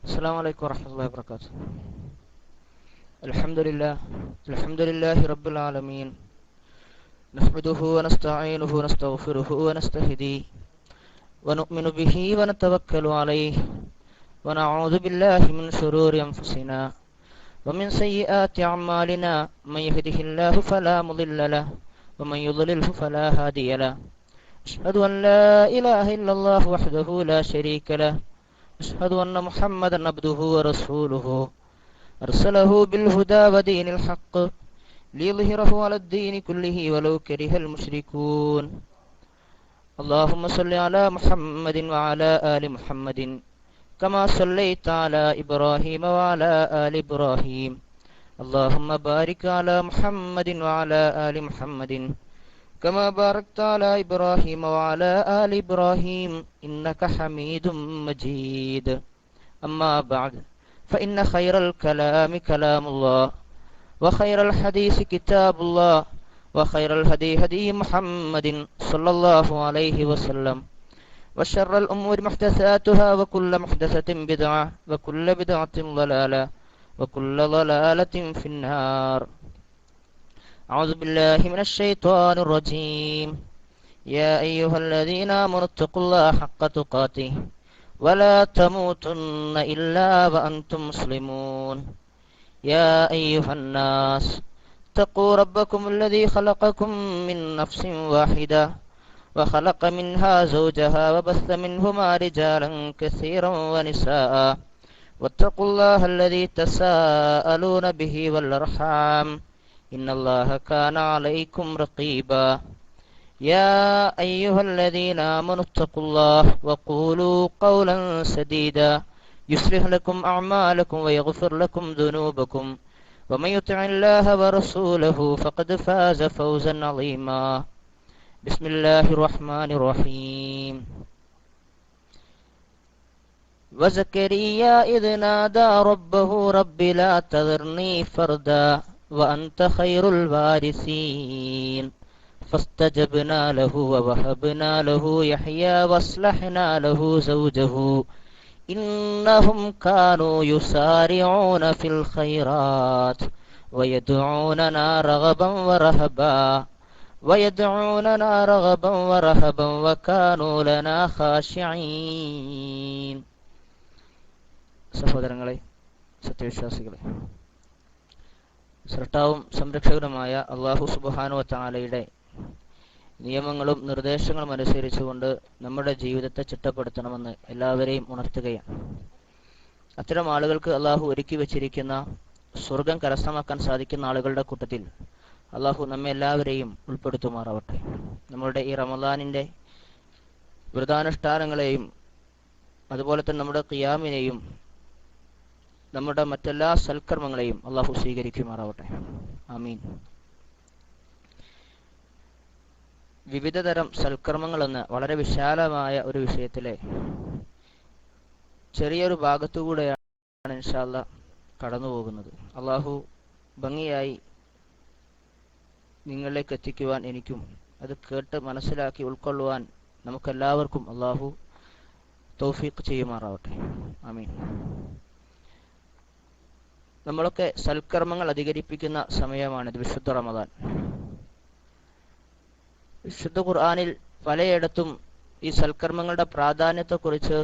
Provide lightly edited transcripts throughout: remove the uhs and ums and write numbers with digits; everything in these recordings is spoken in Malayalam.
السلام عليكم ورحمة الله وبركاته. الحمد لله رب العالمين، نحمده ونستعينه ونستغفره ونستهديه ونؤمن به ونتوكل عليه ونعوذ بالله من شرور أنفسنا ومن سيئات أعمالنا، من يهده الله فلا مضل له ومن يضلله فلا هادي له. أشهد أن لا إله إلا الله وحده لا شريك له، أشهد أن محمدا عبده ورسوله أرسله بالهدى ودين الحق ليظهره على الدين كله ولو كره المشركون. اللهم صل على محمد وعلى آل محمد كما صليت على إبراهيم وعلى آل إبراهيم. اللهم بارك على محمد وعلى آل محمد كما باركت على إبراهيم وعلى آل إبراهيم إنك حميد مجيد. أما بعد، فإن خير الكلام كلام الله، وخير الحديث كتاب الله، وخير الهدي هدي محمد صلى الله عليه وسلم، وشر الأمور محدثاتها، وكل محدثة بدعة، وكل بدعة ضلالة، وكل ضلالة في النار. أعوذ بالله من الشيطان الرجيم. يا أيها الذين آمنوا اتقوا الله حق تقاته ولا تموتن إلا وأنتم مسلمون. يا أيها الناس اتقوا ربكم الذي خلقكم من نفس واحدة وخلق منها زوجها وبث منهما رجالا كثيرا ونساء، واتقوا الله الذي تساءلون به والأرحام إن الله كان عليكم رقيبا. يا أيها الذين آمنوا اتقوا الله وقولوا قولا سديدا يصلح لكم أعمالكم ويغفر لكم ذنوبكم، ومن يطع الله ورسوله فقد فاز فوزا عظيما. بسم الله الرحمن الرحيم. وزكريا إذ نادى ربه رب لا تذرني فردا وأنت خير الوارثين فاستجبنا له ووهبنا له يحيى واصلحنا له زوجه إنهم كانوا يسارعون في الخيرات ويدعوننا رغبا ورهبا وكانوا لنا خاشعين. സഹോദരങ്ങളെ, സത്യവിശ്വാസികളെ, സൃഷ്ടാവും സംരക്ഷകനുമായ അല്ലാഹു സുബ്ഹാനഹു വ തആലയുടെ നിയമങ്ങളും നിർദ്ദേശങ്ങളും അനുസരിച്ചുകൊണ്ട് നമ്മുടെ ജീവിതത്തെ ചിട്ടപ്പെടുത്തണമെന്ന് എല്ലാവരെയും ഉണർത്തുകയാണ്. അത്തരം ആളുകൾക്ക് അല്ലാഹു ഒരുക്കി വച്ചിരിക്കുന്ന സ്വർഗം കരസ്ഥമാക്കാൻ സാധിക്കുന്ന ആളുകളുടെ കൂട്ടത്തിൽ അല്ലാഹു നമ്മെ എല്ലാവരെയും ഉൾപ്പെടുത്തുമാറാവട്ടെ. നമ്മളുടെ ഈ റമദാനിൻ്റെ വ്രതാനുഷ്ഠാനങ്ങളെയും അതുപോലെ തന്നെ നമ്മുടെ ഖിയാമിനെയും നമ്മുടെ മറ്റെല്ലാ സൽക്കർമ്മങ്ങളെയും അല്ലാഹു സ്വീകരിക്കുമാറാവട്ടെ. ആമീൻ. വിവിധ തരം സൽക്കർമ്മങ്ങൾ എന്ന വളരെ വിശാലമായ ഒരു വിഷയത്തിലെ ചെറിയൊരു ഭാഗത്തുകൂടെയാണ് ഇൻഷാ അല്ലാഹ് കടന്നു പോകുന്നത്. അല്ലാഹു ഭംഗിയായി നിങ്ങളിലേക്ക് എത്തിക്കുവാൻ എനിക്കും അത് കേട്ട് മനസ്സിലാക്കി ഉൾക്കൊള്ളുവാൻ നമുക്കെല്ലാവർക്കും അല്ലാഹു തൗഫീഖ് ചെയ്യുമാറാവട്ടെ. ആമീൻ. നമ്മളൊക്കെ സൽക്കർമ്മങ്ങൾ അധികരിപ്പിക്കുന്ന സമയമാണിത്, വിശുദ്ധ റമദാൻ. വിശുദ്ധ ഖുർആനിൽ പലയിടത്തും ഈ സൽക്കർമ്മങ്ങളുടെ പ്രാധാന്യത്തെക്കുറിച്ച്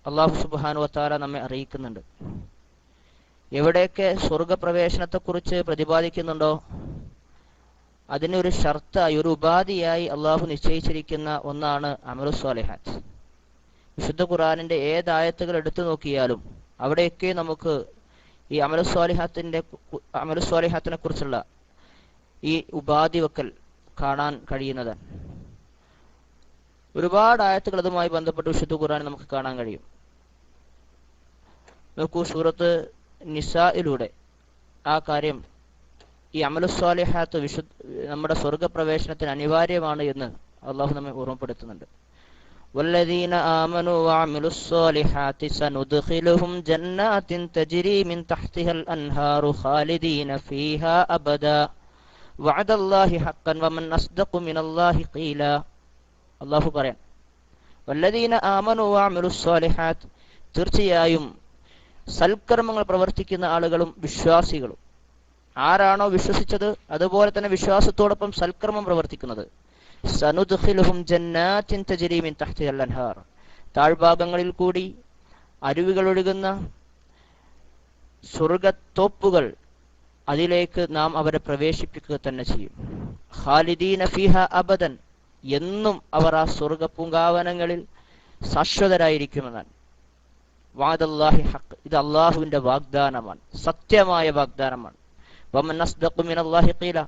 അല്ലാഹു സുബ്ഹാനഹു വ തആല നമ്മെ അറിയിക്കുന്നുണ്ട്. എവിടെയൊക്കെ സ്വർഗപ്രവേശനത്തെക്കുറിച്ച് പ്രതിപാദിക്കുന്നുണ്ടോ അതിനൊരു ഷർത്തായി, ഒരു ഉപാധിയായി അല്ലാഹു നിശ്ചയിച്ചിരിക്കുന്ന ഒന്നാണ് അമലുസ് സ്വാലിഹാത്ത്. വിശുദ്ധ ഖുർആനിന്റെ ഏതായത്തുകൾ എടുത്തു നോക്കിയാലും അവിടെയൊക്കെ നമുക്ക് ഈ അമലുസ് സ്വാലിഹാത്തിനെ കുറിച്ചുള്ള ഈ ഉപാധി വെക്കൽ കാണാൻ കഴിയുന്നതാണ്. ഒരുപാട് ആയത്തുകൾ അതുമായി ബന്ധപ്പെട്ട് വിശുദ്ധ ഖുർആനിൽ നമുക്ക് കാണാൻ കഴിയും. നോക്കൂ, സൂറത്ത് നിസായിലൂടെ ആ കാര്യം, ഈ അമലുസ് സ്വാലിഹാത്ത് നമ്മുടെ സ്വർഗപ്രവേശനത്തിന് അനിവാര്യമാണ് എന്ന് അള്ളാഹു നമ്മെ ഓർമ്മപ്പെടുത്തുന്നുണ്ട്. والذين آمنوا وعملوا الصالحات سندخلهم جنات تجري من تحتها الأنهار خالدين فيها أبدا وعد الله حقا ومن أصدق من الله قيلا. അള്ളാഹു പറയാൻ, വല്ലദീന ആമനു വഅമിലുസ് സ്വാലിഹാത്ത്, തീർച്ചയായും സൽക്കർമ്മങ്ങൾ പ്രവർത്തിക്കുന്ന ആളുകളും വിശ്വാസികളും, ആരാണോ വിശ്വസിച്ചത് അതുപോലെ തന്നെ വിശ്വാസത്തോടൊപ്പം സൽക്കർമ്മം പ്രവർത്തിക്കുന്നത്, സനുദ്ഖിലുഹും ജന്നാത്തിൻ തജ്രി മിൻ തഹ്തിഹൽ അൻഹാർ, താഴ്ഭാഗങ്ങളിൽ കൂടി അരുവികൾ ഒഴുകുന്ന സ്വർഗത്തോപ്പുകൾ, അതിലേക്ക് നാം അവരെ പ്രവേശിപ്പിക്കുക തന്നെ ചെയ്യും. ഖാലിദീന ഫീഹ അബദൻ, എന്നും അവർ ആ സ്വർഗ പൂങ്കാവനങ്ങളിൽ ശാശ്വതരായിരിക്കുമെന്നാണ്. വഅദല്ലാഹി ഹഖ്, ഇത് അള്ളാഹുവിന്റെ വാഗ്ദാനമാണ്, സത്യമായ വാഗ്ദാനമാണ്. വമൻ അസ്ദഖു മിനല്ലാഹി ഖീല,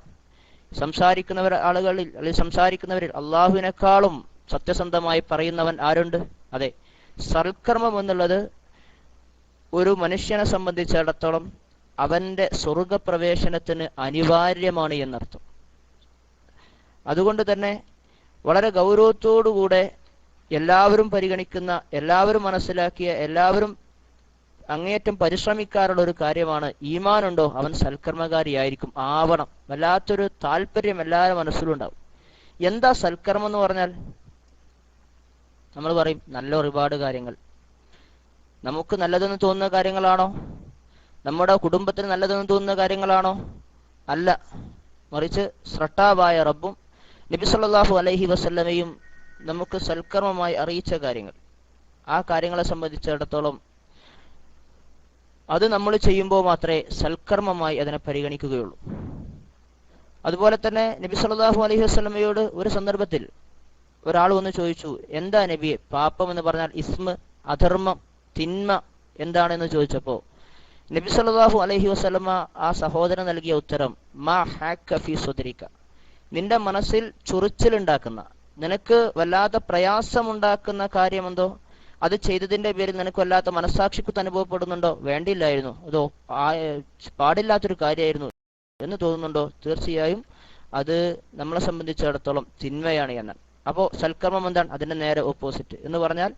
സംസാരിക്കുന്നവർ ആളുകളിൽ അല്ലെങ്കിൽ സംസാരിക്കുന്നവരിൽ അള്ളാഹുവിനേക്കാളും സത്യസന്ധമായി പറയുന്നവൻ ആരുണ്ട്? അതെ, സൽക്കർമ്മം എന്നുള്ളത് ഒരു മനുഷ്യനെ സംബന്ധിച്ചിടത്തോളം അവന്റെ സ്വർഗപ്രവേശനത്തിന് അനിവാര്യമാണ് എന്നർത്ഥം. അതുകൊണ്ട് തന്നെ വളരെ ഗൗരവത്തോടുകൂടെ എല്ലാവരും പരിഗണിക്കുന്ന, എല്ലാവരും മനസ്സിലാക്കിയ, എല്ലാവരും അങ്ങേയറ്റം പരിശ്രമിക്കാറുള്ള ഒരു കാര്യമാണ്, ഈമാനുണ്ടോ അവൻ സൽക്കർമ്മകാരിയായിരിക്കും, ആവണം. വല്ലാത്തൊരു താല്പര്യം എല്ലാവരും മനസ്സിലുണ്ടാവും. എന്താ സൽക്കർമ്മം എന്ന് പറഞ്ഞാൽ? നമ്മൾ പറയും നല്ല ഒരുപാട് കാര്യങ്ങൾ. നമുക്ക് നല്ലതെന്ന് തോന്നുന്ന കാര്യങ്ങളാണോ? നമ്മുടെ കുടുംബത്തിന് നല്ലതെന്ന് തോന്നുന്ന കാര്യങ്ങളാണോ? അല്ല, മറിച്ച് സ്രഷ്ടാവായ റബ്ബും നബി സല്ലല്ലാഹു അലൈഹി വസല്ലമയും നമുക്ക് സൽക്കർമ്മമായി അറിയിച്ച കാര്യങ്ങൾ, ആ കാര്യങ്ങളെ സംബന്ധിച്ചിടത്തോളം അത് നമ്മൾ ചെയ്യുമ്പോൾ മാത്രമേ സൽക്കർമ്മമായി അതിനെ പരിഗണിക്കുകയുള്ളൂ. അതുപോലെ തന്നെ നബി സല്ലല്ലാഹു അലൈഹി വസല്ലമയോട് ഒരു സന്ദർഭത്തിൽ ഒരാൾ വന്ന് ചോദിച്ചു, എന്താ നബിയെ പാപം എന്ന് പറഞ്ഞാൽ? ഇസ്മ, അധർമ്മം, തിന്മ എന്താണെന്ന് ചോദിച്ചപ്പോൾ നബി സല്ലല്ലാഹു അലൈഹി വസല്ലമ ആ സഹോദരൻ നൽകിയ ഉത്തരം, മാ ഹാക്ക ഫീ സുദ്രിക, നിന്റെ മനസ്സിൽ ചൊറിച്ചിലുണ്ടാക്കുന്ന, നിനക്ക് വല്ലാത്ത പ്രയാസമുണ്ടാക്കുന്ന കാര്യമെന്തോ, അത് ചെയ്തതിന്റെ പേരിൽ നിനക്ക് വല്ലാത്ത മനസ്സാക്ഷിക്കുത്ത് അനുഭവപ്പെടുന്നുണ്ടോ? വേണ്ടിയില്ലായിരുന്നു, അതോ പാടില്ലാത്തൊരു കാര്യമായിരുന്നു എന്ന് തോന്നുന്നുണ്ടോ? തീർച്ചയായും അത് നമ്മളെ സംബന്ധിച്ചിടത്തോളം തിന്മയാണ് എന്നാണ്. അപ്പോൾ സൽക്കർമ്മം എന്താണ്? അതിന്റെ നേരെ ഓപ്പോസിറ്റ് എന്ന് പറഞ്ഞാൽ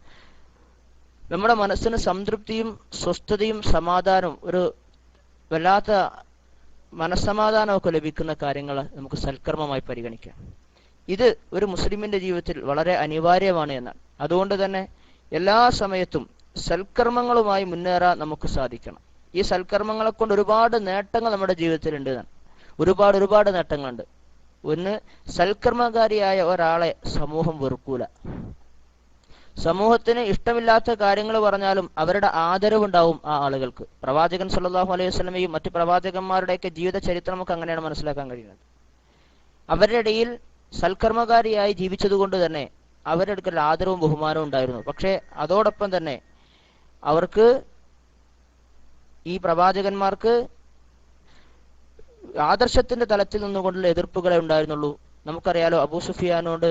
നമ്മുടെ മനസ്സിന് സംതൃപ്തിയും സ്വസ്ഥതയും സമാധാനവും ഒരു വല്ലാത്ത മനസ്സമാധാനമൊക്കെ ലഭിക്കുന്ന കാര്യങ്ങൾ നമുക്ക് സൽക്കർമ്മമായി പരിഗണിക്കാം. ഇത് ഒരു മുസ്ലിമിന്റെ ജീവിതത്തിൽ വളരെ അനിവാര്യമാണ് എന്നാണ്. അതുകൊണ്ട് തന്നെ എല്ലാ സമയത്തും സൽക്കർമ്മങ്ങളുമായി മുന്നേറാൻ നമുക്ക് സാധിക്കണം. ഈ സൽക്കർമ്മങ്ങളെ കൊണ്ട് ഒരുപാട് നേട്ടങ്ങൾ നമ്മുടെ ജീവിതത്തിൽ ഉണ്ട് എന്നാണ്. ഒരുപാട് നേട്ടങ്ങളുണ്ട്. ഒന്ന്, സൽക്കർമ്മകാരിയായ ഒരാളെ സമൂഹം വെറുക്കൂല. സമൂഹത്തിന് ഇഷ്ടമില്ലാത്ത കാര്യങ്ങൾ പറഞ്ഞാലും അവരുടെ ആദരവുണ്ടാവും ആ ആളുകൾക്ക്. പ്രവാചകൻ സല്ലല്ലാഹു അലൈഹി വസല്ലമയും മറ്റു പ്രവാചകന്മാരുടെയൊക്കെ ജീവിത ചരിത്രം നമുക്ക് അങ്ങനെയാണ് മനസ്സിലാക്കാൻ കഴിയുന്നത്. അവരുടെ ഇടയിൽ സൽക്കർമ്മകാരിയായി ജീവിച്ചതുകൊണ്ട് തന്നെ അവരുടെ അടുക്കൽ ആദരവും ബഹുമാനവും ഉണ്ടായിരുന്നു. പക്ഷേ അതോടൊപ്പം തന്നെ അവർക്ക്, ഈ പ്രവാചകന്മാർക്ക് ആദർശത്തിന്റെ തലത്തിൽ നിന്നുകൊണ്ടുള്ള എതിർപ്പുകളെ ഉണ്ടായിരുന്നുള്ളൂ. നമുക്കറിയാലോ, അബൂ സുഫിയാനോട്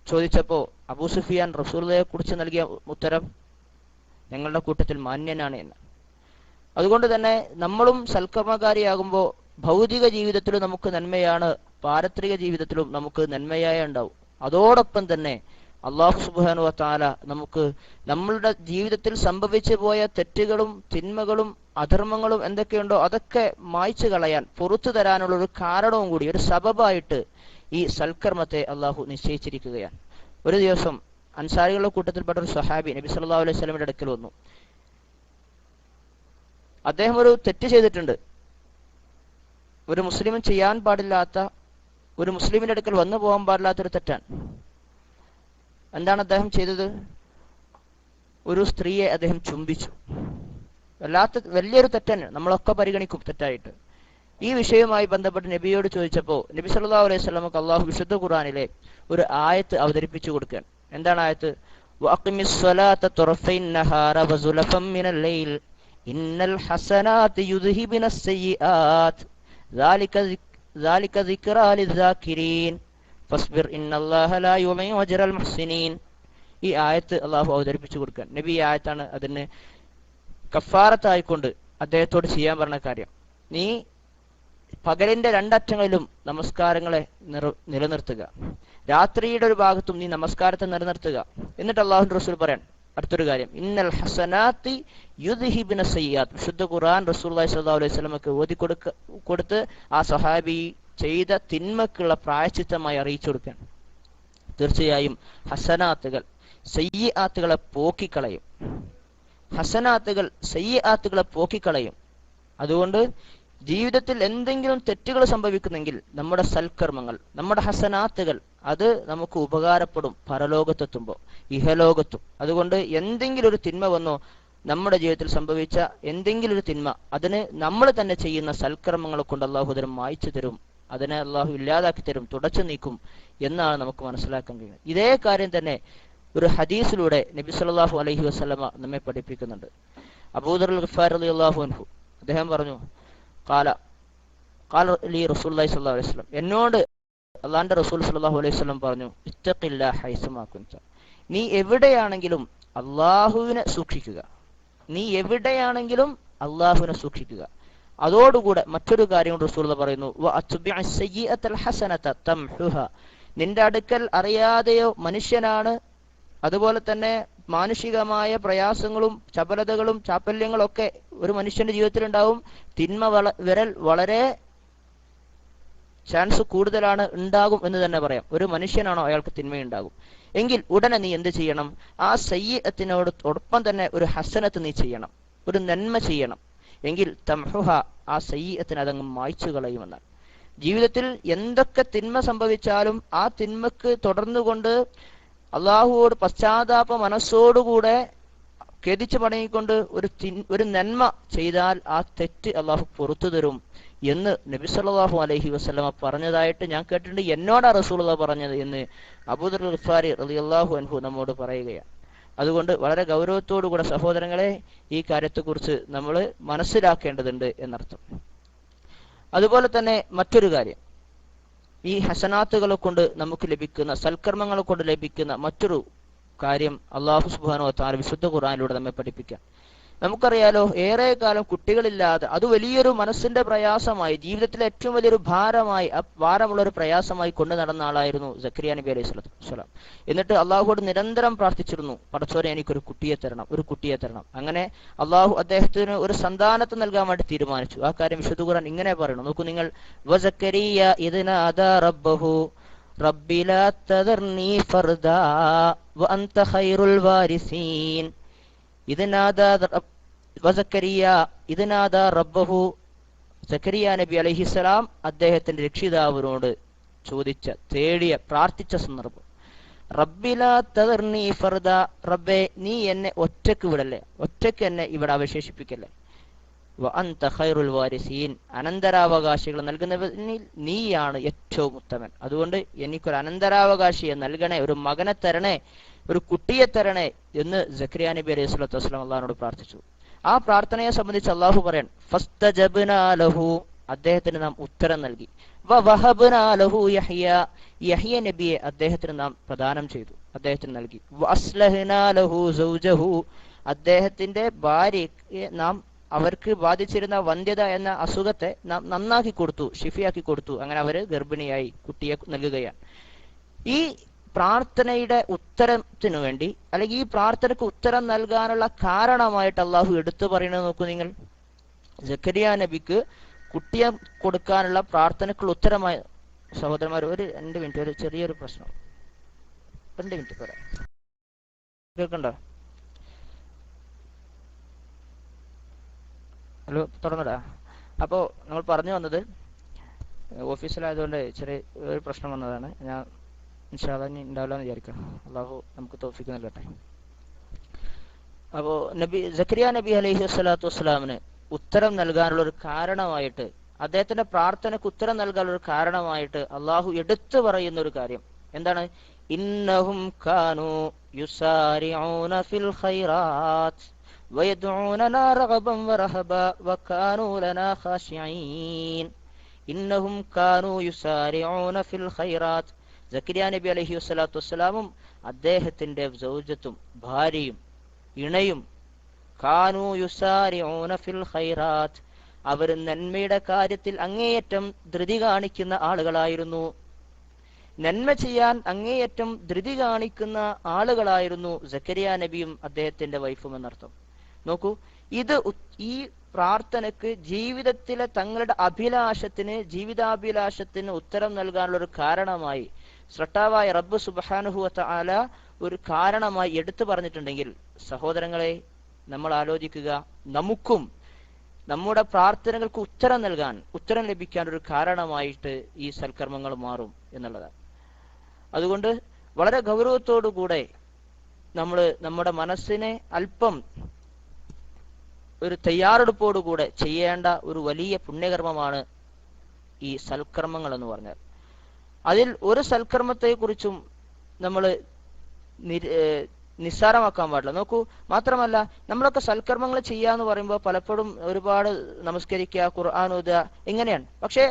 ചോദിച്ചപ്പോ അബൂ സുഫിയാൻ റസൂലുള്ളാഹിയെ കുറിച്ച് നൽകിയ ഉത്തരം ഞങ്ങളുടെ കൂട്ടത്തിൽ മാന്യനാണ് എന്ന്. അതുകൊണ്ട് തന്നെ നമ്മളും സൽക്കർമ്മകാരിയാകുമ്പോൾ ഭൗതിക ജീവിതത്തിലും നമുക്ക് നന്മയാണ്, പാരത്രിക ജീവിതത്തിലും നമുക്ക് നന്മയായ ഉണ്ടാവും. അതോടൊപ്പം തന്നെ അല്ലാഹു സുബ്ഹാനഹു വ തആല നമുക്ക് നമ്മളുടെ ജീവിതത്തിൽ സംഭവിച്ചു പോയ തെറ്റുകളും തിന്മകളും അധർമ്മങ്ങളും എന്തൊക്കെയുണ്ടോ അതൊക്കെ മായ്ച്ചു കളയാൻ, പുറത്തു തരാനുള്ള ഒരു കാരണവും കൂടി, ഒരു സബബായിട്ട് ഈ സൽക്കർമ്മത്തെ അള്ളാഹു നിശ്ചയിച്ചിരിക്കുകയാണ്. ഒരു ദിവസം അൻസാരികളുടെ കൂട്ടത്തിൽപ്പെട്ട ഒരു സ്വഹാബി നബി സല്ലല്ലാഹു അലൈഹി വസല്ലമയുടെ അടുക്കൽ വന്നു. അദ്ദേഹം ഒരു തെറ്റ് ചെയ്തിട്ടുണ്ട്. ഒരു മുസ്ലിമും ചെയ്യാൻ പാടില്ലാത്ത, ഒരു മുസ്ലിമിന്റെ അടുക്കൽ വന്നു പോകാൻ പാടില്ലാത്തൊരു തെറ്റാണ്. എന്താണ് അദ്ദേഹം ചെയ്തത്? ഒരു സ്ത്രീയെ അദ്ദേഹം ചുംബിച്ചു. വലിയൊരു തെറ്റാണ്, നമ്മളൊക്കെ പരിഗണിക്കും തെറ്റായിട്ട്. ഈ വിഷയവുമായി ബന്ധപ്പെട്ട് നബിയോട് ചോദിച്ചപ്പോൾ നബി സല്ലല്ലാഹു അലൈഹി വസല്ലമക്ക് അള്ളാഹു വിശുദ്ധ ഖുർആനിലെ ഒരു ആയത്ത് അവതരിപ്പിച്ചു കൊടുക്കുകയാണ്. എന്താണ് ആയത്ത്? വഅഖിമിസ് സ്വലാത്ത തുറഫൈൻ നഹാറ വസുലഫം മിനൽ ലൈൽ ഇന്നൽ ഹസനാത്ത് യുദ്ഹിബിനസ് സയ്യിആത്ത് ദാലിക ദിക്റാ ലിസ്സാകിരീൻ ഫസ്ബിർ ഇന്നല്ലാഹ ലാ യുളൈഉ അജ്റൽ മുഹ്സിനീൻ. ഈ ആയത്ത് അള്ളാഹു അവതരിപ്പിച്ചു കൊടുക്കാൻ. നബി ഈ ആയത്താണ് അതിന് കഫാറത്തായിക്കൊണ്ട് അദ്ദേഹത്തോട് ചെയ്യാൻ പറഞ്ഞ കാര്യം. നീ പകലിന്റെ രണ്ടറ്റങ്ങളിലും നമസ്കാരങ്ങളെ നിലനിർത്തുക, രാത്രിയുടെ ഒരു ഭാഗത്തും നീ നമസ്കാരത്തെ നിലനിർത്തുക. എന്നിട്ട് അള്ളാഹുവിന്റെ റസൂൽ പറയാൻ അടുത്തൊരു കാര്യം, ഇന്നൽ ഹസനാത്തി യുദ്ഹിബിന സയ്യാത്ത്. വിശുദ്ധ ഖുർആൻ റസൂലുള്ളാഹി സ്വല്ലല്ലാഹു അലൈഹി വസല്ലമക്ക് ഓതി കൊടുത്ത് ആ സ്വഹാബി ചെയ്ത തിന്മക്കുള്ള പ്രായശ്ചിത്തമായി അറിയിച്ചു കൊടുക്കാൻ. തീർച്ചയായും ഹസനാത്തുകൾ സയ്യിആത്തുകളെ പോക്കിക്കളയും. ഹസനാത്തുകൾ സയ്യിആത്തുകളെ പോക്കിക്കളയും. അതുകൊണ്ട് ജീവിതത്തിൽ എന്തെങ്കിലും തെറ്റുകൾ സംഭവിക്കുന്നെങ്കിൽ നമ്മുടെ സൽക്കർമ്മങ്ങൾ, നമ്മുടെ ഹസനാത്തുകൾ, അത് നമുക്ക് ഉപകാരപ്പെടും പരലോകത്തെത്തുമ്പോൾ, ഇഹലോകത്തും. അതുകൊണ്ട് എന്തെങ്കിലും ഒരു തിന്മ വന്നോ, നമ്മുടെ ജീവിതത്തിൽ സംഭവിച്ച എന്തെങ്കിലും ഒരു തിന്മ, അതിന് നമ്മൾ തന്നെ ചെയ്യുന്ന സൽക്കർമ്മങ്ങളെ കൊണ്ട് അള്ളാഹു അതിനെ മായ്ച്ചു തരും, അതിനെ അള്ളാഹു ഇല്ലാതാക്കി തരും, തുടച്ചു നീക്കും എന്നാണ് നമുക്ക് മനസ്സിലാക്കാൻ കഴിയുന്നത്. ഇതേ കാര്യം തന്നെ ഒരു ഹദീസിലൂടെ നബി സല്ലല്ലാഹു അലൈഹി വസല്ലമ നമ്മെ പഠിപ്പിക്കുന്നുണ്ട്. അബൂദർ ഗിഫാരി റളിയല്ലാഹു അൻഹു അദ്ദേഹം പറഞ്ഞു, ഖാല ലി റസൂലുള്ളാഹി സ്വല്ലല്ലാഹു അലൈഹി വസല്ലം, എന്നോട് അള്ളാഹുവിന്റെ റസൂൽ സ്വല്ലല്ലാഹു അലൈഹി വസല്ലം പറഞ്ഞു, ഇത്തഖില്ലാഹ ഹൈസുമാ കുൻത, നീ എവിടെയാണെങ്കിലും അള്ളാഹുവിനെ സൂക്ഷിക്കുക, നീ എവിടെയാണെങ്കിലും അള്ളാഹുവിനെ സൂക്ഷിക്കുക. അതോടുകൂടെ മറ്റൊരു കാര്യം റസൂലുള്ളാഹി പറയുന്നു, വഅത്ബിഅ സയ്യിഅത്തൽ ഹസനത തംഹുഹ, നിന്റെ അടുക്കൽ അറിയാതെയോ മനുഷ്യനാണ്, അതുപോലെ തന്നെ മാനുഷികമായ പ്രയാസങ്ങളും ചപലതകളും ചാപ്പല്യങ്ങളും ഒക്കെ ഒരു മനുഷ്യന്റെ ജീവിതത്തിൽ ഉണ്ടാവും. തിന്മ വരൽ വളരെ ചാൻസ് കൂടുതലാണ്, ഉണ്ടാകും എന്ന് തന്നെ പറയാം. ഒരു മനുഷ്യനാണോ അയാൾക്ക് തിന്മയുണ്ടാകും എങ്കിൽ ഉടനെ നീ എന്ത് ചെയ്യണം? ആ സയ്യിഅത്തിനോട് ഒപ്പം തന്നെ ഒരു ഹസനത്ത് നീ ചെയ്യണം, ഒരു നന്മ ചെയ്യണം. എങ്കിൽ തംഹുഹ, ആ സയ്യിഅത്തിനെ അതങ്ങ് മായ്ച്ചു കളയുമെന്നാണ്. ജീവിതത്തിൽ എന്തൊക്കെ തിന്മ സംഭവിച്ചാലും ആ തിന്മക്ക് തുടർന്നുകൊണ്ട് അള്ളാഹുവോട് പശ്ചാത്താപ മനസ്സോടുകൂടെ ഖേദിച്ചു മടങ്ങിക്കൊണ്ട് ഒരു നന്മ ചെയ്താൽ ആ തെറ്റ് അള്ളാഹു പുറത്തു തരും എന്ന് നബി സല്ലല്ലാഹു അലൈഹി വസല്ലമ പറഞ്ഞതായിട്ട് ഞാൻ കേട്ടിട്ടുണ്ട്. എന്നോടാ റസൂലുള്ളാഹി പറഞ്ഞത് എന്ന് അബൂദർ ഗിഫാരി റളിയല്ലാഹു അൻഹു നമ്മോട് പറയുകയാണ്. അതുകൊണ്ട് വളരെ ഗൗരവത്തോടു കൂടെ സഹോദരങ്ങളെ ഈ കാര്യത്തെക്കുറിച്ച് നമ്മൾ മനസ്സിലാക്കേണ്ടതുണ്ട് എന്നർത്ഥം. അതുപോലെ തന്നെ മറ്റൊരു കാര്യം, ഈ ഹസനാത്തുകളെ കൊണ്ട് നമുക്ക് ലഭിക്കുന്ന, സൽക്കർമ്മങ്ങളെ കൊണ്ട് ലഭിക്കുന്ന മറ്റൊരു കാര്യം അല്ലാഹു സുബ്ഹാനഹു വ തആല വിശുദ്ധ ഖുർആനിലൂടെ നമ്മെ പഠിപ്പിക്കാം. നമുക്കറിയാലോ, ഏറെ കാലം കുട്ടികളില്ലാതെ, അത് വലിയൊരു മനസ്സിന്റെ പ്രയാസമായി, ജീവിതത്തിലെ ഏറ്റവും വലിയൊരു ഭാരമായി, ഭാരമുള്ള ഒരു പ്രയാസമായി കൊണ്ടു നടന്ന ആളായിരുന്നു സക്കരിയ നബി അലൈഹി സ്വലാത്തു വസ്സലാം. എന്നിട്ട് അള്ളാഹുവോട് നിരന്തരം പ്രാർത്ഥിച്ചിരുന്നു, പടച്ചോനെ എനിക്കൊരു കുട്ടിയെ തരണം, ഒരു കുട്ടിയെ തരണം. അങ്ങനെ അള്ളാഹു അദ്ദേഹത്തിന് ഒരു സന്താനത്തെ നൽകാൻ വേണ്ടി തീരുമാനിച്ചു. ആ കാര്യം വിശുദ്ധ ഖുർആൻ ഇങ്ങനെ പറയുന്നു, നോക്കൂ നിങ്ങൾ, വസക്കരിയ ഇദ് നാദാ റബ്ബഹു റബ്ബി ലാ തദർനി ഫർദാ വഅൻത ഖൈറുൽ വാരിസീൻ. സക്കരിയ നബി അലൈഹിസ്സലാം അദ്ദേഹത്തിന്റെ രക്ഷിതാവിനോട് ചോദിച്ച, തേടിയ, പ്രാർത്ഥിച്ച സന്ദർഭം, റബ്ബിലാ തദർനി ഫർദ, റബ്ബേ നീ എന്നെ ഒറ്റക്ക് വിടല്ലേ, ഒറ്റക്ക് എന്നെ ഇവിടെ അവശേഷിപ്പിക്കല്ലേ. വഅൻത ഖൈറുൽ വാരിസീൻ, അനന്തരാവകാശികൾ നൽകുന്നവനിൽ നീയാണ് ഏറ്റവും ഉത്തമൻ. അതുകൊണ്ട് എനിക്കൊരു അനന്തരാവകാശിയെ നൽകണേ, ഒരു മകനെ തരണേ, ഒരു കുട്ടിയെ തരണേ എന്ന് സക്കരിയ നബി അലൈഹി സ്വലാത്തു വസ്സലാം അള്ളാഹിനോട് പ്രാർത്ഥിച്ചു. ആ പ്രാർത്ഥനയെ സംബന്ധിച്ച് അള്ളാഹു പറയാൻ, ഫസ്തജബ്നാ ലഹു, അദ്ദേഹത്തിന് നാം ഉത്തരം നൽകി. വവഹബ്നാ ലഹു യഹ്യ, യഹ്യ നബിയെ അദ്ദേഹത്തിന് നാം പ്രദാനം ചെയ്തു, അദ്ദേഹത്തിന് നൽകി. വഅസ്ലഹ്നാ ലഹു സൗജഹു, അദ്ദേഹത്തിന്റെ ഭാര്യയെ നാം അവർക്ക് ബാധിച്ചിരുന്ന വന്ധ്യത എന്ന അസുഖത്തെ നാം നന്നാക്കി കൊടുത്തു, ഷിഫിയാക്കി കൊടുത്തു. അങ്ങനെ അവര് ഗർഭിണിയായി കുട്ടിയെ നൽകുകയാണ്. ഈ പ്രാർത്ഥനയുടെ ഉത്തരത്തിനു വേണ്ടി, അല്ലെങ്കിൽ ഈ പ്രാർത്ഥനയ്ക്ക് ഉത്തരം നൽകാനുള്ള കാരണമായിട്ട് അള്ളാഹു എടുത്തു പറയുന്നത് നോക്കൂ നിങ്ങൾ. സക്കരിയ നബിക്ക് കുട്ടിയെ കൊടുക്കാനുള്ള പ്രാർത്ഥനയ്ക്കുള്ള ഉത്തരമായ, സഹോദരന്മാർ ഒരു 2 മിനിറ്റ്, ഒരു ചെറിയൊരു പ്രശ്നം, 2 മിനിറ്റ് പറയാം, കേൾക്കണ്ടോ? ഹലോ, തുറന്നടാ. അപ്പോൾ നമ്മൾ പറഞ്ഞു വന്നത്, ഓഫീസിലായതുകൊണ്ട് ചെറിയ ഒരു പ്രശ്നം വന്നതാണ്. ഞാൻ ഇൻഷാ അല്ലാഹ് ഇനി ഉണ്ടാവില്ല എന്ന് വിചാരിക്കാം. അള്ളാഹു നമുക്ക് തൗഫീഖ് നൽകട്ടെ. അപ്പോൾ സക്കരിയ നബി അലൈഹി സ്വലാത്തു വസ്സലാമിന് ഉത്തരം നൽകാനുള്ള ഒരു കാരണമായിട്ട്, അദ്ദേഹത്തിന്റെ പ്രാർത്ഥനയ്ക്ക് ഉത്തരം നൽകാനുള്ള ഒരു കാരണമായിട്ട് അള്ളാഹു എടുത്തു പറയുന്ന ഒരു കാര്യം എന്താണ്? ഇന്നഹും കാനൂ യുസാരിഊന ഫിൽ ഖൈറാത്ത് വയദ്ഊനനാ റഗബൻ വറഹബാ വകാനൂ ലനാ ഖാശിഈൻ. ഇന്നഹും കാനൂ യുസാരിഊന ഫിൽ ഖൈറാത്ത്. സക്കരിയ നബി അലൈഹി സ്വലാത്തു വസ്സലാമും അദ്ദേഹത്തിന്റെ സൗജത്തും ഭാര്യയും ഇണയും കാനൂ യുസാരിഊന ഫിൽ ഖൈറാത്ത്, അവർ നന്മയുടെ കാര്യത്തിൽ അങ്ങേയറ്റം ധൃതി കാണിക്കുന്ന ആളുകളായിരുന്നു. നന്മ ചെയ്യാൻ അങ്ങേയറ്റം ധൃതി കാണിക്കുന്ന ആളുകളായിരുന്നു സക്കരിയ നബിയും അദ്ദേഹത്തിന്റെ വൈഫും എന്നർത്ഥം. നോക്കൂ, ഇത് ഈ പ്രാർത്ഥനയ്ക്ക് ജീവിതത്തിലെ തങ്ങളുടെ അഭിലാഷത്തിന്, ജീവിതാഭിലാഷത്തിന് ഉത്തരം നൽകാനുള്ള ഒരു കാരണമായി സ്രഷ്ടാവായ റബ്ബ് സുബ്ഹാനഹു വ തആല ഒരു കാരണമായി എടുത്തു പറഞ്ഞിട്ടുണ്ടെങ്കിൽ, സഹോദരങ്ങളെ, നമ്മൾ ആലോചിക്കുക, നമുക്കും നമ്മുടെ പ്രാർത്ഥനകൾക്ക് ഉത്തരം ലഭിക്കാൻ ഒരു കാരണമായിട്ട് ഈ സൽക്കർമ്മങ്ങൾ മാറും എന്നുള്ളതാണ്. അതുകൊണ്ട് വളരെ ഗൗരവത്തോടുകൂടെ നമ്മൾ നമ്മുടെ മനസ്സിനെ അല്പം ഒരു തയ്യാറെടുപ്പോടുകൂടെ ചെയ്യേണ്ട ഒരു വലിയ പുണ്യകർമ്മമാണ് ഈ സൽക്കർമ്മങ്ങൾ എന്ന് പറഞ്ഞാൽ. അതിൽ ഒരു സൽക്കർമ്മത്തെക്കുറിച്ചും നമ്മൾ നിസ്സാരമാക്കാൻ പാടില്ല. നോക്കൂ, മാത്രമല്ല നമ്മളൊക്കെ സൽക്കർമ്മങ്ങൾ ചെയ്യാന്ന് പറയുമ്പോൾ പലപ്പോഴും ഒരുപാട് നമസ്കരിക്കുക, ഖുർആൻ ഓതുക, ഇങ്ങനെയാണ്. പക്ഷേ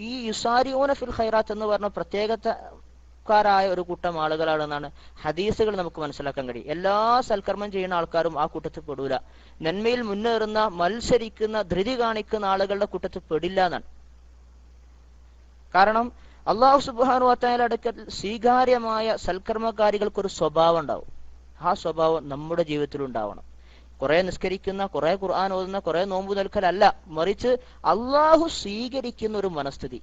ഈ യുസാരിഊന ഫിൽ ഖൈറാത്ത് എന്ന് പറഞ്ഞ പ്രത്യേകതക്കാരായ ഒരു കൂട്ടം ആളുകളാണെന്നാണ് ഹദീസുകൾ നമുക്ക് മനസ്സിലാക്കാൻ കഴിയും. എല്ലാ സൽക്കർമ്മം ചെയ്യുന്ന ആൾക്കാരും ആ കൂട്ടത്തിൽ പെടൂല. നന്മയിൽ മുന്നേറുന്ന, മത്സരിക്കുന്ന, ധൃതി കാണിക്കുന്ന ആളുകളുടെ കൂട്ടത്തിൽ പെടില്ല എന്നാണ്. കാരണം അള്ളാഹു സുബ്ഹാനഹു വ തആല അടുക്കൽ സ്വീകാര്യമായ സൽക്കർമ്മകാരികൾക്കൊരു സ്വഭാവം ഉണ്ടാവും. ആ സ്വഭാവം നമ്മുടെ ജീവിതത്തിൽ ഉണ്ടാവണം. കുറെ നിസ്കരിക്കുന്ന, കുറെ ഖുർആൻ ഓതുന്ന, കുറെ നോമ്പ് നിൽക്കലല്ല, മറിച്ച് അള്ളാഹു സ്വീകരിക്കുന്ന ഒരു മനസ്ഥിതി,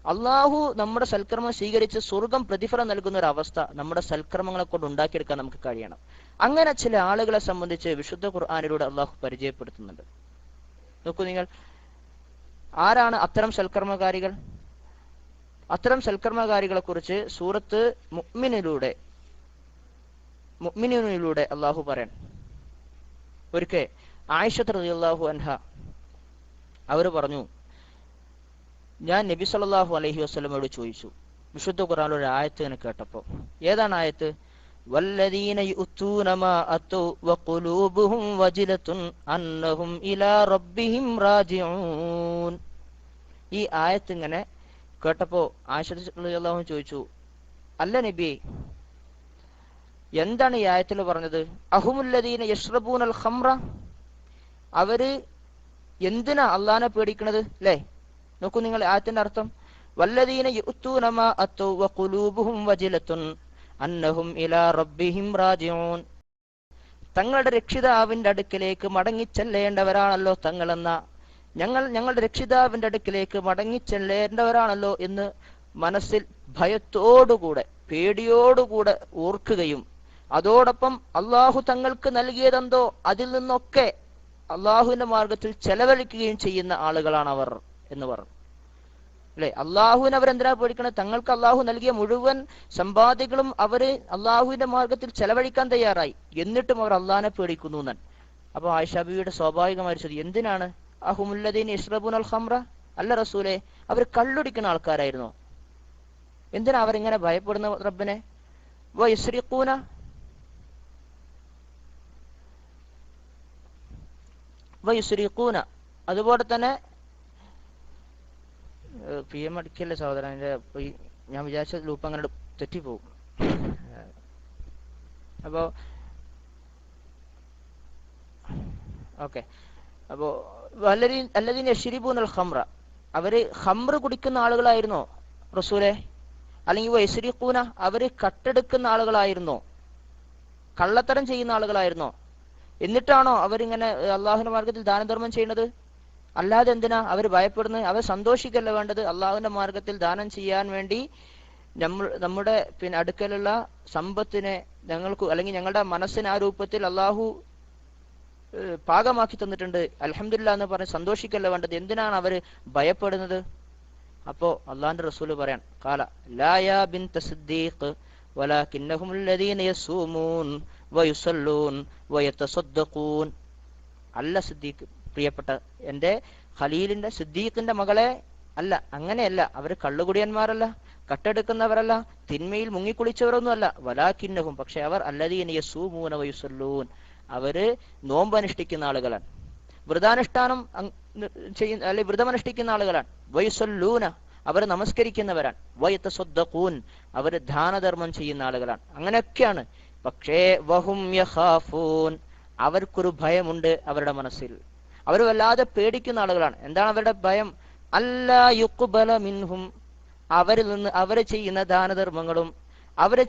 അള്ളാഹു നമ്മുടെ സൽക്കർമ്മം സ്വീകരിച്ച് സ്വർഗം പ്രതിഫലം നൽകുന്ന ഒരു അവസ്ഥ നമ്മുടെ സൽക്കർമ്മങ്ങളെ കൊണ്ട് ഉണ്ടാക്കിയെടുക്കാൻ നമുക്ക് കഴിയണം. അങ്ങനെ ചില ആളുകളെ സംബന്ധിച്ച് വിശുദ്ധ ഖുർആനിലൂടെ അള്ളാഹു പരിചയപ്പെടുത്തുന്നുണ്ട്. നോക്കൂ നിങ്ങൾ, ആരാണ് അത്തരം സൽക്കർമ്മകാരികൾ? അത്തരം സൽക്കർമ്മകാരികളെ കുറിച്ച് സൂറത്ത് മുഅ്മിനൂനിലൂടെ അള്ളാഹു പറയാൻ. ഒരിക്കൽ ആയിഷത്ത് റളിയല്ലാഹു അൻഹ അവർ പറഞ്ഞു, ഞാൻ നബി സല്ലല്ലാഹു അലൈഹി വസല്ലമയോട് ചോദിച്ചു, വിശുദ്ധ ഖുർആനിലെ ഒരു ആയത്ത് ഇങ്ങനെ കേട്ടപ്പോൾ. ഏതാണ് ആയത്ത്? വല്ലദീന യുഅ്തൂന മാ അത്തൂ വഖുലൂബുഹും വജിലത്തുൻ അന്നഹും ഇലാ റബ്ബിഹിം റാജിഊൻ. ഈ ആയത്ത് ഇങ്ങനെ കേട്ടപ്പോ ആയിഷത്ത് റളിയല്ലാഹു അൻഹ ചോദിച്ചു, അല്ല നബി, എന്താണ് ഈ ആയത്തിൽ പറഞ്ഞത്? അഹുമുല്ലദീന യശ്റബൂനൽ ഖംറ, അവര് എന്തിനാ അള്ളാനെ പേടിക്കണത് അല്ലേ? നോക്കൂ നിങ്ങൾ ആയത്തിന്റെ അർത്ഥം. വല്ലദീന യുഅ്തൂന മാ അത്തൂ വഖുലൂബുഹും വജിലത്തുൻ അന്നഹും ഇലാ റബ്ബിഹിം റാജിഊൻ. തങ്ങളുടെ രക്ഷിതാവിന്റെ അടുക്കലേക്ക് മടങ്ങിച്ചെല്ലേണ്ടവരാണല്ലോ തങ്ങളെന്ന, ഞങ്ങളുടെ രക്ഷിതാവിന്റെ അടുക്കിലേക്ക് മടങ്ങിച്ചെല്ലേണ്ടവരാണല്ലോ എന്ന് മനസ്സിൽ ഭയത്തോടുകൂടെ, പേടിയോടുകൂടെ ഓർക്കുകയും അതോടൊപ്പം അള്ളാഹു തങ്ങൾക്ക് നൽകിയതെന്തോ അതിൽ നിന്നൊക്കെ അള്ളാഹുവിന്റെ മാർഗത്തിൽ ചെലവഴിക്കുകയും ചെയ്യുന്ന ആളുകളാണ് അവർ എന്ന് പറഞ്ഞു അല്ലെ? അള്ളാഹുവിനെ അവരെന്തിനാ പേടിക്കണത്? തങ്ങൾക്ക് അള്ളാഹു നൽകിയ മുഴുവൻ സമ്പാദ്യങ്ങളും അവര് അള്ളാഹുവിന്റെ മാർഗത്തിൽ ചെലവഴിക്കാൻ തയ്യാറായി, എന്നിട്ടും അവർ അള്ളാഹിനെ പേടിക്കുന്നു എന്നാണ്. അപ്പൊ ആയിഷ ബീവിയുടെ സ്വാഭാവികമായ ചോദ്യം, എന്തിനാണ്? അഹുമുല്ലദീന യശ്റബൂനൽ ഖംറ, അല്ല റസൂലേ, അവർ കള്ളുടിക്കുന്ന ആൾക്കാരായിരുന്നോ? എന്തിനാ അവരിങ്ങനെ ഭയപ്പെടുന്ന റബ്ബിനെ? വയസ്രിഖൂന, വയസ്രിഖൂന, അതുപോലെ തന്നെ PM അടിക്കല്ലേ സഹോദരൻ, ഞാൻ വിചാരിച്ച ലൂപ്പ് അങ്ങനെ തെറ്റിപ്പോകും. അപ്പോ ഓക്കെ, അപ്പോ അല്ലദീന യശ്റബൂനൽ ഖംറ, അവര് ഖംറ് കുടിക്കുന്ന ആളുകളായിരുന്നോ റസൂലേ? അല്ലെങ്കിൽ വയസ്രിഖൂന, അവര് കട്ടെടുക്കുന്ന ആളുകളായിരുന്നോ? കള്ളത്തരം ചെയ്യുന്ന ആളുകളായിരുന്നോ? എന്നിട്ടാണോ അവരിങ്ങനെ അള്ളാഹുവിന്റെ മാർഗത്തിൽ ദാനധർമ്മം ചെയ്യുന്നത്? അല്ലാതെ എന്തിനാ അവർ ഭയപ്പെടുന്നത്? അവർ സന്തോഷിക്കല്ല വേണ്ടത്. അള്ളാഹുവിന്റെ മാർഗത്തിൽ ദാനം ചെയ്യാൻ വേണ്ടി നമ്മുടെ അടുക്കലുള്ള സമ്പത്തിനെ ഞങ്ങൾക്ക്, അല്ലെങ്കിൽ ഞങ്ങളുടെ മനസ്സിന് ആ രൂപത്തിൽ അള്ളാഹു പാകമാക്കി തന്നിട്ടുണ്ട്, അൽഹംദുലില്ലാഹ് എന്ന് പറഞ്ഞ് സന്തോഷിക്കല്ല വേണ്ടത്. എന്തിനാണ് അവര് ഭയപ്പെടുന്നത്? അപ്പോ അള്ളാഹുവിന്റെ റസൂല് പറയാൻ, ഖാല ലാ യാ ബിൻത സിദ്ദീഖ് വലാകിന്നഹും അല്ലദീന യസൂമൂൻ വയുസല്ലൂൻ വയതസദ്ദഖൂൻ. അല്ല സിദ്ദീഖ്, പ്രിയപ്പെട്ട എന്റെ ഖലീലിന്റെ സിദ്ദീഖിന്റെ മകളെ, അല്ല, അങ്ങനെയല്ല. അവര് കള്ളുകുടിയന്മാരല്ല, കട്ടെടുക്കുന്നവരല്ല, തിന്മയിൽ മുങ്ങിക്കുളിച്ചവരൊന്നുമല്ല. വലാകിന്നഹും, പക്ഷെ അവർ അല്ലദീന യസൂമൂന വയുസല്ലൂൻ, അവര് നോമ്പ് അനുഷ്ഠിക്കുന്ന ആളുകളാണ്, വ്രതാനുഷ്ഠാനം ചെയ്യുന്ന അല്ലെ വ്രതമനുഷ്ഠിക്കുന്ന ആളുകളാണ്. വയുസല്ലൂന, അവർ നമസ്കരിക്കുന്നവരാണ്. വയതസദ്ദഖൂൻ, അവർ ദാനധർമ്മം ചെയ്യുന്ന ആളുകളാണ്. അങ്ങനെയൊക്കെയാണ്. പക്ഷേ വഹും യഖാഫൂൻ, അവർക്കൊരു ഭയമുണ്ട് അവരുടെ മനസ്സിൽ. അവർ വല്ലാതെ പേടിക്കുന്ന ആളുകളാണ്. എന്താണ് അവരുടെ ഭയം? അല്ലാ യുഖ്ബല മിൻഹും, അവരിൽ നിന്ന് അവർ ചെയ്യുന്ന ദാനധർമ്മങ്ങളും അവർ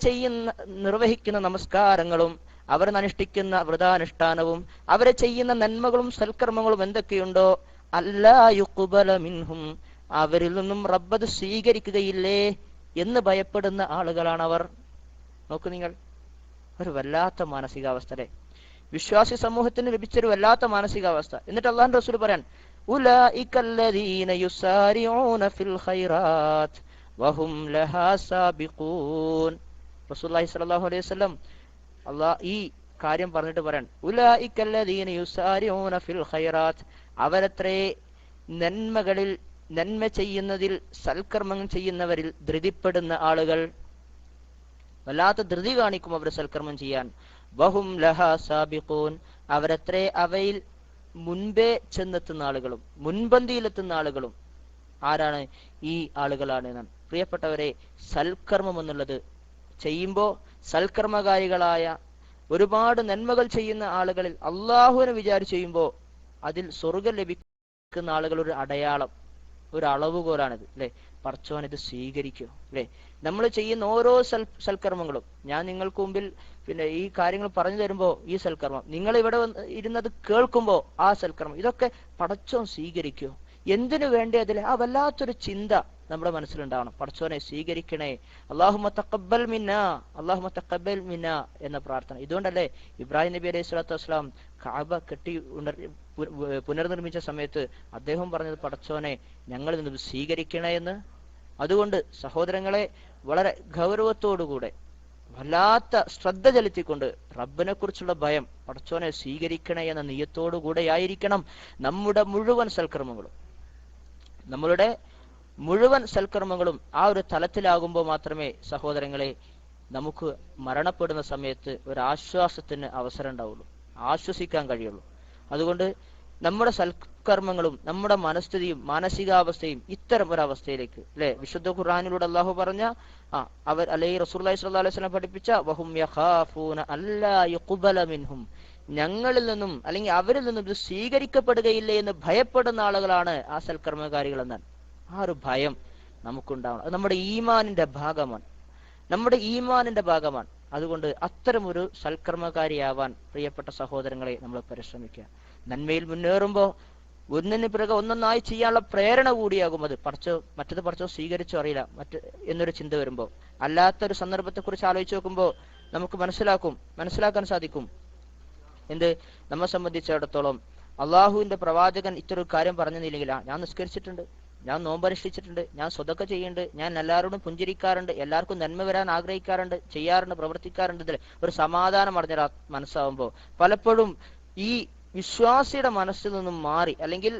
നിർവഹിക്കുന്ന നമസ്കാരങ്ങളും അവർ അനുഷ്ഠിക്കുന്ന വ്രതാനുഷ്ഠാനവും അവരെ ചെയ്യുന്ന നന്മകളും സൽക്കർമ്മങ്ങളും എന്തൊക്കെയുണ്ടോ, അല്ലാ യുഖ്ബല മിൻഹും, അവരിൽ നിന്നും റബ്ബത് സ്വീകരിക്കുകയില്ലേ എന്ന് ഭയപ്പെടുന്ന ആളുകളാണ് അവർ. നോക്കൂ നിങ്ങൾ, ഒരു വല്ലാത്ത മാനസികാവസ്ഥ. വിശ്വാസി സമൂഹത്തിന് ലഭിച്ചൊരു വല്ലാത്ത മാനസികാവസ്ഥ. എന്നിട്ട് അള്ളാഹുവിന്റെ റസൂൽ പറയാൻ, ഉലൈകല്ലദീന യുസാരിഊന ഫിൽ ഖൈറാത്ത് വഹും ലഹാ സാബിഖൂൻ. റസൂലുള്ളാഹി സ്വല്ലല്ലാഹു അലൈഹി വസല്ലം ഈ കാര്യം പറഞ്ഞിട്ട് പറയാൻ, ഉലൈകല്ലദീന യുസാരിഊന ഫിൽ ഖൈറാത്ത്, അവരത്രേ നന്മകളിൽ, നന്മ ചെയ്യുന്നതിൽ, സൽക്കർമ്മം ചെയ്യുന്നവരിൽ ധൃതിപ്പെടുന്ന ആളുകൾ. വല്ലാത്ത ധൃതി കാണിക്കും അവർ സൽക്കർമ്മം ചെയ്യാൻ. വഹും ലഹാ സാബിഖൂൻ, അവരത്രേ അവയിൽ മുൻപേ ചെന്നെത്തുന്ന ആളുകളും മുൻപന്തിയിലെത്തുന്ന ആളുകളും. ആരാണ്? ഈ ആളുകളാണ് എന്നാണ്. പ്രിയപ്പെട്ടവരെ, സൽക്കർമ്മം എന്നുള്ളത് ചെയ്യുമ്പോൾ സൽക്കർമ്മകാരികളായ ഒരുപാട് നന്മകൾ ചെയ്യുന്ന ആളുകളിൽ അള്ളാഹുവിനെ വിചാരിച്ച് ചെയ്യുമ്പോൾ അതിൽ സ്വർഗം ലഭിക്കുന്ന ആളുകൾ ഒരു അടയാളം, ഒരു അളവുകോലാണിത് അല്ലെ. പടച്ചോൻ ഇത് സ്വീകരിക്കോ അല്ലെ. നമ്മൾ ചെയ്യുന്ന ഓരോ സൽക്കർമ്മങ്ങളും, ഞാൻ നിങ്ങൾക്ക് മുമ്പിൽ പിന്നെ ഈ കാര്യങ്ങൾ പറഞ്ഞു തരുമ്പോ ഈ സൽക്കർമ്മം, നിങ്ങൾ ഇവിടെ ഇരുന്നത് കേൾക്കുമ്പോ ആ സൽക്കർമ്മം, ഇതൊക്കെ പടച്ചോൻ സ്വീകരിക്കോ, എന്തിനു വേണ്ടി അതിൽ ആ വല്ലാത്തൊരു ചിന്ത നമ്മുടെ മനസ്സിലുണ്ടാവണം. പടച്ചോനെ സ്വീകരിക്കണേ, അല്ലാഹുമ്മ തഖബ്ബൽ മിന്നാ, അല്ലാഹുമ്മ തഖബ്ബൽ മിന്നാ എന്ന പ്രാർത്ഥന. ഇതുകൊണ്ടല്ലേ ഇബ്രാഹിം നബി അലൈഹി സ്വലാത്തു വസ്സലാം കഅബ പുനർനിർമ്മിച്ച സമയത്ത് അദ്ദേഹം പറഞ്ഞത്, പടച്ചോനെ ഞങ്ങൾ നിന്ന് സ്വീകരിക്കണേ എന്ന്. അതുകൊണ്ട് സഹോദരങ്ങളെ, വളരെ ഗൗരവത്തോടുകൂടെ വല്ലാത്ത ശ്രദ്ധ ചെലുത്തിക്കൊണ്ട് റബ്ബിനെ കുറിച്ചുള്ള ഭയം, പടച്ചോനെ സ്വീകരിക്കണേ എന്ന നിയ്യത്തോടുകൂടെ ആയിരിക്കണം നമ്മുടെ മുഴുവൻ സൽക്കർമ്മങ്ങളും. നമ്മളുടെ മുഴുവൻ സൽക്കർമ്മങ്ങളും ആ ഒരു തലത്തിലാകുമ്പോൾ മാത്രമേ സഹോദരങ്ങളെ നമുക്ക് മരണപ്പെടുന്ന സമയത്ത് ഒരു ആശ്വാസത്തിന് അവസരം ഉണ്ടാവുള്ളൂ, ആശ്വസിക്കാൻ കഴിയുള്ളൂ. അതുകൊണ്ട് നമ്മുടെ സൽക്കർമ്മങ്ങളും നമ്മുടെ മനസ്ഥിതിയും മാനസികാവസ്ഥയും ഇത്തരം ഒരു അവസ്ഥയിലേക്ക് അല്ലെ, വിശുദ്ധ ഖുർആനിലൂടെ അള്ളാഹു പറഞ്ഞ അവർ അല്ലെങ്കിൽ റസൂലുള്ളാഹി സ്വല്ലല്ലാഹു അലൈഹി വസല്ലം പഠിപ്പിച്ച വഹും യഖാഫൂന അല്ലാ യുഖ്ബല മിൻഹും, ഞങ്ങളിൽ നിന്നും അല്ലെങ്കിൽ അവരിൽ നിന്നും ഇത് സ്വീകരിക്കപ്പെടുകയില്ലേ എന്ന് ഭയപ്പെടുന്ന ആളുകളാണ് ആ സൽക്കർമ്മകാരികൾ എന്നാൽ. ആ ഒരു ഭയം നമുക്കുണ്ടാവണം. അത് നമ്മുടെ ഈമാനിന്റെ ഭാഗമാണ്, നമ്മുടെ ഈമാനിന്റെ ഭാഗമാണ്. അതുകൊണ്ട് അത്തരം ഒരു സൽക്കർമ്മകാരിയാവാൻ പ്രിയപ്പെട്ട സഹോദരങ്ങളെ നമ്മൾ പരിശ്രമിക്കുക. നന്മയിൽ മുന്നേറുമ്പോൾ ഒന്നിന് പിറകെ ഒന്നൊന്നായി ചെയ്യാനുള്ള പ്രേരണ കൂടിയാകും അത്. മറ്റത് പടച്ചോ സ്വീകരിച്ചോ അറിയില്ല എന്നൊരു ചിന്ത വരുമ്പോൾ, അല്ലാത്തൊരു സന്ദർഭത്തെ കുറിച്ച് ആലോചിച്ച് നോക്കുമ്പോൾ നമുക്ക് മനസ്സിലാക്കാൻ സാധിക്കും എന്ത്. നമ്മെ സംബന്ധിച്ചിടത്തോളം അള്ളാഹുവിന്റെ പ്രവാചകൻ ഇത്തരം കാര്യം പറഞ്ഞില്ലെങ്കിൽ, ഞാൻ നിസ്കരിച്ചിട്ടുണ്ട്, ഞാൻ നോമ്പനുഷ്ഠിച്ചിട്ടുണ്ട്, ഞാൻ സ്വതക്ക ചെയ്യുന്നുണ്ട്, ഞാൻ എല്ലാവരോടും പുഞ്ചിരിക്കാറുണ്ട്, എല്ലാവർക്കും നന്മ വരാൻ ആഗ്രഹിക്കാറുണ്ട്, ചെയ്യാറുണ്ട്, പ്രവർത്തിക്കാറുണ്ട്, ഇതിൽ ഒരു സമാധാനം അടഞ്ഞ മനസ്സാവുമ്പോൾ പലപ്പോഴും ഈ വിശ്വാസിയുടെ മനസ്സിൽ നിന്നും മാറി, അല്ലെങ്കിൽ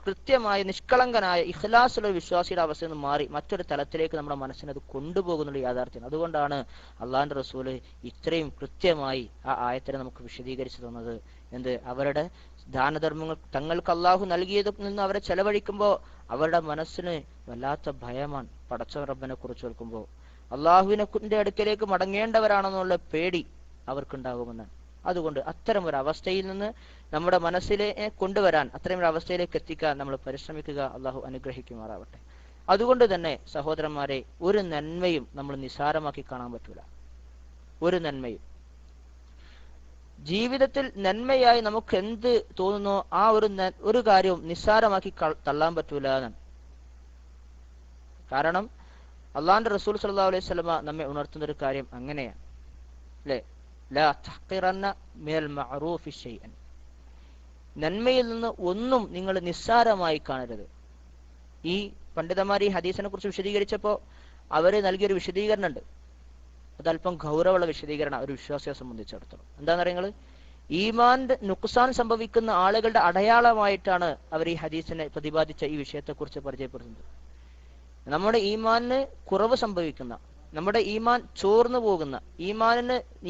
കൃത്യമായ നിഷ്കളങ്കനായ ഇഖ്ലാസുള്ള വിശ്വാസിയുടെ അവസ്ഥയിൽ നിന്ന് മാറി മറ്റൊരു തലത്തിലേക്ക് നമ്മുടെ മനസ്സിനെ അത് കൊണ്ടുപോകുന്നുള്ള യാഥാർത്ഥ്യം. അതുകൊണ്ടാണ് അള്ളാഹിന്റെ റസൂല് ഇത്രയും കൃത്യമായി ആ ആയത്തിനെ നമുക്ക് വിശദീകരിച്ചു തന്നത്. എന്ത്, അവരുടെ ദാനധർമ്മങ്ങൾ തങ്ങൾക്ക് അള്ളാഹു നൽകിയതിൽ നിന്ന് അവരെ ചെലവഴിക്കുമ്പോൾ അവരുടെ മനസ്സിന് വല്ലാത്ത ഭയമാണ് പടച്ച റബ്ബിനെ കുറിച്ച് കേൾക്കുമ്പോൾ. അള്ളാഹുവിന്റെ അടുക്കലേക്ക് മടങ്ങേണ്ടവരാണെന്നുള്ള പേടി അവർക്കുണ്ടാകുമെന്നാണ്. അതുകൊണ്ട് അത്തരം ഒരു അവസ്ഥയിൽ നിന്ന് നമ്മുടെ മനസ്സിലെ കൊണ്ടുവരാൻ, അത്തരം ഒരു അവസ്ഥയിലേക്ക് എത്തിക്കാൻ നമ്മൾ പരിശ്രമിക്കുക. അള്ളാഹു അനുഗ്രഹിക്കുമാറാവട്ടെ. അതുകൊണ്ട് തന്നെ സഹോദരന്മാരെ, ഒരു നന്മയും നമ്മൾ നിസ്സാരമാക്കി കാണാൻ പറ്റൂല. ഒരു നന്മയും ജീവിതത്തിൽ നന്മയായി നമുക്ക് എന്ത് തോന്നുന്നോ ആ ഒരു കാര്യവും നിസ്സാരമാക്കി തള്ളാൻ പറ്റൂല എന്നാണ്. കാരണം അള്ളാഹിന്റെ റസൂൽ സല്ലല്ലാഹു അലൈഹി വസല്ലമ നമ്മെ ഉണർത്തുന്ന ഒരു കാര്യം അങ്ങനെയാണ് അല്ലെ, ലാ തഹ്ഖിറന്ന മിനൽ മഅറൂഫി ശൈഅൻ, നന്മയിൽ നിന്ന് ഒന്നും നിങ്ങൾ നിസ്സാരമായി കാണരുത്. ഈ പണ്ഡിതന്മാർ ഈ ഹദീസിനെ കുറിച്ച് വിശദീകരിച്ചപ്പോൾ അവര് നൽകിയൊരു വിശദീകരണം ഉണ്ട്. അതല്പം ഗൗരവമുള്ള വിശദീകരണം ഒരു വിശ്വാസിയെ സംബന്ധിച്ചിടത്തോളം. എന്താന്ന് പറയുന്നത്, ഈമാന്റെ നുക്സാൻ സംഭവിക്കുന്ന ആളുകളുടെ അടയാളമായിട്ടാണ് അവർ ഈ ഹദീസിനെ പ്രതിപാദിച്ച ഈ വിഷയത്തെക്കുറിച്ച് പരിചയപ്പെടുത്തുന്നത്. നമ്മുടെ ഈമാനിന് കുറവ് സംഭവിക്കുന്ന, നമ്മുടെ ഈമാൻ ചോർന്നു പോകുന്ന,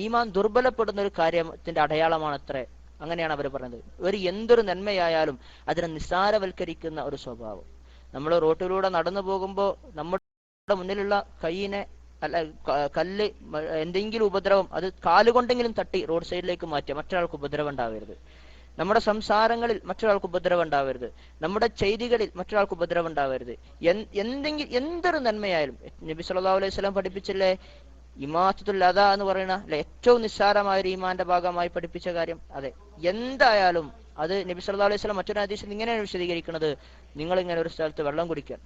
ഈമാൻ ദുർബലപ്പെടുന്ന ഒരു കാര്യത്തിന്റെ അടയാളമാണ് അത്ര. അങ്ങനെയാണ് അവർ പറയുന്നത്. എന്തൊരു നന്മയായാലും അതിനെ നിസ്സാരവൽക്കരിക്കുന്ന ഒരു സ്വഭാവം. നമ്മൾ റോട്ടിലൂടെ നടന്നു പോകുമ്പോൾ നമ്മുടെ മുന്നിലുള്ള കൈയിനെ കല്ല് എന്തെങ്കിലും ഉപദ്രവം, അത് കാലുകൊണ്ടെങ്കിലും തട്ടി റോഡ് സൈഡിലേക്ക് മാറ്റുക, മറ്റൊരാൾക്ക് ഉപദ്രവം ഉണ്ടാവരുത്. നമ്മുടെ സംസാരങ്ങളിൽ മറ്റൊരാൾക്ക് ഉപദ്രവം ഉണ്ടാവരുത്, നമ്മുടെ ചെയ്തികളിൽ മറ്റൊരാൾക്ക് ഉപദ്രവം ഉണ്ടാവരുത്. എന്തൊരു നന്മയായാലും നബി സല്ലല്ലാഹു അലൈഹി വസല്ലം പഠിപ്പിച്ചില്ലേ, ഇമാത്തുൽ അദാ എന്ന് പറയുന്ന ഏറ്റവും നിസ്സാരമായ ഒരു ഈമാന്റെ ഭാഗമായി പഠിപ്പിച്ച കാര്യം. അതെ, എന്തായാലും അത് നബി സല്ലല്ലാഹു അലൈഹി വസല്ലം മറ്റൊരു ഹദീസിൽ ഇങ്ങനെയാണ് വിശദീകരിക്കുന്നത്. നിങ്ങൾ ഇങ്ങനെ ഒരു സ്ഥലത്ത് വെള്ളം കുടിക്കാൻ,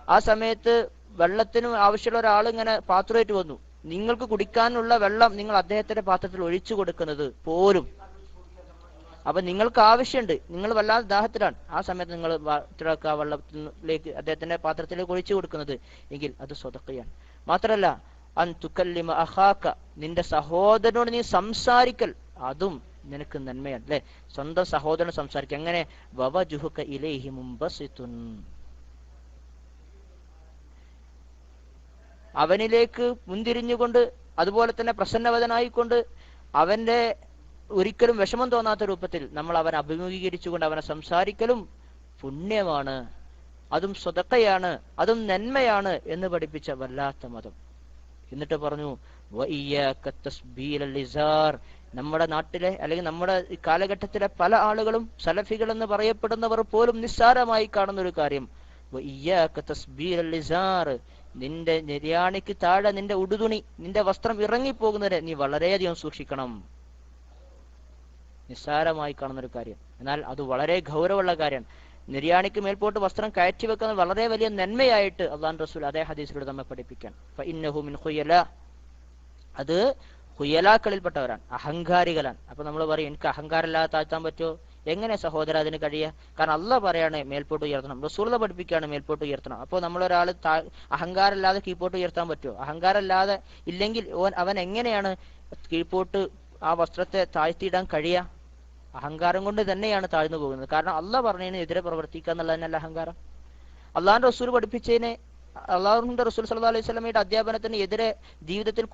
ആ സമയത്ത് വെള്ളത്തിന് ആവശ്യമുള്ള ഒരാൾ ഇങ്ങനെ പാത്രമായിട്ട് വന്നു, നിങ്ങൾക്ക് കുടിക്കാനുള്ള വെള്ളം നിങ്ങൾ അദ്ദേഹത്തിന്റെ പാത്രത്തിൽ ഒഴിച്ചു കൊടുക്കുന്നത് പോലും അപ്പൊ നിങ്ങൾക്ക് ആവശ്യമുണ്ട്, നിങ്ങൾ വല്ലാതെ ദാഹത്തിലാണ്, ആ സമയത്ത് നിങ്ങൾ ആ വെള്ളത്തിലേക്ക് അദ്ദേഹത്തിന്റെ പാത്രത്തിലേക്ക് ഒഴിച്ചു കൊടുക്കുന്നത് എങ്കിൽ അത് സ്വതക്കയാണ്. മാത്രല്ല അൻ തുകല്ലിമ അഖാക, നിന്റെ സഹോദരനോട് നീ സംസാരിക്കൽ, അതും നിനക്ക് നന്മയാണ് അല്ലെ. സ്വന്തം സഹോദരൻ സംസാരിക്കുക എങ്ങനെ? വവജുഹുക ഇലൈഹി മുംബസിതുൻ, അവനിലേക്ക് മുന്തിരിഞ്ഞുകൊണ്ട് അതുപോലെ തന്നെ പ്രസന്നവദനായിക്കൊണ്ട് അവന്റെ ഒരിക്കലും വിഷമം തോന്നാത്ത രൂപത്തിൽ നമ്മൾ അവനെ അഭിമുഖീകരിച്ചുകൊണ്ട് അവനെ സംസാരിക്കലും പുണ്യമാണ്, അതും സ്വതക്കയാണ്, അതും നന്മയാണ് എന്ന് പഠിപ്പിച്ച വല്ലാത്ത മതം. എന്നിട്ട് പറഞ്ഞു നമ്മുടെ നാട്ടിലെ അല്ലെങ്കിൽ നമ്മുടെ കാലഘട്ടത്തിലെ പല ആളുകളും സലഫികൾ എന്ന് പറയപ്പെടുന്നവർ പോലും നിസ്സാരമായി കാണുന്ന ഒരു കാര്യം, നിന്റെ നിര്യാണിക്ക് താഴെ നിന്റെ ഉടുതുണി, നിന്റെ വസ്ത്രം ഇറങ്ങിപ്പോകുന്നതിനെ നീ വളരെയധികം സൂക്ഷിക്കണം. നിസ്സാരമായി കാണുന്ന ഒരു കാര്യം, എന്നാൽ അത് വളരെ ഗൗരവമുള്ള കാര്യമാണ്. നിര്യാണിക്ക് മേൽപോട്ട് വസ്ത്രം കയറ്റി വെക്കുന്നത് വളരെ വലിയ നന്മയായിട്ട് അള്ളാഹു റസൂൽ അതേ ഹദീസിലൂടെ നമ്മെ പഠിപ്പിക്കാൻ. അത് ഹുയലാക്കളിൽപ്പെട്ടവരാണ്, അഹങ്കാരികളാണ്. അപ്പൊ നമ്മൾ പറയും എനിക്ക് അഹങ്കാരമില്ലാതെ താഴ്ത്താൻ പറ്റുമോ? എങ്ങനെ സഹോദര അതിന് കഴിയുക? കാരണം അള്ളാഹ് പറയാണ് മേൽപോട്ട് ഉയർത്തണം, റസൂൽ പഠിപ്പിക്കുകയാണ് മേൽപോട്ട് ഉയർത്തണം. അപ്പോൾ നമ്മളൊരാൾ അഹങ്കാരമില്ലാതെ കീഴ്പോട്ട് ഉയർത്താൻ പറ്റുമോ? അഹങ്കാരമില്ലാതെ ഇല്ലെങ്കിൽ അവൻ എങ്ങനെയാണ് കീഴ്പോട്ട് ആ വസ്ത്രത്തെ താഴ്ത്തിയിടാൻ കഴിയുക? അഹങ്കാരം കൊണ്ട് തന്നെയാണ് താഴ്ന്നു പോകുന്നത്. കാരണം അള്ളാഹ് പറഞ്ഞതിന് എതിരെ പ്രവർത്തിക്കുക എന്നുള്ളത് തന്നെയല്ല അഹങ്കാരം. അള്ളാഹുന്റെ റസൂൽ പഠിപ്പിച്ചതിനെ, അള്ളാഹുന്റെ റസൂൽ സല്ലല്ലാഹു അലൈഹി വസല്ലമയുടെ അധ്യാപനത്തിന് എതിരെ ജീവിതത്തിൽ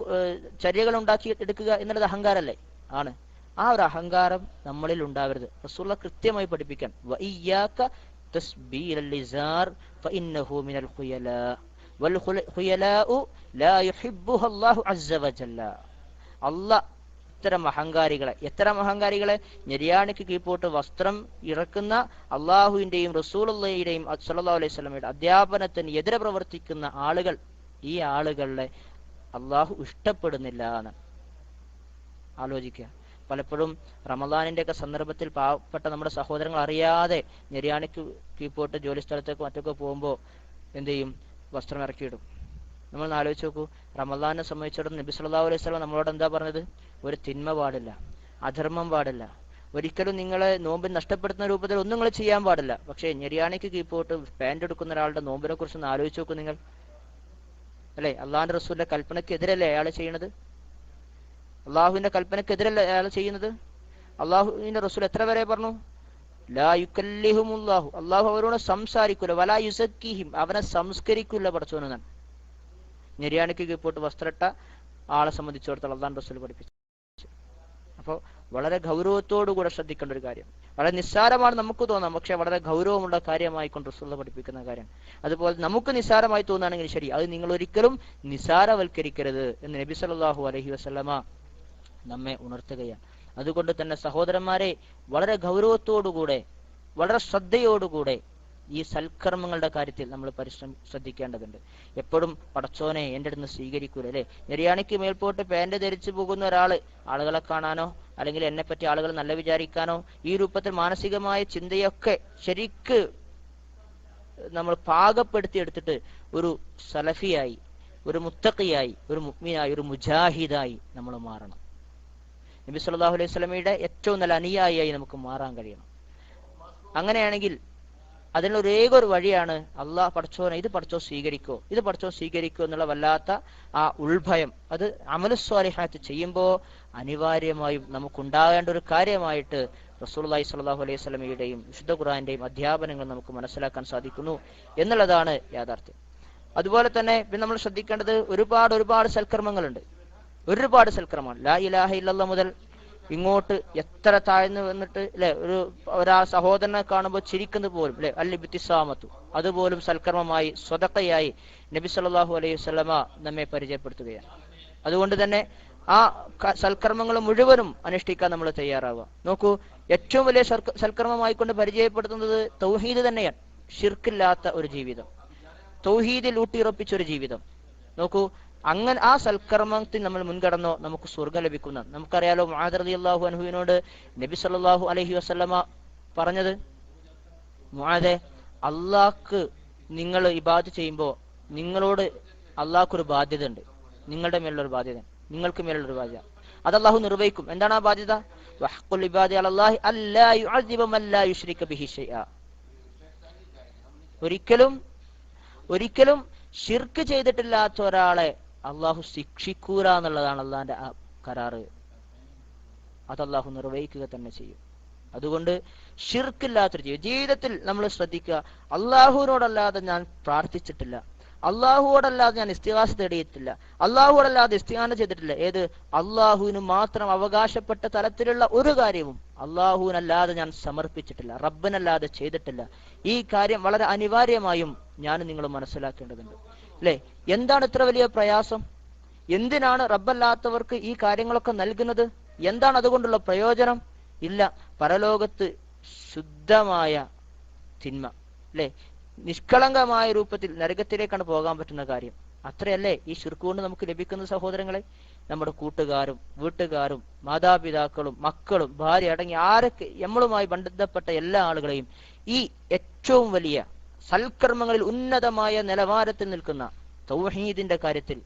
ചര്യകൾ ഉണ്ടാക്കി എടുക്കുക എന്നുള്ളത് അഹങ്കാരമല്ലേ? ആണ്. ആ ഒരു അഹങ്കാരം നമ്മളിൽ ഉണ്ടാവരുത്. റസൂൽ കൃത്യമായി പഠിപ്പിക്കാൻ വഇയ്യാക തസ്ബീലൽ ലിസാർ ഫഇന്നഹു മിനൽ ഖുയലാ വൽ ഖുയലാഉ ലാ യുഹിബ്ബുഹു അല്ലാഹു അസ്സ വജല്ല. അല്ലാഹ് ഇത്തരം അഹങ്കാരികളെ നിര്യാണിക്ക് കീഴ്പോട്ട് വസ്ത്രം ഇറക്കുന്ന അള്ളാഹുവിന്റെയും റസൂലുള്ളാഹിയുടെയും സല്ലല്ലാഹു അലൈഹി വസല്ലമയുടെ അധ്യാപനത്തിന് എതിരെ പ്രവർത്തിക്കുന്ന ആളുകൾ, ഈ ആളുകളെ അള്ളാഹു ഇഷ്ടപ്പെടുന്നില്ല എന്ന് ആലോചിക്കുക. പലപ്പോഴും റമദാനിന്റെ ഒക്കെ സന്ദർഭത്തിൽ പാവപ്പെട്ട നമ്മുടെ സഹോദരങ്ങൾ അറിയാതെ നിര്യാണിക്ക് കീഴ്പോട്ട് ജോലി സ്ഥലത്തേക്ക് മറ്റൊക്കെ പോകുമ്പോൾ എന്ത് ചെയ്യും? വസ്ത്രം ഇറക്കിയിടും. നമ്മൾ ആലോചിച്ച് നോക്കൂ, റമദാനെ സംബന്ധിച്ചിടത്തോളം നബി സല്ലല്ലാഹു അലൈഹി വസല്ലം നമ്മളോട് എന്താ പറഞ്ഞത്? ഒരു തിന്മ പാടില്ല, അധർമ്മം പാടില്ല, ഒരിക്കലും നിങ്ങളെ നോമ്പിൽ നഷ്ടപ്പെടുത്തുന്ന രൂപത്തിൽ ഒന്നും നിങ്ങൾ ചെയ്യാൻ പാടില്ല. പക്ഷേ നിര്യാണിക്ക് കീഴ്പോട്ട് പാന്റ് എടുക്കുന്ന ഒരാളുടെ നോമ്പിനെ കുറിച്ച് ഒന്ന് ആലോചിച്ച് നോക്കൂ നിങ്ങൾ, അല്ലെ? അള്ളാഹുന്റെ റസൂലിന്റെ കൽപ്പനക്കെതിരല്ലേ അയാൾ ചെയ്യണത്? അള്ളാഹുവിന്റെ കൽപ്പനക്കെതിരല്ലേ അയാൾ ചെയ്യുന്നത്? അള്ളാഹുവിന്റെ റസൂൽ എത്ര വരെ പറഞ്ഞു? ലാ യുകല്ലിഹുമുല്ലാഹു, അള്ളാഹു അവരോട് സംസാരിക്കൂല, വലാ യുസക്കിഹിം, അവനെ സംസ്കരിക്കൂല പഠിച്ചോന്നാണ്. നിര്യാണിക്ക് കീഴ്പോട്ട് വസ്ത്രട്ട ആളെ സംബന്ധിച്ചിടത്തോളം അള്ളാഹു റസൂൽ പഠിപ്പിച്ചു. അപ്പോൾ വളരെ ഗൗരവത്തോടുകൂടെ ശ്രദ്ധിക്കേണ്ട ഒരു കാര്യം. വളരെ നിസ്സാരമാണ് നമുക്ക് തോന്നാം, പക്ഷെ വളരെ ഗൗരവമുള്ള കാര്യമായിക്കൊണ്ട് റസൂൽ പഠിപ്പിക്കുന്ന കാര്യം. അതുപോലെ നമുക്ക് നിസ്സാരമായി തോന്നുകയാണെങ്കിൽ ശരി, അത് നിങ്ങൾ ഒരിക്കലും നിസ്സാരവൽക്കരിക്കരുത് എന്ന് നബി സല്ലല്ലാഹു അലൈഹി വസല്ലമ നമ്മെ ഉണർത്തുകയാണ്. അതുകൊണ്ട് തന്നെ സഹോദരന്മാരെ, വളരെ ഗൗരവത്തോടുകൂടെ വളരെ ശ്രദ്ധയോടുകൂടെ ഈ സൽക്കർമ്മങ്ങളുടെ കാര്യത്തിൽ നമ്മൾ ശ്രദ്ധിക്കേണ്ടതുണ്ട്. എപ്പോഴും പടച്ചോനെ എൻ്റെ അടുത്ത് സ്വീകരിക്കൂല അല്ലെ? നിര്യാണിക്ക് മേൽപോട്ട് പാന്റ് ധരിച്ചു പോകുന്ന ഒരാള് ആളുകളെ കാണാനോ അല്ലെങ്കിൽ എന്നെ പറ്റി ആളുകൾ നല്ല വിചാരിക്കാനോ ഈ രൂപത്തിൽ മാനസികമായ ചിന്തയൊക്കെ ശരിക്ക് നമ്മൾ പാകപ്പെടുത്തി എടുത്തിട്ട് ഒരു സലഫിയായി, ഒരു മുത്തഖിയായി, ഒരു മുഅ്മിനായി, ഒരു മുജാഹിദായി നമ്മൾ മാറണം. നബി സല്ലല്ലാഹു അലൈഹി വസല്ലമയുടെ ഏറ്റവും നല്ല അനുയായിയായി നമുക്ക് മാറാൻ കഴിയണം. അങ്ങനെയാണെങ്കിൽ അതിനുള്ള ഒരു വഴിയാണ് അള്ളാഹ് പടച്ചോനെ ഇത് പടച്ചോ സ്വീകരിക്കോ, ഇത് പടച്ചോ സ്വീകരിക്കോ എന്നുള്ള വല്ലാത്ത ആ ഉൾഭയം. അത് അമലുസ്വാലിഹാത്ത് ചെയ്യുമ്പോൾ അനിവാര്യമായും നമുക്കുണ്ടാകേണ്ട ഒരു കാര്യമായിട്ട് റസൂലുള്ളാഹി സ്വല്ലല്ലാഹു അലൈഹി വസല്ലമയുടെയും വിശുദ്ധ ഖുർആന്റെയും അധ്യാപനങ്ങൾ നമുക്ക് മനസ്സിലാക്കാൻ സാധിക്കുന്നു എന്നുള്ളതാണ് യാഥാർത്ഥ്യം. അതുപോലെ തന്നെ പിന്നെ നമ്മൾ ശ്രദ്ധിക്കേണ്ടത് ഒരുപാട് സൽക്കർമ്മങ്ങളുണ്ട്. ഒരുപാട് സൽക്കർമ്മങ്ങൾ, ലാ ഇലാഹ ഇല്ലല്ലാഹ് മുതൽ ഇങ്ങോട്ട് എത്ര താഴ്ന്നു വന്നിട്ട് അല്ലെ, ഒരാ സഹോദരനെ കാണുമ്പോൾ ചിരിക്കുന്നത് പോലും അല്ലെ, അല്ലിബ്തിസാമത്തു, അതുപോലും സൽക്കർമ്മമായി സ്വതക്കയായി നബി സല്ലല്ലാഹു അലൈഹി വസല്ലമ നമ്മെ പരിചയപ്പെടുത്തുകയാണ്. അതുകൊണ്ട് തന്നെ ആ സൽക്കർമ്മങ്ങൾ മുഴുവനും അനുഷ്ഠിക്കാൻ നമ്മൾ തയ്യാറാവുക. നോക്കൂ, ഏറ്റവും വലിയ സൽക്കർമ്മമായിക്കൊണ്ട് പരിചയപ്പെടുത്തുന്നത് തൗഹീദ് തന്നെയാണ്. ശിർക്കില്ലാത്ത ഒരു ജീവിതം, തൗഹീദിൽ ഊട്ടിയുറപ്പിച്ച ഒരു ജീവിതം. നോക്കൂ, അങ്ങനെ ആ സൽക്കർമ്മത്തിൽ നമ്മൾ മുൻകടന്നോ നമുക്ക് സ്വർഗം ലഭിക്കുന്ന. നമുക്കറിയാലോ, മുആദ് റളിയല്ലാഹു അൻഹുവിനോട് നബി സല്ലല്ലാഹു അലൈഹി വസല്ലമ പറഞ്ഞത്, മുആദേ, അള്ളാഹ്ക്ക് നിങ്ങൾ ഇബാദത്ത് ചെയ്യുമ്പോൾ നിങ്ങളോട് അള്ളാഹ്ക്കൊരു ബാധ്യത ഉണ്ട്, നിങ്ങളുടെ മേലുള്ളൊരു ബാധ്യത, നിങ്ങൾക്ക് മേലുള്ളൊരു ബാധ്യത, അത് അള്ളാഹു നിർവഹിക്കും. എന്താണ് ആ ബാധ്യത? വഹഖുൽ ഇബാദി അലല്ലാഹി അല്ലാ യുഅദ്ദിബ മൻ ലാ യുശ്രിക ബിഹി ഷൈഅ. ഒരിക്കലും ശിർക്ക് ചെയ്തിട്ടില്ലാത്ത ഒരാളെ അള്ളാഹു ശിക്ഷിക്കൂല എന്നുള്ളതാണ് അള്ളാഹിന്റെ കരാറ്. അത് അള്ളാഹു നിർവഹിക്കുക തന്നെ ചെയ്യും. അതുകൊണ്ട് ശിർക്കില്ലാത്തൊരു ജീവിതത്തിൽ നമ്മൾ ശ്രദ്ധിക്കുക. അള്ളാഹുവിനോടല്ലാതെ ഞാൻ പ്രാർത്ഥിച്ചിട്ടില്ല, അള്ളാഹുവോടല്ലാതെ ഞാൻ ഇസ്തിഗാസ തേടിയിട്ടില്ല, അള്ളാഹുവോടല്ലാതെ ഇസ്തിഗാന ചെയ്തിട്ടില്ല. ഏത് അള്ളാഹുവിന് മാത്രം അവകാശപ്പെട്ട തലത്തിലുള്ള ഒരു കാര്യവും അള്ളാഹുവിനല്ലാതെ ഞാൻ സമർപ്പിച്ചിട്ടില്ല, റബ്ബിനല്ലാതെ ചെയ്തിട്ടില്ല. ഈ കാര്യം വളരെ അനിവാര്യമായും ഞാനും നിങ്ങൾ മനസ്സിലാക്കേണ്ടതുണ്ട്. അല്ലെ? എന്താണ് ഇത്ര വലിയ പ്രയാസം? എന്തിനാണ് റബ്ബല്ലാത്തവർക്ക് ഈ കാര്യങ്ങളൊക്കെ നൽകുന്നത്? എന്താണ് അതുകൊണ്ടുള്ള പ്രയോജനം? ഇല്ല. പരലോകത്ത് ശുദ്ധമായ തിന്മ, അല്ലെ, നിഷ്കളങ്കമായ രൂപത്തിൽ നരകത്തിലേക്കാണ് പോകാൻ പറ്റുന്ന കാര്യം. അത്രയല്ലേ ഈ ശിർക്ക് കൊണ്ട് നമുക്ക് ലഭിക്കുന്ന സഹോദരങ്ങളെ? നമ്മുടെ കൂട്ടുകാരും വീട്ടുകാരും മാതാപിതാക്കളും മക്കളും ഭാര്യ അടങ്ങി ആരൊക്കെ നമ്മളുമായി ബന്ധപ്പെട്ട എല്ലാ ആളുകളെയും ഈ ഏറ്റവും വലിയ സൽക്കർമ്മങ്ങളിൽ ഉന്നതമായ നിലവാരത്തിൽ നിൽക്കുന്ന തൗഹീദിന്റെ കാര്യത്തിൽ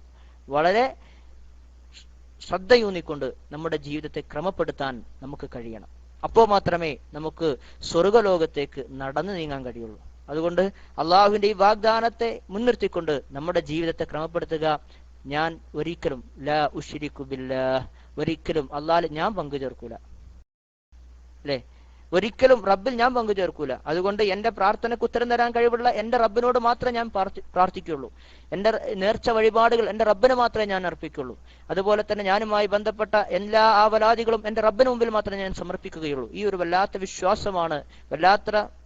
വളരെ ശ്രദ്ധയൂന്നിക്കൊണ്ട് നമ്മുടെ ജീവിതത്തെ ക്രമപ്പെടുത്താൻ നമുക്ക് കഴിയണം. അപ്പോൾ മാത്രമേ നമുക്ക് സ്വർഗലോകത്തേക്ക് നടന്നു നീങ്ങാൻ കഴിയുള്ളൂ. അതുകൊണ്ട് അള്ളാഹുവിന്റെ ഈ വാഗ്ദാനത്തെ മുൻനിർത്തിക്കൊണ്ട് നമ്മുടെ ജീവിതത്തെ ക്രമപ്പെടുത്തുക. ഞാൻ ഒരിക്കലും ലാ ഉശ്രികു ബില്ലാഹ്, ഒരിക്കലും അള്ളാഹിൽ ഞാൻ പങ്കു ചേർക്കൂല, അല്ലെ? ഒരിക്കലും റബ്ബിൽ ഞാൻ പങ്കു ചേർക്കൂല. അതുകൊണ്ട് എന്റെ പ്രാർത്ഥനയ്ക്ക് ഉത്തരം തരാൻ കഴിവുള്ള എന്റെ റബ്ബിനോട് മാത്രമേ ഞാൻ പ്രാർത്ഥിക്കുള്ളൂ. എന്റെ നേർച്ച വഴിപാടുകൾ എന്റെ റബ്ബിന് മാത്രമേ ഞാൻ അർപ്പിക്കുള്ളൂ. അതുപോലെ തന്നെ ഞാനുമായി ബന്ധപ്പെട്ട എല്ലാ ആവലാദികളും എന്റെ റബ്ബിന് മുമ്പിൽ മാത്രമേ ഞാൻ സമർപ്പിക്കുകയുള്ളൂ. ഈ ഒരു വല്ലാത്ത വിശ്വാസമാണ്,